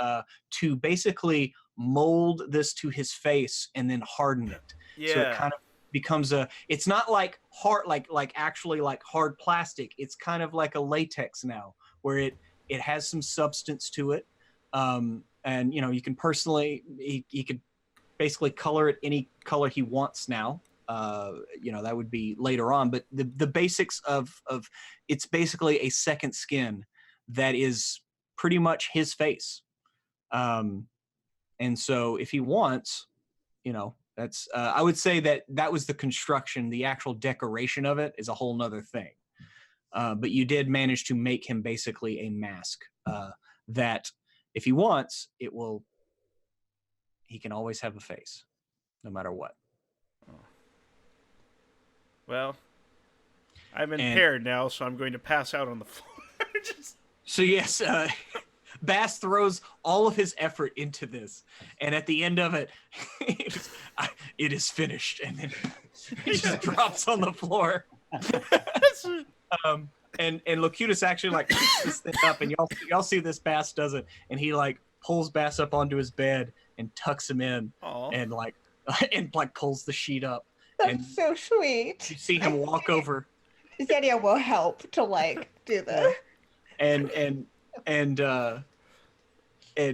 to basically mold this to his face and then harden it. Yeah. So it kind of becomes it's not like hard, like actually like hard plastic. It's kind of like a latex now, where it has some substance to it. And you can personally, he could basically color it any color he wants now. That would be later on, but the basics of it's basically a second skin that is pretty much his face. And so if he wants, that's I would say that was the construction. The actual decoration of it is a whole nother thing. But you did manage to make him basically a mask that if he wants, he can always have a face, no matter what. Well, I'm impaired now, so I'm going to pass out on the floor. So yes, Bass throws all of his effort into this, and at the end of it, it is finished, and then he just drops on the floor. And Locutus actually like picks this thing up, and y'all see this Bass does it, and he like pulls Bass up onto his bed and tucks him in. Aww. and pulls the sheet up. That's so sweet. You see him walk over. Xenia will help to like do this. And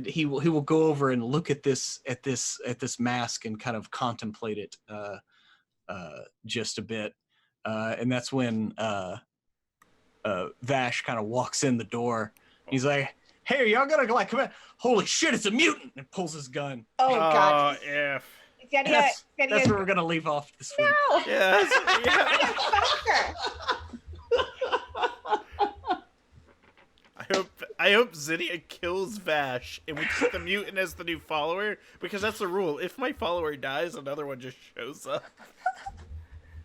he will go over and look at this mask and kind of contemplate it just a bit. And that's when Vash kind of walks in the door. He's like, "Hey, are y'all gonna like come in? Holy shit, it's a mutant!" And pulls his gun. Oh god. F. Xenia, That's where we're gonna leave off this week. no. Yes. Yeah. I hope Xenia kills Vash and we keep the mutant as the new follower, because that's the rule. If my follower dies, another one just shows up.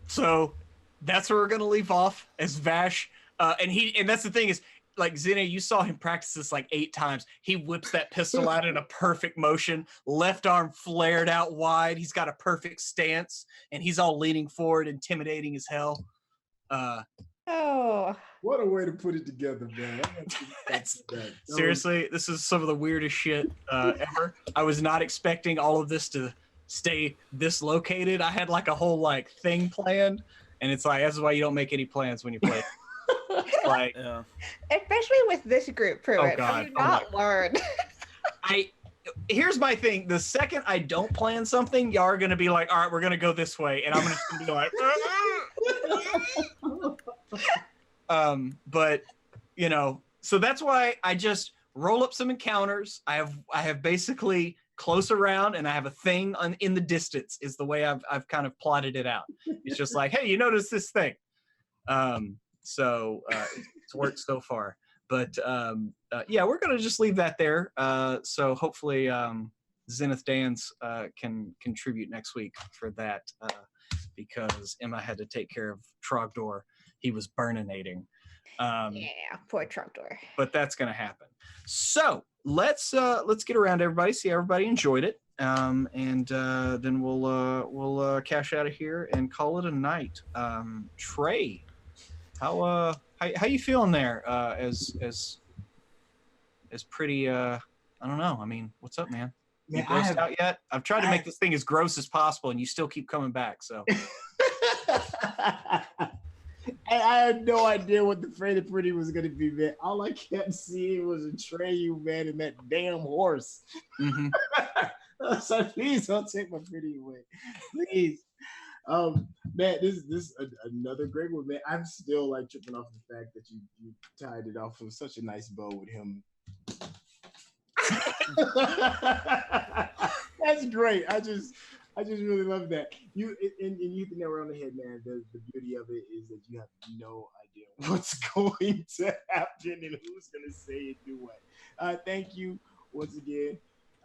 So that's where we're gonna leave off as Vash. And that's the thing is, like, Xenia, you saw him practice this like 8 times. He whips that pistol out in a perfect motion, left arm flared out wide. He's got a perfect stance, and he's all leaning forward, intimidating as hell. Oh. What a way to put it together, man. Seriously, this is some of the weirdest shit ever. I was not expecting all of this to stay dislocated. I had like a whole like thing planned, and it's like that's why you don't make any plans when you play. Like, Yeah. Especially with this group, Pruitt. God. Have you not learned? Here's my thing. The second I don't plan something, y'all are gonna be like, all right, we're gonna go this way, and I'm just gonna be like, but you know, so that's why I just roll up some encounters. I have basically close around, and I have a thing in the distance is the way I've kind of plotted it out. It's just like, hey, you notice this thing. So it's worked so far. But yeah, we're gonna just leave that there. So hopefully Zenith Dance can contribute next week for that because Emma had to take care of Trogdor. He was burninating. Yeah, poor Trogdor. But that's gonna happen. So let's get around everybody, see everybody enjoyed it, and then we'll cash out of here and call it a night. Trey, how you feeling there? As pretty I don't know. I mean, what's up, man? You grossed out yet? I've tried to make this thing as gross as possible, and you still keep coming back. So I had no idea what the Freddy Pretty was gonna be, man. All I kept seeing was Atreyu, man, and that damn horse. mm-hmm. So please don't take my pretty away, please. Man, this is another great one, man. I'm still like tripping off the fact that you tied it off with such a nice bow with him. That's great. I just really love that. You hit the nail on the head, man. The beauty of it is that you have no idea what's going to happen and who's gonna say and do what. Thank you once again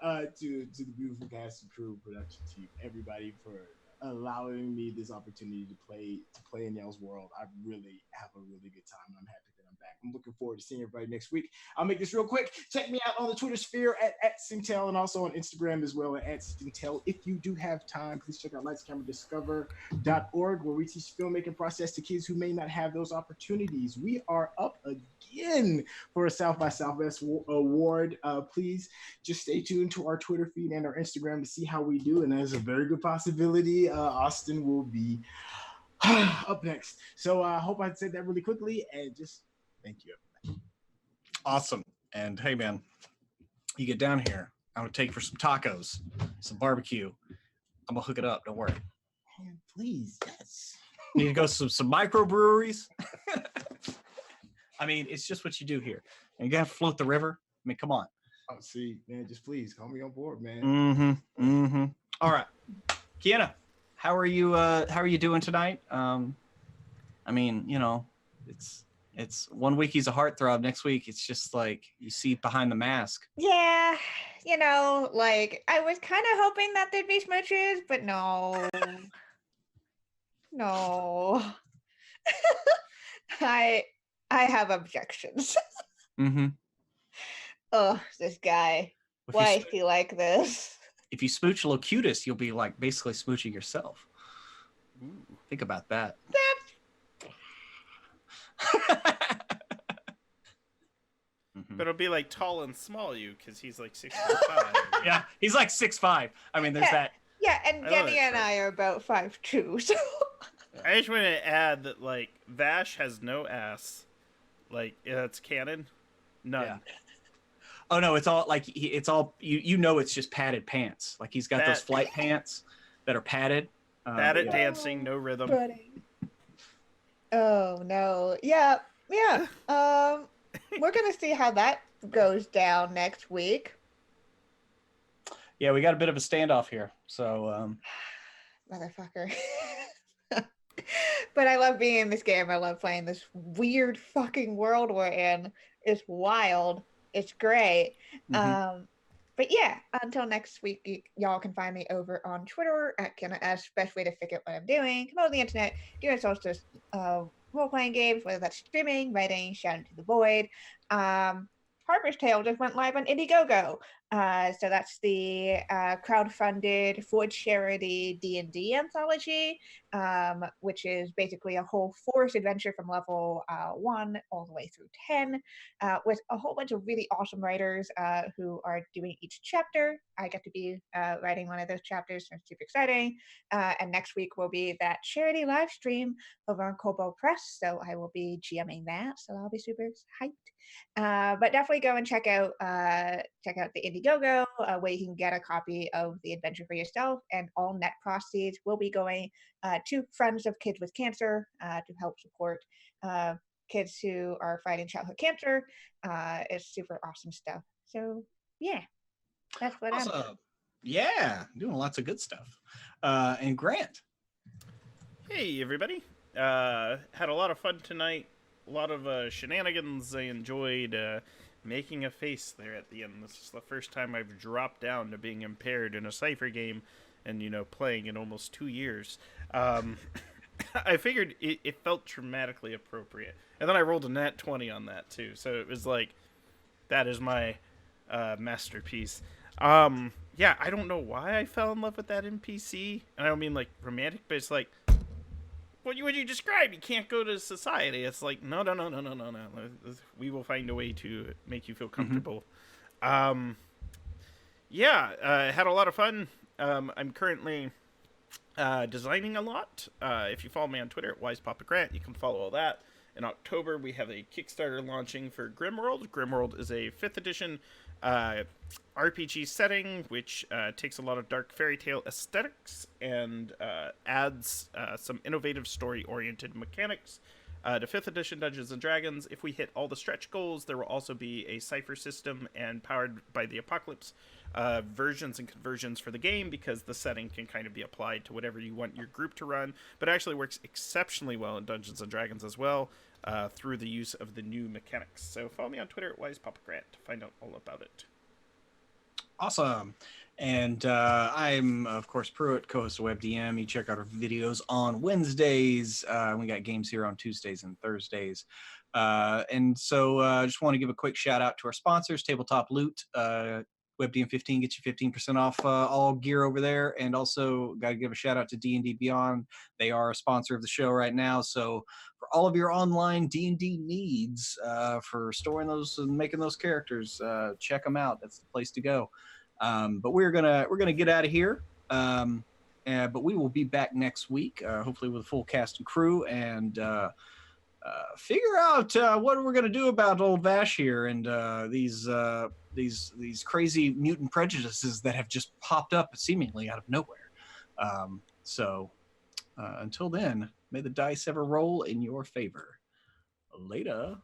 to the beautiful cast and crew, production team, everybody for allowing me this opportunity to play in y'all's world. I really have a really good time. I'm happy that I'm back. I'm looking forward to seeing everybody next week. I'll make this real quick. Check me out on the Twitter sphere at Singtel and also on Instagram as well at Singtel. If you do have time, please check out lightscameradiscover.org where we teach the filmmaking process to kids who may not have those opportunities. We are up again for a South by Southwest award. Please just stay tuned to our Twitter feed and our Instagram to see how we do. And there's a very good possibility Austin will be up next. So I hope I said that really quickly and just thank you, everybody. Awesome. And hey, man, you get down here, I'm gonna take you for some tacos, some barbecue. I'm gonna hook it up. Don't worry. Man, please, yes. Need to go to some microbreweries. I mean, it's just what you do here. And you gotta float the river. I mean, come on. Oh, see, man, just please call me on board, man. Mm-hmm. Mm-hmm. All right, Kiana, how are you doing tonight? I mean, you know, it's 1 week he's a heartthrob. Next week it's just like you see behind the mask. Yeah, you know, like I was kind of hoping that there'd be smooches, but no. I have objections. Mm-hmm. Oh, this guy. Why is he like this? If you smooch Locutus, you'll be like basically smooching yourself. Ooh, think about that. But it'll be like tall and small you because he's like 6'5". Yeah, he's like 6'5". I mean, there's that. Yeah, and Jenny and I are about 5'2", so. I just want to add that like Vash has no ass. Like that's canon. None. Yeah. Oh no, it's all like it's all you know. It's just padded pants. Like he's got those flight pants that are padded. Padded dancing, no rhythm. Oh no! Yeah. We're gonna see how that goes down next week. Yeah, we got a bit of a standoff here. So. Motherfucker. But I love being in this game. I love playing this weird fucking world we're in. It's wild. It's great. Mm-hmm. But yeah, until next week, y'all can find me over on Twitter at KennaS. Best way to figure out what I'm doing. Come on the internet, doing solstice role-playing games, whether that's streaming, writing, shouting to the void. Harper's Tale just went live on Indiegogo. So that's the crowdfunded for charity D&D anthology, which is basically a whole forest adventure from level 1 all the way through 10, with a whole bunch of really awesome writers who are doing each chapter. I get to be writing one of those chapters, so it's super exciting. And next week will be that charity live stream over on Kobo Press, so I will be GMing that, so I'll be super hyped. But definitely go and check out the Indiegogo, where you can get a copy of the adventure for yourself, and all net proceeds will be going to Friends of Kids with Cancer to help support kids who are fighting childhood cancer. It's super awesome stuff. So yeah, that's what I'm doing. Awesome. Yeah, doing lots of good stuff. And Grant. Hey, everybody. Had a lot of fun tonight. A lot of shenanigans. I enjoyed making a face there at the end. This is the first time I've dropped down to being impaired in a Cypher game and, playing in almost 2 years. I figured it felt dramatically appropriate. And then I rolled a nat 20 on that, too. So it was like, that is my masterpiece. Yeah, I don't know why I fell in love with that NPC. And I don't mean, like, romantic, but it's like, what would you describe? You can't go to society. It's like, no. We will find a way to make you feel comfortable. Mm-hmm. Had a lot of fun. I'm currently designing a lot. If you follow me on Twitter at WisePapaGrant, you can follow all that. In October, we have a Kickstarter launching for Grimworld. Grimworld is a 5th edition RPG setting, which takes a lot of dark fairy tale aesthetics and adds some innovative story-oriented mechanics to 5th edition Dungeons & Dragons. If we hit all the stretch goals, there will also be a cipher system and Powered by the Apocalypse versions and conversions for the game, because the setting can kind of be applied to whatever you want your group to run, but it actually works exceptionally well in Dungeons & Dragons as well, through the use of the new mechanics. So follow me on Twitter at WisePapaGrant to find out all about it. Awesome. And I'm, of course, Pruitt, co-host of WebDM. You check out our videos on Wednesdays. We got games here on Tuesdays and Thursdays. And so I just want to give a quick shout out to our sponsors, Tabletop Loot. WebDM 15 gets you 15% off all gear over there. And also got to give a shout out to D&D Beyond. They are a sponsor of the show right now. So for all of your online D&D needs, for storing those and making those characters, check them out. That's the place to go. But we're gonna get out of here. But we will be back next week, hopefully with a full cast and crew, and figure out what we're gonna do about old Vash here and these crazy mutant prejudices that have just popped up seemingly out of nowhere. So until then, may the dice ever roll in your favor. Later.